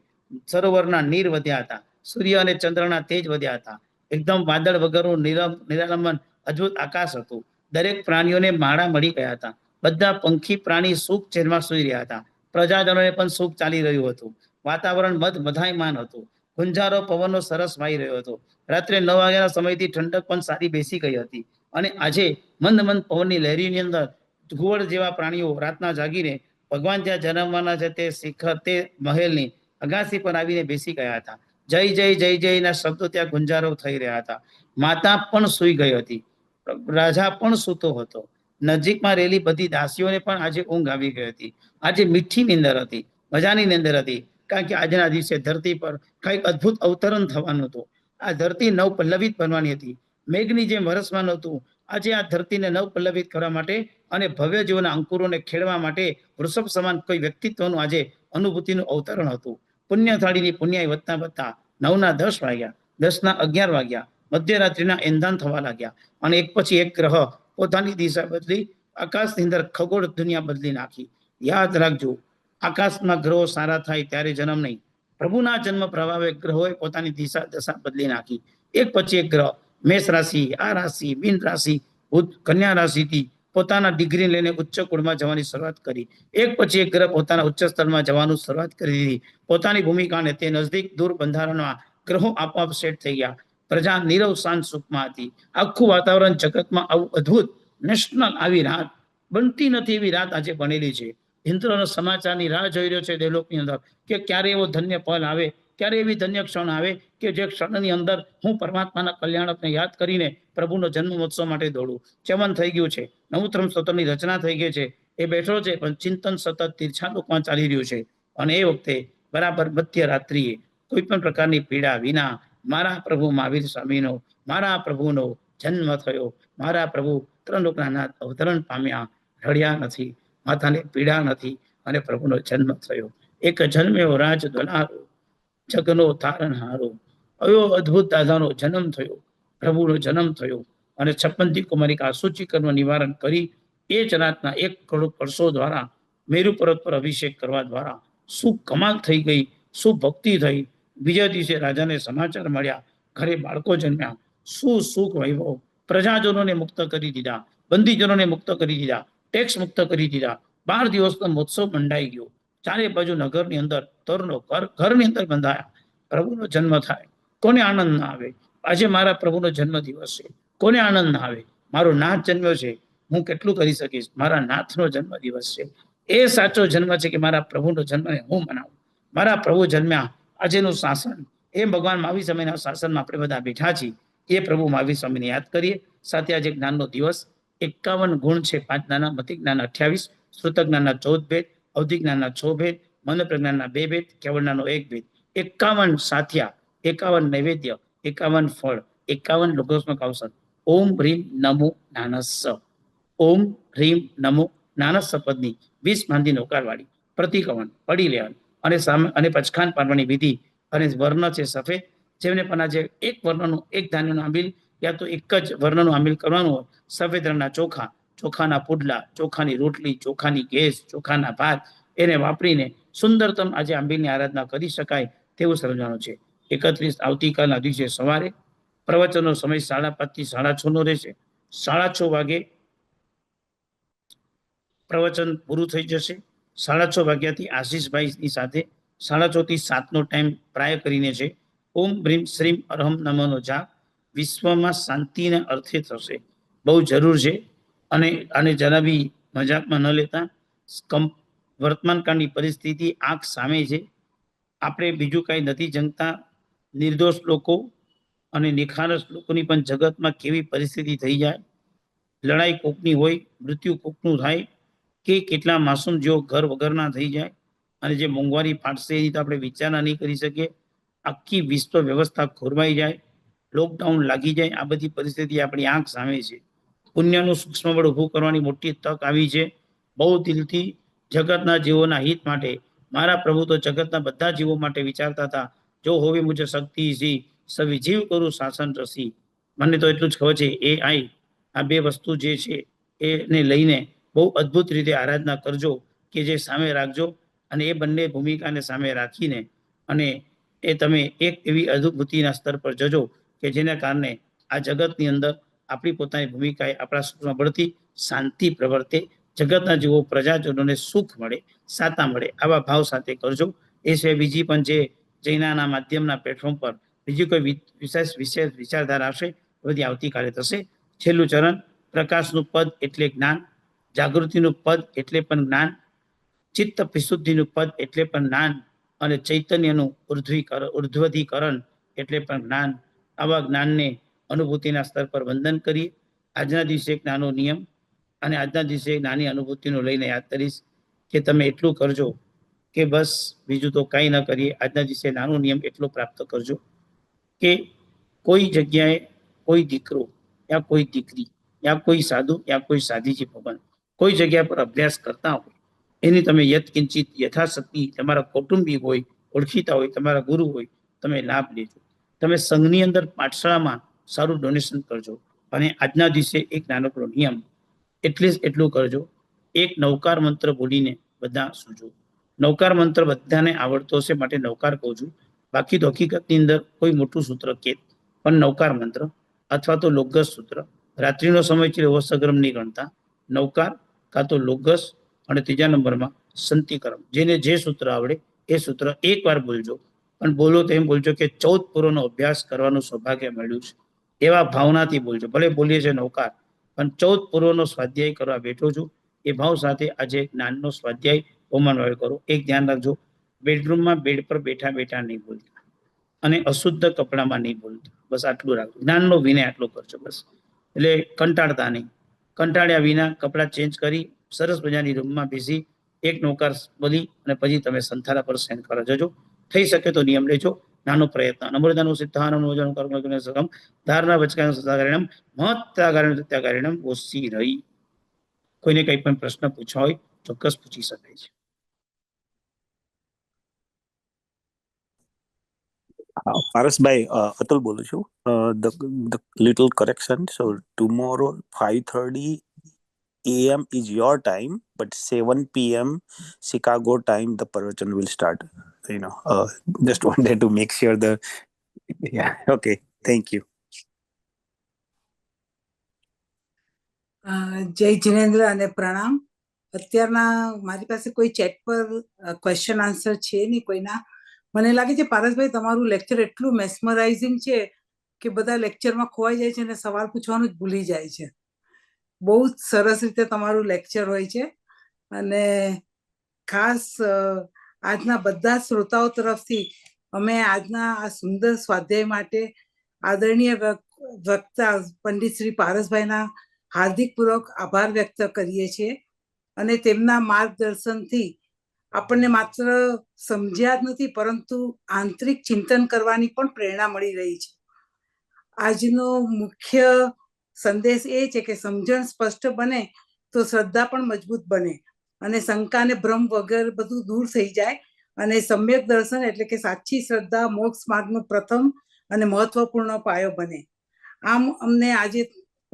સરોવરના નીર વધ્યા હતા, સૂર્ય અને ચંદ્રના તેજ વધ્યા હતા, એકદમ વાદળ વગરનું નિરાલંબન અદ્ભુત આકાશ હતું. દરેક પ્રાણીઓને માળા મળી ગયા હતા, બધા પંખી પ્રાણી સુખ ચેનમાં સૂઈ રહ્યા હતા, પ્રજાજનોને પણ સુખ ચાલી રહ્યું હતું, વાતાવરણ બધાયમાન હતું, ગુંજારો પવનનો સરસ વાઈ રહ્યો હતો. રાત્રે 9 વાગ્યાના સમયથી ઠંડક પણ સારી બેસી ગઈ હતી અને આજે મંદ મંદ પવનની લહેરીની અંદર ઘુવડ જેવા પ્રાણીઓ રાતના જાગીને ભગવાન જ્યાં જન્મવાના છે તે શિખર તે મહેલની અગાસી પર આવીને બેસી ગયા હતા. જય જય જય જયના શબ્દો ત્યાં ગુંજારો થઈ રહ્યા હતા. માતા પણ સૂઈ ગઈ હતી, રાજા પણ સૂતો હતો. નજીકમાં રહેલી બધી દાસીઓને પણ આજે ઊંઘ આવી ગઈ હતી. આજે મીઠી નીંદર હતી, મજાની નીંદર હતી, કારણ કે આજના દિવસે ધરતી પર કઈક અદ્ભુત અવતરણ થવાનું હતું. આ ધરતી નવ પલ્લવિત બનવાની હતી. મેઘની જેમ વરસવાનું હતું. આજે આ ધરતીને નવ પલ્લવિત કરવા માટે અને ભવ્ય જીવનના અંકુરોને ખેડવા માટે વૃષભ સમાન કોઈ વ્યક્તિત્વનું આજે અનુભૂતિનું અવતરણ હતું. પુણ્ય થાળીની પુણ્યાઈ વધતા વધતા 9ના 10 વાગ્યા, 10ના 11 વાગ્યા, મધ્યરાત્રિના એંધાન થવા લાગ્યા અને એક પછી એક ગ્રહ પોતાની દિશા બદલી આકાશની અંદર ખગોળ દુનિયા બદલી નાખી. યાદ રાખજો, આકાશમાં ગ્રહો સારા થાય ત્યારે જન્મ નહીં, પ્રભુના જન્મ પ્રભાવે ગ્રહોએ પોતાની દિશા દશા બદલી નાખી. એક પછી એક ગ્રહ, મેષ રાશિ, આ રાશિ, મીન રાશિ, કન્યા રાશિથી પોતાના ડિગ્રી લઈને ઉચ્ચ કુળમાં જવાની શરૂઆત કરી. એક પછી એક ગ્રહ પોતાના ઉચ્ચ સ્તરમાં જવાનું શરૂઆત કરી દીધી. પોતાની ભૂમિકાને તે નજદીક દૂર બંધારણમાં ગ્રહો આપોઆપ સેટ થઈ ગયા. પ્રજા નીરવ શાંત સુખમાં હતી. આખું વાતાવરણ જગતમાં આવું અદ્ભુત નેશનલ આવી રાત બનતી નથી એવી રાત આજે બનેલી છે. ઇન્દ્રનો સમાચારની રાહ જોઈ રહ્યો છે દેવલોકની અંદર કે ક્યારે એવો ધન્ય પલ આવે, ક્યારે એવી ધન્ય ક્ષણ આવે કે જે ક્ષણની અંદર હું પરમાત્માના કલ્યાણકને યાદ કરીને પ્રભુનો જન્મોત્સવ માટે દોડું. ચમન થઈ ગયું છે, નવોત્તમ સ્તોત્રની રચના થઈ ગઈ છે, એ બેઠો છે પણ ચિંતન સતત તીર્છાલોકમાં ચાલી રહ્યું છે. અને એ વખતે બરાબર મધ્યરાત્રિએ કોઈ પણ પ્રકારની પીડા વિના મારા પ્રભુ મહાવીર સ્વામીનો, મારા પ્રભુનો જન્મ થયો. મારા પ્રભુ ત્રણલોકના નાથ અવતરણ પામ્યા, રડ્યા નથી, માતાને પીડા નથી અને પ્રભુનો જન્મ થયો. એક જન્મ્યો રાજ દોલારો, જગનો તારણહારો. અયો અદ્ભુત દાદાનો જન્મ થયો, પ્રભુનો જન્મ થયો અને 56 કુમારિકા સૂચિકરનું નિવારણ કરી એ જ રાતના 1 કરોડ કળશો દ્વારા મેરુ પર્વત પર અભિષેક કરવા દ્વારા શું કમાલ થઈ ગઈ, શું ભક્તિ થઈ. બીજા દિવસે રાજાને સમાચાર મળ્યા, ઘરે બાળકો જન્મ્યા. શું સુખ વૈભવ, પ્રજાજનોને મુક્ત કરી દીધા, બંદીજનોને મુક્ત કરી દીધા, ટેક્સ મુક્ત કરી દીધા. 12 દિવસનો મહોત્સવ મંડાઈ ગયો. ચારે બાજુ નગરની અંદર તરનો ઘરની અંદર બંધાયા. પ્રભુનો જન્મ થાય, કોને આનંદ ના આવે? આજે મારા પ્રભુનો જન્મ દિવસ છે, કોને આનંદ ના આવે? મારો નાથ જન્મ્યો છે, હું કેટલું કરી શકીશ? મારા નાથનો જન્મ દિવસ છે. એ સાચો જન્મ છે કે મારા પ્રભુનો જન્મને હું મનાવું. મારા પ્રભુ જન્મ્યા. આજેનું શાસન એ ભગવાન મહાવીર સ્વામીના શાસનમાં આપણે બધા બેઠા છીએ. એ પ્રભુ મહાવીર સ્વામીને યાદ કરીએ. સાથે આજે જ્ઞાનનો દિવસ. 51 ગુણ છે, 5 જ્ઞાન, મતિ જ્ઞાન 28, શ્રુત જ્ઞાનના 14 ભેદ, અવધિ જ્ઞાનના 6 ભેદ, મન પ્રજ્ઞાનના 2 ભેદ, કેવળનાનો 1 ભેદ. 51 સાથિયા, 51 નૈવેદ્ય, 51 ફળ, 51 લોકોત્મક અવસર. ઓમ હ્રીમ નમો નાનસ્સ. ઓમ હ્રીમ નમો નાનસ્સ પદની 20 માંદી નૌકારવાળી પ્રતિકવન પડી લેવાનું અને સામે અને પચખાન પાડવાની વિધિ. અને વર્ણ છે સફેદ, જેમને પણ આજે એક વર્ણનું એક ધાન્યનું આંબીલ યા તો એક જ વર્ણનું આંબીલ કરવાનું હોય. સફેદ રંગના ચોખા, ચોખાના પુડલા, ચોખાની રોટલી, ચોખાની ગેસ, ચોખાના ભાત એને વાપરીને સુંદરતમ આજે આંબીલની આરાધના કરી શકાય તેવું સમજવાનું છે. 31 આવતીકાલના દિવસે સવારે પ્રવચનનો સમય 5:30 થી 6:30 નો રહેશે. 6:30 વાગે પ્રવચન પૂરું થઈ જશે. 6:30 વાગ્યાથી આશીષભાઈની સાથે 6:30 થી 7નો ટાઈમ પ્રાય કરીને છે. ઓમ બ્રીમ શ્રીમ અરહમ નમઃનો જાપ વિશ્વમાં શાંતિના અર્થે થશે. બહુ જરૂર છે અને આને જરા બી મજાકમાં ન લેતા. વર્તમાન કાળની પરિસ્થિતિ આંખ સામે છે. આપણે બીજું કાંઈ નથી જંગતા. નિર્દોષ લોકો અને નિખારસ લોકોની પણ જગતમાં કેવી પરિસ્થિતિ થઈ જાય. લડાઈ કોકની હોય, મૃત્યુ કોકનું થાય કે કેટલા માસૂમ જેઓ ઘર વગરના થઈ જાય અને જે મોંઘવારી ફાટશે એની તો આપણે વિચારણા નહીં કરી શકીએ. આખી વિશ્વ વ્યવસ્થા ખોરવાઈ જાય, લોકડાઉન લાગી જાય. આ બધી પરિસ્થિતિ આપણી આંખ સામે છે. પુણ્યનું સૂક્ષ્મ બળ ઊભું કરવાની મોટી તક આવી છે. બહુ દિલથી જગતના જીવોના હિત માટે મારા પ્રભુ તો જગતના બધા જીવો માટે વિચારતા હતા. જો હોવી મુજબ શક્તિ સી સવી જીવ કરું શાસન રસી. મને તો એટલું જ ખબર છે એ આ બે વસ્તુ જે છે એને લઈને બહુ અદ્ભુત રીતે આરાધના કરજો કે જે સામે રાખજો અને એ બંને ભૂમિકાને સામે રાખીને અને એ તમે એક એવી અનુભૂતિના સ્તર પર જજો કે જેના કારણે આ જગતની અંદર આપણી પોતાની ભૂમિકાએ આપણા સૂક્ષ્મ બળથી શાંતિ પ્રવર્તે, જગતના જીવો પ્રજાજનોને સુખ મળે, સાતા મળે. આવા ભાવ સાથે કરજો. એ સિવાય બીજી પણ જે જૈનાના માધ્યમના પ્લેટફોર્મ પર બીજી કોઈ વિશેષ વિચારધારા હશે બધી આવતીકાલે થશે. છેલ્લું ચરણ, પ્રકાશનું પદ એટલે જ્ઞાન, જાગૃતિનું પદ એટલે પણ જ્ઞાન, ચિત્ત વિશુદ્ધિનું પદ એટલે પણ જ્ઞાન અને ચૈતન્યનું ઉર્ધ્વધીકરણ એટલે પણ જ્ઞાન. આવા જ્ઞાનને અનુભૂતિના સ્તર પર વંદન કરીએ. આજના દિવસે એક નાનો નિયમ અને આજના દિવસે નાની અનુભૂતિનો લઈને યાદ કરીશ કે તમે એટલું કરજો કે બસ બીજું તો કંઈ ન કરીએ. આજના દિવસે નાનો નિયમ એટલો પ્રાપ્ત કરજો કે કોઈ જગ્યાએ કોઈ દીકરો યા કોઈ દીકરી યા કોઈ સાધુ યા કોઈ સાધીજી ભગવાન કોઈ જગ્યા પર અભ્યાસ કરતા હોય એની તમે યથકિંચિત યથાશક્તિ તમારા કૌટુંબિક હોય, ઓળખીતા હોય, તમારા ગુરુ હોય, તમે લાભ લેજો. તમે સંઘની અંદર પાઠશાળામાં સારું ડોનેશન કરજો. અને આજના દિવસે એક નાનકડો નિયમ એટલું કરજો, એક નવકાર મંત્ર બોલીને બધા સૂજો. નવકાર મંત્ર બધાને આવડતો હશે માટે નવકાર કહું છું, બાકી તો હકીકતની અંદર કોઈ મોટું સૂત્ર કે પણ નવકાર મંત્ર અથવા તો લોગસ સૂત્ર. રાત્રિનો સમય છે એવો સગર્મ નહીં ગણતા. નવકાર કાં તો લોગસ અને ત્રીજા નંબરમાં સંતિકરમ. જેને જે સૂત્ર આવડે એ સૂત્ર એકવાર બોલજો, પણ બોલો તો એમ બોલજો કે 14 પૂર્વનો અભ્યાસ કરવાનું સૌભાગ્ય મળ્યું છે એવા ભાવનાથી બોલજો. ભલે બોલીએ છે નવકાર, પણ 14 પૂર્વનો સ્વાધ્યાય કરવા બેઠો છું એ ભાવ સાથે આજે જ્ઞાનનો સ્વાધ્યાય હોમનવાળ કરો. એક ધ્યાન રાખજો, બેડરૂમમાં બેડ પર બેઠા બેઠા નહીં બોલતા અને અશુદ્ધ કપડામાં નહીં બોલતા. બસ આટલું રાખજો. જ્ઞાનનો વિનય આટલો કરજો બસ. એટલે કંટાળતા નહીં. કંટાળ્યા વિના કપડાં ચેન્જ કરી સરસ મજાની રૂમમાં બેસી એક નૌકાર બોલી અને પછી તમે સંથારા પર સેન કરવા જજો. થઈ શકે તો નિયમ લેજો. નાનો પ્રયત્ન. નમ્રતાનું સિદ્ધાનમ નોજન કર્મ સગમ ધારના વચકાનું સદાકારિણમ મહત્તાકારિણમ સત્યાકારિણમ ઓછી રહી. કોઈને કંઈ પણ પ્રશ્ન પૂછવા હોય ચોક્કસ પૂછી શકે છે. Parasbhai, Atul બોલું છું. The little correction. So tomorrow 5:30 a.m. is your time, but 7 p.m. Chicago time the Parvachan will start. Just wanted to make sure yeah. Okay. Thank you. જય જિનેન્દ્ર અને પ્રણામ. અત્યારના મારી પાસે કોઈ ચેટ પર ક્વેશ્ચન આન્સર છે નહીં કોઈના. મને લાગે છે પારસભાઈ તમારું લેક્ચર એટલું મેસ્મરાઇઝિંગ છે કે બધા લેક્ચરમાં ખોવાઈ જાય છે અને સવાલ પૂછવાનું જ ભૂલી જાય છે. બહુ જ સરસ રીતે તમારું લેક્ચર હોય છે અને ખાસ આજના બધા શ્રોતાઓ તરફથી અમે આજના આ સુંદર સ્વાધ્યાય માટે આદરણીય વક્તા પંડિત શ્રી પારસભાઈના હાર્દિકપૂર્વક આભાર વ્યક્ત કરીએ છીએ. અને તેમના માર્ગદર્શનથી આપણને માત્ર સમજ્યા જ નથી પરંતુ આંતરિક ચિંતન કરવાની પણ પ્રેરણા મળી રહી છે. આજનો મુખ્ય સંદેશ એ છે કે સમજણ સ્પષ્ટ બને તો શ્રદ્ધા પણ મજબૂત બને અને શંકા અને ભ્રમ વગર બધું દૂર થઈ જાય અને સમ્યક દર્શન એટલે કે સાચી શ્રદ્ધા મોક્ષ માર્ગનો પ્રથમ અને મહત્વપૂર્ણ પાયો બને. આમ અમને આજે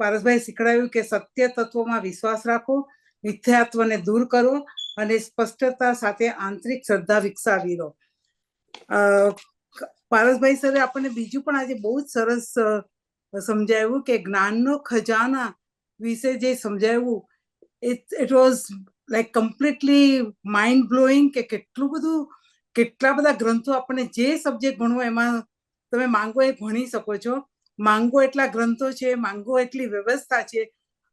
પારસભાઈ શીખડાવ્યું કે સત્ય તત્વોમાં વિશ્વાસ રાખો, મિથ્યાત્વને દૂર કરો અને સ્પષ્ટતા સાથે આંતરિક શ્રદ્ધા વિકસાવી લો. પારસભાઈ સરે આપણને બીજું પણ આજે બહુ જ સરસ સમજાવ્યું કે જ્ઞાનનો ખજાના વિશે જે સમજાવ્યું it was like completely mind blowing કે કેટલા બધા ગ્રંથો આપણને જે સબ્જેક્ટ ભણવો એમાં તમે માંગો એ ભણી શકો છો. માંગો એટલા ગ્રંથો છે, માંગો એટલી વ્યવસ્થા છે,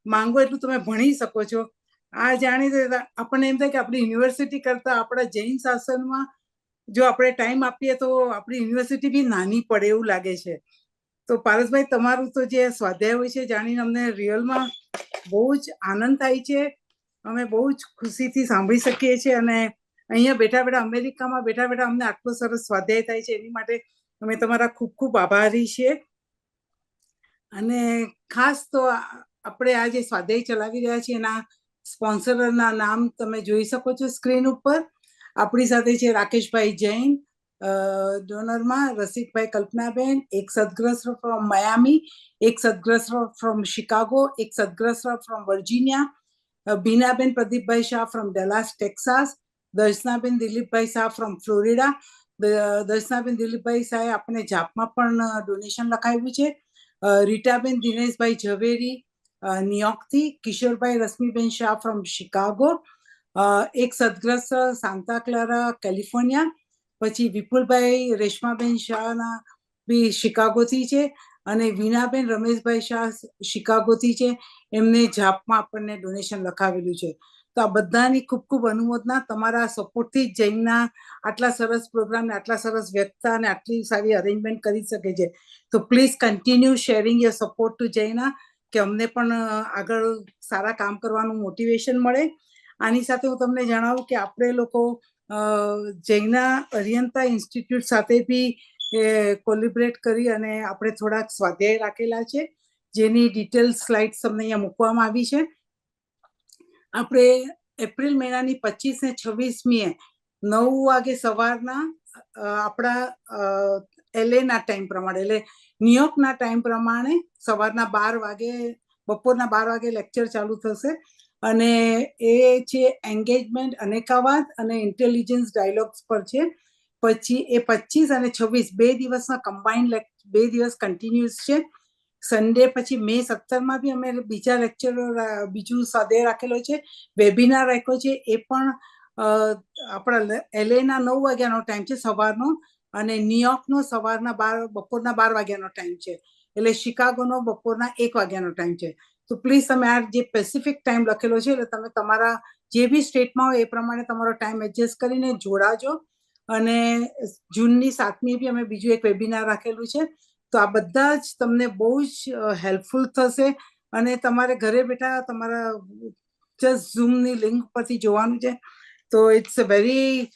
માંગો એટલું તમે ભણી શકો છો. આ જાણી આપણને એમ થાય કે આપણી યુનિવર્સિટી કરતા આપણા જૈન શાસનમાં જો આપણે ટાઈમ આપીએ તો આપણી યુનિવર્સિટી બી નાની પડે એવું લાગે છે. તો પારસભાઈ તમારું તો જે સ્વાધ્યાય હોય છે જાણીને અમને રિયલમાં બહુ જ આનંદ થાય છે. અમે બહુ જ ખુશીથી સાંભળી શકીએ છીએ અને અહીંયા બેઠા બેઠા અમેરિકામાં બેઠા બેઠા અમને આટલો સરસ સ્વાધ્યાય થાય છે એની માટે અમે તમારા ખૂબ ખૂબ આભારી છીએ. અને ખાસ તો આપણે આ જે સ્વાધ્યાય ચલાવી રહ્યા છીએ એના સ્પોન્સરના નામ તમે જોઈ શકો છો સ્ક્રીન ઉપર. આપણી સાથે છે રાકેશભાઈ જૈન ડોનરમાં, રસિકભાઈ કલ્પનાબેન, એક સદગ્રસ્ત ફ્રોમ મયામી, એક સદગ્રસ્ત ફ્રોમ શિકાગો, એક સદગ્રસ્ત from Virginia, Binaben Pradipbhai Shah from Dallas Texas, Darshanaben Dilipbhai Shah from Florida. Darshanaben Dilipbhai શાહે આપણે જાપમાં પણ ડોનેશન લખાવ્યું છે. રીટાબેન દિનેશભાઈ ઝવેરી ન્યુયોર્કથી, કિશોરભાઈ રશ્મિબેન શાહ ફ્રોમ શિકાગો, એક સદગ્રસ્ત સાંતા ક્લારા કેલિફોર્નિયા, પછી વિપુલભાઈ રેશમાબેન શાહના બી શિકાગોથી છે, અને વીણાબેન રમેશભાઈ શાહ શિકાગોથી છે. એમને જાપમાં આપણને ડોનેશન લખાવેલું છે. તો આ બધાની ખૂબ ખૂબ અનુમોદના. તમારા સપોર્ટથી જ જૈનના આટલા સરસ પ્રોગ્રામ ને આટલા સરસ વ્યક્તા અને આટલી સારી અરેન્જમેન્ટ કરી શકે છે. તો please continue sharing your support to JAINA, કે અમને પણ આગળ સારા કામ કરવાનું મોટિવેશન મળે. આની સાથે હું તમને જણાવું કે આપણે લોકો જૈના અરિયંતા ઇન્સ્ટિટ્યૂટ સાથે બી કોલિબ્રેટ કરી અને આપણે થોડાક સ્વાધ્યાય રાખેલા છે, જેની ડિટેલ સ્લાઇડ્સ તમને અહીંયા મૂકવામાં આવી છે. આપણે એપ્રિલ મહિનાની 25 ને 26મીએ 9 વાગે સવારના આપણા LA ના ટાઈમ પ્રમાણે, એટલે ન્યુયોર્કના ટાઈમ પ્રમાણે સવારના 12 વાગે, બપોરના 12 વાગે લેક્ચર ચાલુ થશે. અને એ છે એન્ગેજમેન્ટ અનેકાવાદ અને ઇન્ટેલિજન્સ ડાયલોગ્સ પર છે. પછી એ 25 અને 26 2 દિવસના કમ્બાઇન્ડ 2 દિવસ કન્ટિન્યુઅસ છે. સન્ડે પછી મે 17માં બી અમે બીજા લેક્ચર બીજું સ્વાધ્યાય રાખેલો છે, વેબિનાર રાખ્યો છે. એ પણ આપણા LA ના 9 વાગ્યાનો ટાઈમ છે સવારનો, અને ન્યુયોર્કનો સવારના બપોરના 12 વાગ્યાનો ટાઈમ છે. એટલે શિકાગોનો બપોરના 1 વાગ્યાનો ટાઈમ છે. તો પ્લીઝ તમે આ જે પેસિફિક ટાઈમ લખેલો છે, એટલે તમે તમારા જે બી સ્ટેટમાં હોય એ પ્રમાણે તમારો ટાઈમ એડજસ્ટ કરીને જોડાજો. અને જૂનની 7મી બી અમે બીજું એક વેબિનાર રાખેલું છે. તો આ બધા જ તમને બહુ જ હેલ્પફુલ થશે. અને તમારે ઘરે બેઠા તમારા જસ્ટ ઝૂમની લિંક પરથી જોવાનું છે. તો it's a very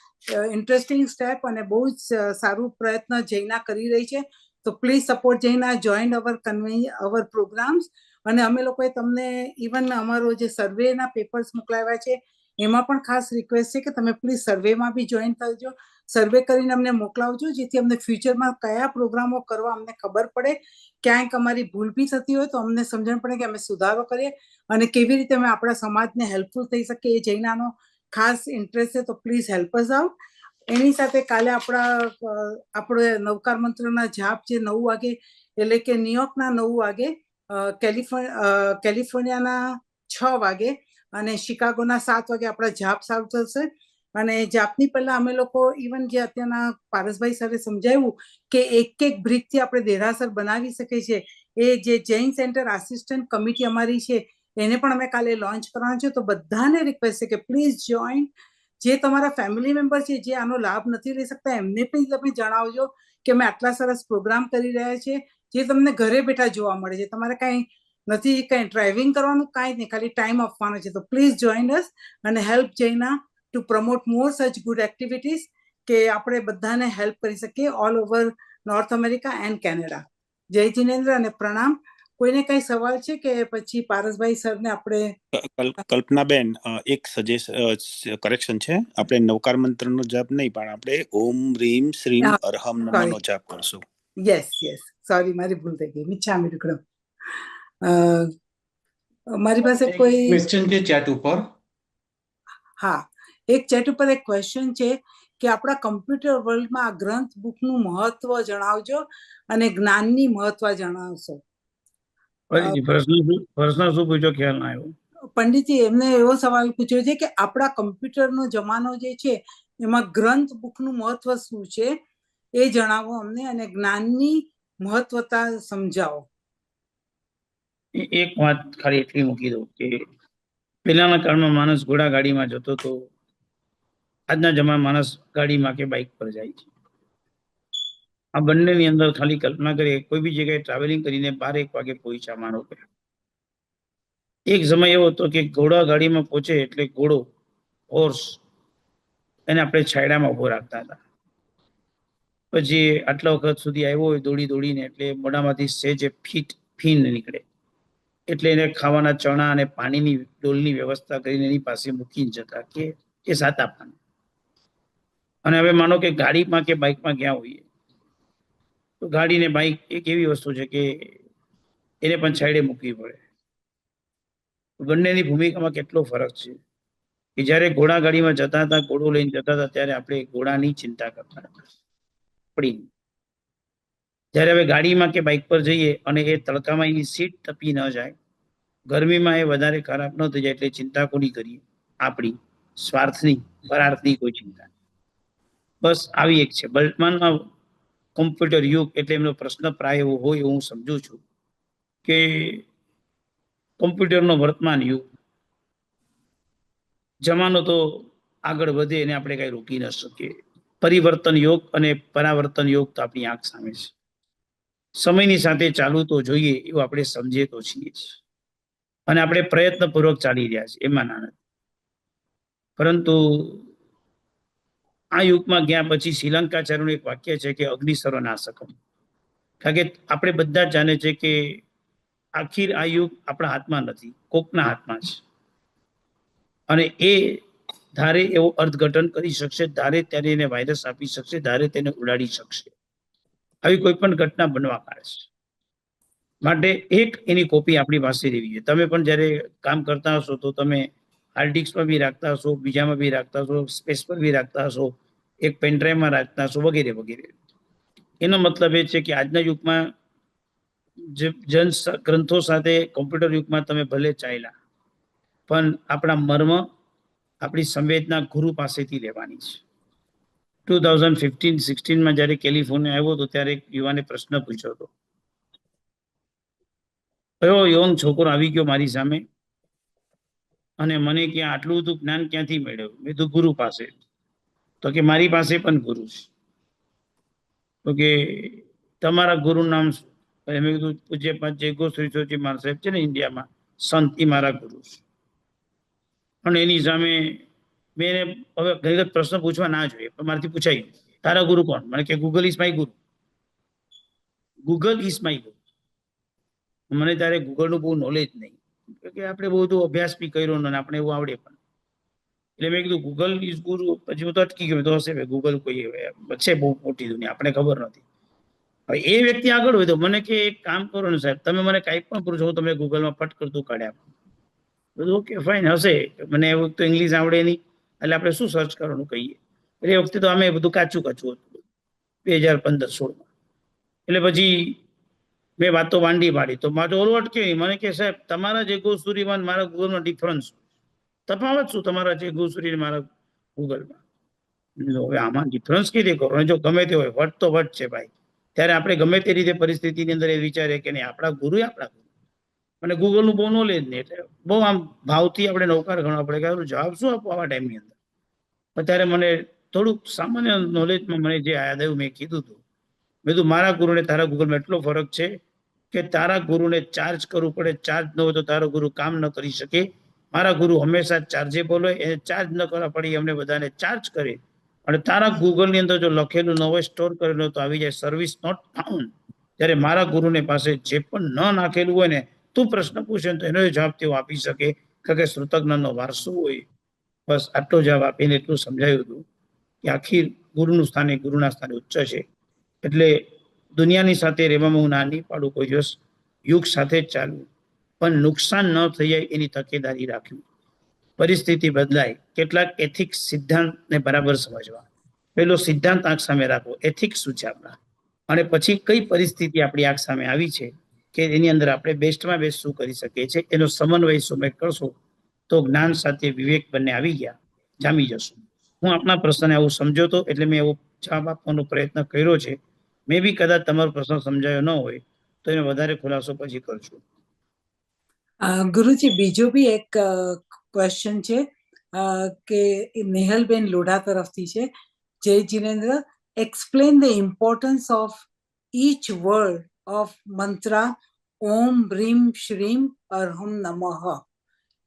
interesting step, અને બહુ જ સારું પ્રયત્ન જૈના કરી રહી છે. તો please support Jaina, join our programs. અને અમે લોકોએ તમને ઇવન અમારો જે સર્વેના પેપર્સ મોકલાવ્યા છે, એમાં પણ ખાસ રિક્વેસ્ટ છે કે તમે પ્લીઝ સર્વેમાં બી જોઈન થજો. સર્વે કરીને અમને મોકલાવજો, જેથી અમને ફ્યુચરમાં કયા પ્રોગ્રામો કરવા અમને ખબર પડે. ક્યાંક અમારી ભૂલ બી થતી હોય તો અમને સમજણ પડે કે અમે સુધારો કરીએ, અને કેવી રીતે અમે આપણા સમાજને હેલ્પફુલ થઈ શકીએ. એ જૈનાનો ખાસ ઇન્ટરેસ્ટ છે. તો પ્લીઝ હેલ્પ અસ આઉટ. એની સાથે કાલે આપણે નવકાર મંત્રના જાપ છે 9 વાગે, એટલે કે ન્યુયોર્કના 9 વાગે, કેલિફોર્નિયાના 6 વાગે અને શિકાગોના 7 વાગે આપણા જાપ ચાલુ થશે. અને જાપની પહેલા અમે લોકો ઇવન જે અત્યારના પારસભાઈ સરે સમજાવ્યું કે એક બ્રિકથી આપણે દેરાસર બનાવી શકીએ છીએ, એ જે જૈન સેન્ટર આસિસ્ટન્ટ કમિટી અમારી છે, એને પણ અમે કાલે લોન્ચ કરવાનું છે. તો બધાને રિક્વેસ્ટ છે કે પ્લીઝ જોઈન. જે તમારા ફેમિલી મેમ્બર છે જે આનો લાભ નથી લઈ શકતા, એમને પણ તમે જણાવજો કે અમે આટલા સરસ પ્રોગ્રામ કરી રહ્યા છીએ, જે તમને ઘરે બેઠા જોવા મળે છે. તમારે કાંઈ નથી, કાંઈ ડ્રાઇવિંગ કરવાનું, કાંઈ નહીં, ખાલી ટાઈમ આપવાનો છે. તો પ્લીઝ જોઈન અસ અને help JAINA to promote more such good activities, કે આપણે બધાને હેલ્પ કરી શકીએ all over North America and Canada. Jai Jinendra અને પ્રણામ. કોઈને કઈ સવાલ છે કે પછી પારસભાઈ સરને આપણે? કલ્પનાબેન, એક કરેક્શન છે. આપણે નવકાર મંત્રનો જાપ નહીં, પણ આપણે ઓમ રીમ શ્રીમ અરહમ નમઃનો જાપ કરશું. યસ, સોરી, મારી ભૂલ થઈ ગઈ. મિચ્છામિ દુક્કડમ. મારી પાસે કોઈ ક્વેશ્ચન છે ચેટ ઉપર? હા, એક ચેટ ઉપર એક ક્વેશ્ચન છે કે આપણા કમ્પ્યુટર વર્લ્ડમાં આ ગ્રંથ બુકનું મહત્વ જણાવજો અને જ્ઞાનની મહત્વ જણાવશો. પ્રશ્ન શું પૂછો, ખ્યાલ ના આવ્યો. પંડિતજી, એમને એવો સવાલ પૂછ્યો છે કે આપણા કમ્પ્યુટરનો જમાનો જે છે, એમાં ગ્રંથ બુકનું મહત્વ શું છે એ જણાવો અમને, અને જ્ઞાનની મહત્વતા સમજાવો. એક વાત ખાલી એટલી મૂકી દઉં કે પહેલાના કાળમાં માણસ ઘોડા ગાડીમાં જતો હતો, આજના જમાનામાં માણસ ગાડીમાં કે બાઇક પર જાય છે. આ બંનેની અંદર ખાલી કલ્પના કરીએ, કોઈ બી જગ્યાએ ટ્રાવેલિંગ કરીને 12-1 વાગે પહોંચ્યા માનો કે, એક સમય એવો હતો કે ઘોડા ગાડીમાં પહોંચે એટલે ઘોડો, હોર્સ, એને આપણે છાયડામાં ઉભો રાખતા હતા. પછી આટલા વખત સુધી આવ્યો હોય દોડીને, એટલે મોઢામાંથી સહેજે ફીન નીકળે, એટલે એને ખાવાના ચણા અને પાણીની ડોલની વ્યવસ્થા કરીને એની પાસે મૂકીને જતા કે એ સાથ આપવાના. અને હવે માનો કે ગાડીમાં કે બાઇકમાં ગયા હોઈએ, તો ગાડી ને બાઇક એક એવી વસ્તુ છે કે એને પણ છાયડે મૂકવી પડે. બંનેની ભૂમિકામાં કેટલો ફરક છે કે જ્યારે ઘોડા ગાડીમાં જતા હતા, ઘોડો લઈને જતા હતા, ત્યારે આપણે ઘોડાની ચિંતા કરતા હતા પડી. જ્યારે હવે ગાડીમાં કે બાઇક પર જઈએ અને એ તડકામાં એની સીટ તપી ન જાય, ગરમીમાં એ વધારે ખરાબ ન થઈ જાય, એટલે ચિંતા કોની કરીએ? આપણી સ્વાર્થની, પરાર્થની કોઈ ચિંતા. બસ આવી એક છે. વર્તમાનમાં કોમ્પ્યુટર યુગ એટલે એમનો પ્રશ્ન પ્રાય એવો હોય એવું હું સમજુ છું કે કોમ્પ્યુટરનો વર્તમાન યુગ, જમાનો તો આગળ વધે એને આપણે કઈ રોકી ન શકીએ. પરિવર્તન યોગ અને પરાવર્તન યોગ તો આપણી આંખ સામે છે. સમયની સાથે ચાલવું તો જોઈએ એવું આપણે સમજીએ તો છીએ અને આપણે પ્રયત્નપૂર્વક ચાલી રહ્યા છીએ, એમાં ના નથી. પરંતુ આ યુગમાં ગયા પછી શ્રીલંકાચાર્યનું એક વાક્ય છે કે અગ્નિ સર્વનાશકમ. કારણ કે આપણે બધા જ જાણે છે કે આખીર આ યુગ આપણા હાથમાં નથી, કોકના હાથમાં છે. અને એ ધારે એવો અર્થઘટન કરી શકશે, ધારે ત્યારે એને વાયરસ આપી શકશે, ધારે તેને ઉડાડી શકશે. આવી કોઈ પણ ઘટના બનવા પાડે છે. માટે એક એની કોપી આપણી પાસે રહેવી જોઈએ. તમે પણ જ્યારે કામ કરતા હશો તો તમે હાર્ડ ડિસ્કમાં બી રાખતા હશો, બીજામાં બી રાખતા હશો, સ્પેસ પર બી રાખતા હશો, એક પેનડ્રાઈવમાં રાખતા હશો, વગેરે વગેરે. એનો મતલબ એ છે કે આજના યુગમાં જે જન ગ્રંથો સાથે કોમ્પ્યુટર યુગમાં તમે ભલે ચાલ્યા, પણ આપણા મર્મ, આપણી સંવેદના ગુરુ પાસેથી લેવાની છે. 2015-16માં જ્યારે કેલિફોર્નિયા આવ્યો હતો ત્યારે એક યુવાને પ્રશ્ન પૂછ્યો હતો. કયો યંગ છોકરો આવી ગયો મારી સામે અને મને કે આટલું બધું જ્ઞાન ક્યાંથી મેળવ્યું? મેં તો ગુરુ પાસે. તો કે મારી પાસે પણ ગુરુ છે. તો કે તમારા ગુરુનું નામ શું? મેં કીધું પૂજ્યપાદ જય ગોશ્રી મહારાજ સાહેબ છે ને ઇન્ડિયામાં સંત, એ મારા ગુરુ છે. પણ એની સામે મેં હવે ઘણી પ્રશ્ન પૂછવા ના જોઈએ, પણ મારાથી પૂછાયું તારા ગુરુ કોણ? મને કે ગૂગલ ઇઝ માય ગુરુ. ગૂગલ ઇઝ માય ગુરુ. મને ત્યારે ગૂગલનું બહુ નોલેજ નહીં, કે આપણે બહુ બધું અભ્યાસ બી કર્યો ને આપણે એવું આવડે પણ. એટલે મેં કીધું ગૂગલ ઇઝ ગુરુ. પછી હું તો અટકી ગયો, તો હશે ગૂગલ કોઈ છે બહુ મોટી દુનિયા, આપણે ખબર નથી. હવે એ વ્યક્તિ આગળ વધ્યો, મને કે એક કામ કરો ને સાહેબ, તમે મને કાંઈ પણ પૂછો, હું તમને ગૂગલમાં ફટ કરતું કાઢ્યા. બધું ઓકે ફાઇન હશે. મને એવું તો ઇંગ્લિશ આવડે નહીં, એટલે આપણે શું સર્ચ કરવાનું કહીએ. એટલે એ વખતે તો અમે બધું કાચું હતું 2015-16માં. એટલે પછી મેં વાતો વાંડી પાડી, તો મારે ઓલું અટકે નહીં. મને કે સાહેબ તમારા જે ગોસુરીમાં મારા ગૂગલમાં ડિફરન્સ, તફાવત શું તમારા જે ગોસુરી મારા ગૂગલમાં? હવે આમાં ડિફરન્સ કઈ રીતે કરો? જો ગમે તે હોય, વટ તો વટ છે ભાઈ. ત્યારે આપણે ગમે તે રીતે પરિસ્થિતિની અંદર એ વિચારે કે નહીં આપણા ગુરુ આપણા ગુરુ. અને ગૂગલનું બહુ નોલેજ નહીં, એટલે બહુ આમ ભાવથી આપણે નૌકાર ગણવા પડે કે જવાબ શું આપો આવા ટાઈમની અંદર. અત્યારે મને થોડુંક સામાન્ય નોલેજમાં મને જે યાદ આવ્યું મેં કીધું હતું. મેં કીધું મારા ગુરુને તારા ગૂગલમાં એટલો ફરક છે કે તારા ગુરુને ચાર્જ કરવું પડે, ચાર્જ ન હોય તો તારો ગુરુ કામ ન કરી શકે. મારા ગુરુ હંમેશા ચાર્જેબલ હોય, એને ચાર્જ ન કરવા પડે, અમને બધાને ચાર્જ કરે. અને તારા ગૂગલની અંદર જો લખેલું ન હોય, સ્ટોર કરેલું તો આવી જાય સર્વિસ નોટ ફાઉન્ડ. ત્યારે મારા ગુરુને પાસે જે પણ ન નાખેલું હોય ને, તું પ્રશ્ન પૂછે તો એનો જવાબ તેઓ આપી શકે, કારણ કે શ્રુતજ્ઞનો વારસો હોય. બસ આટલો જવાબ આપીને એટલું સમજાયું હતું કે આખી ગુરુનું સ્થાન એ ગુરુના સ્થાને ઉચ્ચ છે. એટલે દુનિયાની સાથે રહેવામાં હું ના નહીં પાડું કોઈ દિવસ. યુગ સાથે જ ચાલવું, પણ નુકસાન ન થઈ જાય એની તકેદારી રાખવી. પરિસ્થિતિ બદલાય, કેટલાક એથિક્સ સિદ્ધાંતને બરાબર સમજવા. પેલો સિદ્ધાંત આંખ સામે રાખવો, એથિક્સ શું છે આપણા, અને પછી કઈ પરિસ્થિતિ આપણી આંખ સામે આવી છે કે એની અંદર આપણે બેસ્ટમાં બેસ્ટ શું કરી શકીએ છીએ, એનો સમન્વય સુમેળ કરશો તો જ્ઞાન સાથે વિવેક બંને આવી ગયા, જામી જશું. હું આપના પ્રશ્નને આવું સમજ્યો, એટલે મેં એવો જવાબ આપવાનો પ્રયત્ન કર્યો છે. મે બી કદાચ તમારો પ્રશ્ન સમજાયો ન હોય તો એને વધારે ખુલાસો પછી કરશું. ગુરુજી બીજો બી એક ક્વેશ્ચન છે કે નેહલબેન લોઢા તરફથી છે. Jai Jinendra, explain the importance of each word of mantra Om હ્રીમ શ્રીમ અરહમ નમઃ.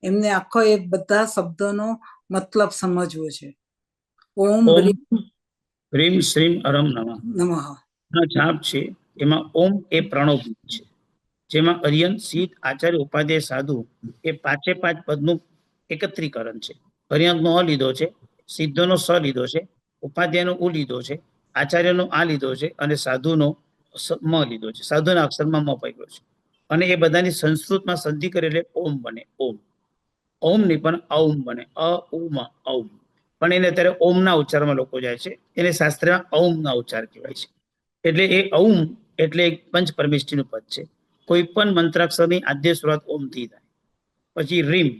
એમને આખો એ બધા શબ્દનો મતલબ સમજવો છે. ઓમ હ્રીમ શ્રીમ અરહમ નમઃ જાપ છે. એમાં ઓમ એ પ્રણવ છે, જેમાં અરિયન, સિદ્ધ, આચાર્ય, ઉપાધ્યાય, સાધુ એ 5 પદનું એકત્રીકરણ છે. અરિયંતનો અ લીધો છે, સિદ્ધનો સ લીધો છે, ઉપાધ્યાયનો ઉ લીધો છે, આચાર્યનો આ લીધો છે, અને સાધુનો મ લીધો છે. સાધુના અક્ષરમાં મ પૈક્યો છે. અને એ બધાની સંસ્કૃતમાં સંધિ કરે એટલે ઓમ બને. ઓમ ઓમ નહીં પણ ઔમ બને, અ ઉ મ ઔમ. પણ એને અત્યારે ઓમના ઉચ્ચારમાં લોકો જાય છે, એને શાસ્ત્રમાં ઔમના ઉચ્ચાર કહેવાય છે. એટલે એ ઔમ એટલે એક પંચ પરમેષ્ઠીનું પદ છે. કોઈ પણ મંત્રાક્ષરની આદ્ય શરૂઆત ઓમથી થાય. પછી રીમ,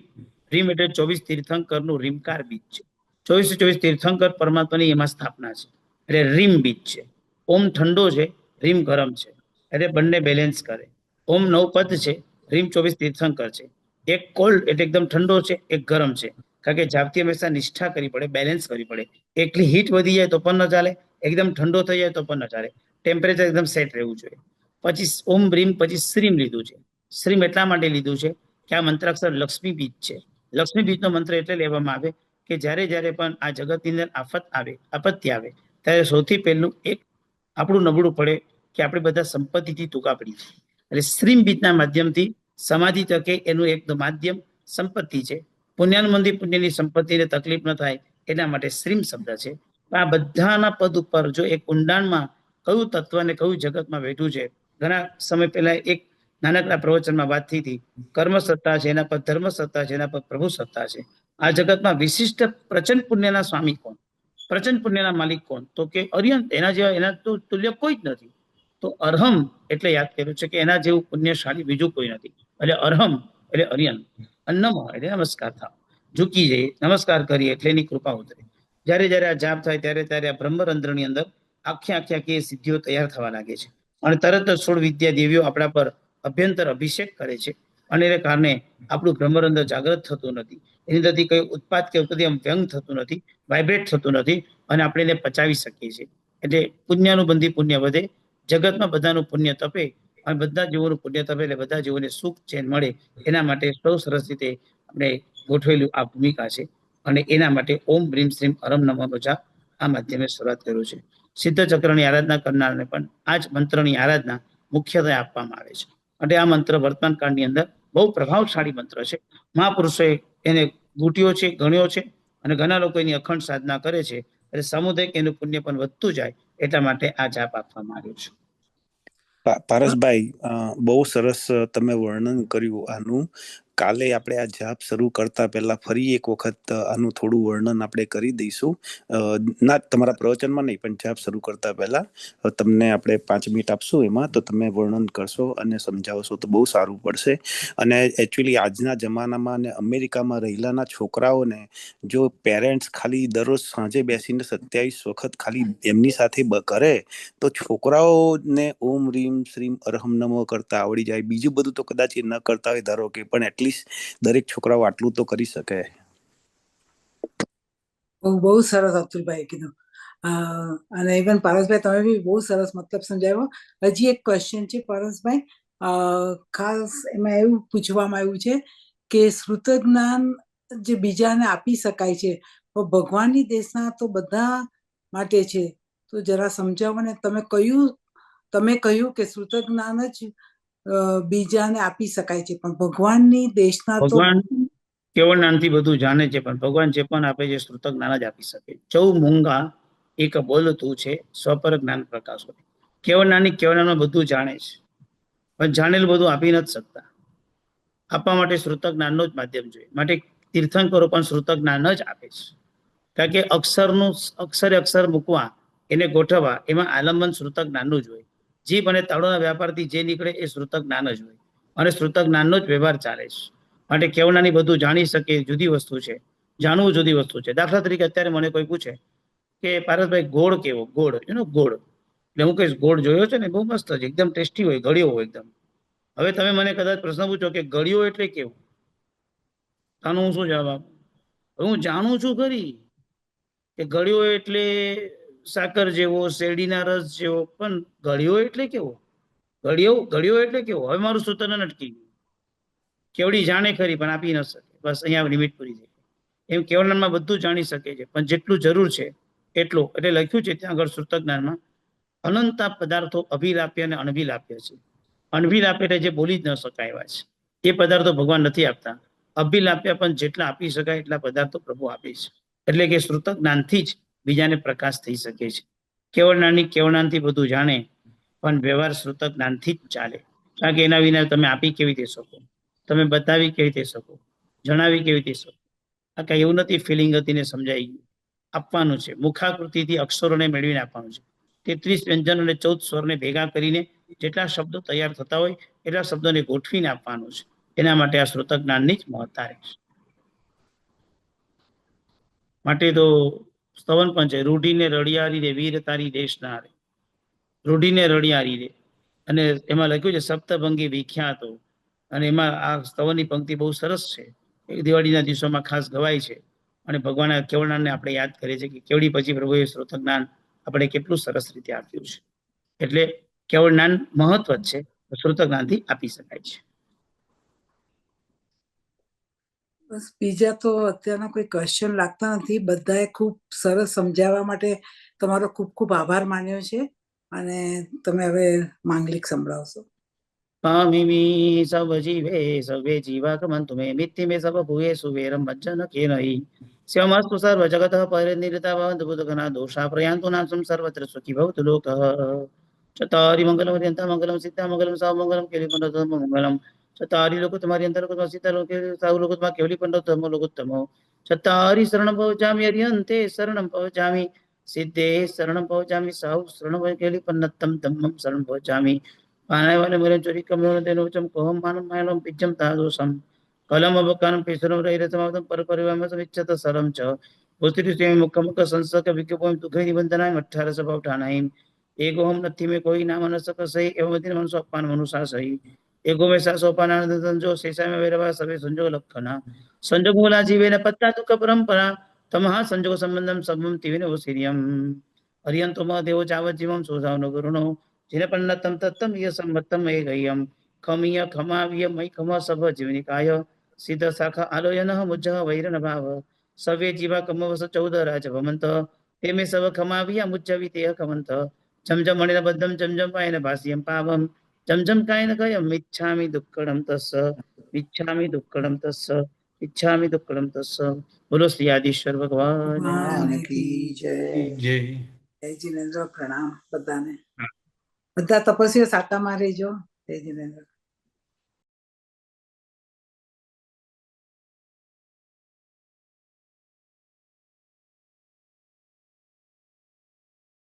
રીમ એટલે 24 તીર્થંકરનું રીમકાર બીજ છે. 24 તીર્થંકર પરમાત્માની એમાં સ્થાપના છે. એટલે રીમ બીજ છે. ઓમ ઠંડો છે, રીમ ગરમ છે, એટલે બંને બેલેન્સ કરે. ઓમ 9 પદ છે, રીમ 24 તીર્થંકર છે. એક કોલ્ડ એટલે એકદમ ઠંડો છે, એક ગરમ છે. કારણ કે જાપથી હંમેશા નિષ્ઠા કરવી પડે, બેલેન્સ કરવી પડે. એકલી હીટ વધી જાય તો પણ ન ચાલે, એકદમ ઠંડો થઈ જાય તો પણ ન ચાલે. ટેમ્પરેચર એકદમ સેટ રહેવું જોઈએ. પછી ઓમ રીમ પછી શ્રીમ લીધું છે. શ્રીમ એટલા માટે લીધું છે કે આ મંત્રાક્ષર લક્ષ્મી બીજ છે. લક્ષ્મી બીજનો મંત્ર એટલે લેવામાં આવે કે જ્યારે જ્યારે પણ આ જગતની અંદર આફત આવે, આપત્તિ આવે, ત્યારે સૌથી પહેલું એક આપણું નબળું પડે કે આપણે બધા સંપત્તિથી ટૂંકા પડી છે. એટલે શ્રીમ બીજના માધ્યમથી સમાધિ તકે એનું એક માધ્યમ સંપત્તિ છે. પુણ્યાનુબંધી પુણ્યની સંપત્તિને તકલીફ ન થાય એના માટે શ્રીમ શબ્દ છે. આ બધાના પદ ઉપર જો એક ઊંડાણમાં કયું તત્વ અને કયું જગતમાં બેઠું છે. ઘણા સમય પહેલા એક નાનકડા પ્રવચનમાં વાત થઈ હતી. કર્મ સત્તા છે, એના પર ધર્મ સત્તા છે, એના પર પ્રભુ સત્તા છે. આ જગતમાં વિશિષ્ટ પ્રચંડ પુણ્યના સ્વામી કોણ, પ્રચંડ પુણ્યના માલિક કોણ? તો કે અર્યંત. એના જેવા એના તો તુલ્ય કોઈ જ નથી. તો અર્હમ એટલે યાદ કર્યું છે કે એના જેવું પુણ્યશાળી બીજું કોઈ નથી. એટલે અર્હમ એટલે અર્યંત. નમઃ એટલે નમસ્કાર થાવ, ઝૂકી જઈએ, નમસ્કાર કરીએ એટલે એની કૃપા ઉતરે. જ્યારે જ્યારે આ જાપ થાય ત્યારે ત્યારે આ બ્રહ્મરંધ્રની અંદર આખી સિદ્ધિઓ તૈયાર થવા લાગે છે. અને તરત જ 16 વિદ્યા દેવીઓ આપણા પર અભ્યંતર અભિષેક કરે છે. અને એને કારણે આપણું બ્રહ્મરંધ્ર જાગૃત થતું નથી. એની અંદરથી કઈ ઉત્પાદ કે વ્યંગ થતું નથી, વાઇબ્રેટ થતું નથી, અને આપણે એને પચાવી શકીએ છીએ. એટલે પુણ્યાનુબંધી પુણ્ય વધે, જગતમાં બધાનું પુણ્ય તપે, અને બધા જીવોનું પુણ્ય તપે એટલે બધા જીવોને સુખ ચેન મળે. એના માટે સૌ સરસ રીતે આપણે ગોઠવેલું આ ભૂમિકા છે. અને એના માટે ઓમ બ્રીમ શ્રીમ અરમ નમઃનો જાપ આ માધ્યમે શરૂઆત કર્યું છે. સિદ્ધ ચક્રની આરાધના કરનારને પણ આ જ મંત્રની આરાધના મુખ્યત્વે આપવામાં આવે છે. અને આ મંત્ર વર્તમાન કાળની અંદર બહુ પ્રભાવશાળી મંત્ર છે. મહાપુરુષોએ એને ગૂંટ્યો છે, ગણ્યો છે, અને ઘણા લોકો એની અખંડ સાધના કરે છે. એટલે સામુદાયિક એનું પુણ્ય પણ વધતું જાય, એટલા માટે આ જાપ આપવામાં આવ્યો છે. પારસભાઈ, બહુ સરસ તમે વર્ણન કર્યું આનું. કાલે આપણે આ જાપ શરૂ કરતા પહેલા ફરી એક વખત આનું થોડું વર્ણન આપણે કરી દઈશું. ના, તમારા પ્રવચનમાં નહીં, પણ જાપ શરૂ કરતા પહેલા તમને આપણે 5 મિનિટ આપશું, એમાં તો તમે વર્ણન કરશો અને સમજાવશો તો બહુ સારું પડશે. અને એકચ્યુઅલી આજના જમાનામાં અને અમેરિકામાં રહેલાના છોકરાઓને જો પેરેન્ટ્સ ખાલી દરરોજ સાંજે બેસીને 27 વખત ખાલી એમની સાથે કરે તો છોકરાઓને ઓમ રીમ શ્રીમ અરહમ નમો કરતા આવડી જાય. બીજું બધું તો કદાચ એ ન કરતા હોય, ધારો કે, પણ એટલીસ્ટ દરેક છોકરાઓ આટલું તો કરી શકે. બહુ સરસ અતુલભાઈ કીધું. અને ઇવન પારસભાઈ તમે બી બહુ સરસ મતલબ સમજાવ્યો. હજી એક ક્વેશ્ચન છે પારસભાઈ, ખાસ એમાં એવું પૂછવામાં આવ્યું છે કે શ્રુત જ્ઞાન જે બીજાને આપી શકાય છે, પણ ભગવાનની દેશના તો બધા માટે છે. તો જરા સમજાવો ને. તમે કહ્યું કે શ્રુત જ્ઞાન જ બીજાને આપી શકાય છે, પણ ભગવાનની દેશના તો ભગવાન કેવળ જ્ઞાનથી બધું જાણે છે, પણ ભગવાન જે પણ આપે છે શ્રુત જ્ઞાન જ આપી શકે. ચૌ મૂંગા એક બોલતું છે, સ્વપર જ્ઞાન પ્રકાશ હોય. કેવળ જ્ઞાની કેવળ જ્ઞાનમાં બધું જાણે છે, પણ જાણેલું બધું આપી નથી શકતા. આપવા માટે શ્રુત જ્ઞાનનો જ માધ્યમ જોઈએ. માટે તીર્થંકરો પણ શ્રુત જ્ઞાન જ આપે છે. કારણ કે અક્ષર મૂકવા, એને ગોઠવવા, એમાં આલંબન શ્રુત જ્ઞાનનું જ હોય. જીભ અને તાળોના વ્યાપારથી જે નીકળે એ શ્રુત જ્ઞાન જ હોય, અને શ્રુત જ્ઞાનનો જ વ્યવહાર ચાલે છે. માટે કેવળનાની બધું જાણી શકે જુદી વસ્તુ છે, જાણવું જુદી વસ્તુ છે. દાખલા તરીકે અત્યારે મને કોઈ પૂછે કે પારસભાઈ ગોળ કેવો? ગોળ ગોળ એટલે હું કહીશ ગોળ જોયો છે ને, બહુ મસ્ત છે, એકદમ ટેસ્ટી હોય, ગળ્યો હોય એકદમ. હવે તમે મને કદાચ પ્રશ્ન પૂછો કે ગળ્યો એટલે કેવું, આનો હું શું જવાબ આપું? હું જાણું છું ખરી કે ગળ્યો એટલે સાકર જેવો, શેરડીના રસ જેવો, પણ ગળ્યો એટલે કેવો? ગળ્યો એટલે કેવો? હવે મારું સૂત્ર અટકી ગયું. કેવડી જાણે ખરી પણ આપી ન શકે, બસ અહીંયા લિમિટ પૂરી થઈ. એમ કેવળમાં બધું જાણી શકે છે, પણ જેટલું જરૂર છે એટલું. એટલે લખ્યું છે ત્યાં આગળ શ્રુત જ્ઞાનમાં, અનંત પદાર્થો અભિલાપ્ય અને અનભિલાપ્ય છે. અનભિલાપ્ય એટલે જે બોલી જ ન શકાય એવા છે, એ પદાર્થો ભગવાન નથી આપતા. અભિલાપ્ય પણ જેટલા આપી શકાય એટલા પદાર્થો પ્રભુ આપે છે. એટલે કે શ્રુત જ્ઞાનથી જ બીજાને પ્રકાશ થઈ શકે છે. કેવળ જ્ઞાનથી બધું જાણે, પણ વ્યવહાર શ્રુત જ્ઞાનથી જ ચાલે. કારણ કે એના વિના તમે આપી કેવી રીતે શકો, તમે બતાવી કેવી રીતે શકો, જણાવી કેવી રીતે શકો? આ કઈ એવું નથી ફિલિંગ હતી ને સમજાઈ ગયું. આપવાનું છે, મુખાકૃતિથી અક્ષરોને મેળવીને આપવાનું છે. 33 વ્યંજન અને 14 સ્વરને ભેગા કરીને જેટલા શબ્દો તૈયાર થતા હોય એટલા શબ્દોને ગોઠવીને આપવાનું છે. એના માટે આ શ્રુત જ્ઞાનની જ મહત્તા રહેશે. માટે તો સ્તવન પણ છે. રૂઢીને રડિયારી રે વીર તારી દેશના રે, રૂઢીને રડિયારી રે, અને એમાં લખ્યું છે સપ્તભંગી વિખ્યાતો, અને એમાં આ સ્તવનની પંક્તિ બહુ સરસ છે. એ દિવાળીના દિવસોમાં ખાસ ગવાય છે, અને ભગવાન કેવળનાને આપણે યાદ કરીએ છીએ કે કેવડી પછી પ્રભુએ સ્ત્રોત જ્ઞાન આપણે કેટલું સરસ રીતે આપ્યું છે. એટલે કેવળ જ્ઞાન મહત્વ જ છે, સ્ત્રોત જ્ઞાનથી આપી શકાય છે. બસ બીજા તો અત્યારના કોઈ ક્વેશ્ચન લાગતા નથી. બધાએ ખૂબ સરસ સમજાવવા માટે તમારો ખૂબ ખૂબ આભાર માન્યો છે, અને તમે હવે માંગલિક સંભળાવશો. પામિમી સવ જીવે સવે જીવાગમંતુ મે મિત્તિ મે સવ ભૂયેષુ વેરમ વજ્જન કેનહિ સ્યમસ્તુ સર્વ જગતઃ પરિનિર્તા ભવન્તુ ભૂતગણા દોષા પ્રયાન્તુ નાશમ સર્વત્ર સુખી ભવતુ લોકઃ. ચતારી મંગલમ અર્યંતા મંગલમ સિદ્ધા મંગલમ સાવ મંગલમ કેલી પંડતમ મંગલમ. ચતારી લોકોત્તમારી અંતર્લોકોત્તમા સીતા લોકે સાવ લોકોત્તમા કેવલી પંડતમ લોકોત્તમો. ચતારી શરણં પવચામિ અર્યંતે શરણં પવચામિ સિદ્ધે શરણં પવચામિ સાવ શરણં કેલી પંડતમ ધમ્મં શરણં પવચામિ. પાનાય વાલે મરે ચોરી કમ્યો તેનો ચમ કોહમ માનમ માયલમ પિજ્જમ તાદોષમ કલમ અબકાનમ પેસરમ રહી રસમાવતમ પર પરિવામ સમિચ્છત સરમ ચ ભૂસ્ત્રી સ્વેમ મુખ મુખ સંસક વિજ્ઞપોમ તુઘઈ નિબંધનાય 18 સભાવઠાનાઈમ એગો હમ નથી મેં કોઈ નામ ન સક સહી એવં મતિન મનસો અપાન મનુષા સહી એગો મેં સાસો અપાનાનંદ સંજો શેષાય મેં વેરવા સવે સંજોગ લક્ષણા સંજોગ મૂલા જીવેન પત્તા દુઃખ પરંપરા તમહા સંજોગ સંબંધમ સબમ તિવિન ઓસિરિયમ અરિયંતો મ દેવો ચાવત જીવમ સોધાવનો ગુરુનો જેને પન્નતમ તત્તમ ય સંવત્તમ એ ગય્યમ ખમીય ખમાવ્ય મય ખમ સભ જીવનિકાય સિદ્ધ શાખા આલોયન મુજ્જ વૈરન ભાવ સવે જીવા કમવસ 14 રાજ ભમંત તેમે સવ ખમાવ્યા મુજ્જવિ તે ખમંત જમજમ મણિન બદ્ધમ જમજમ પાયન ભાસ્યમ પાવમ જમજમ કાયન કયમ મિચ્છામિ દુક્કડમ તસ્સ મિચ્છામિ દુક્કડમ તસ્સ ઇચ્છામિ દુક્કડમ તસ્સ. બોલો શ્રી આદિશ્વર ભગવાન ભગવાન કી જય. જય. જય જિનેન્દ્ર. પ્રણામ બધાને. બધા તપસ્વીઓ સાકામાં રહેજો. જય જિનેન્દ્ર.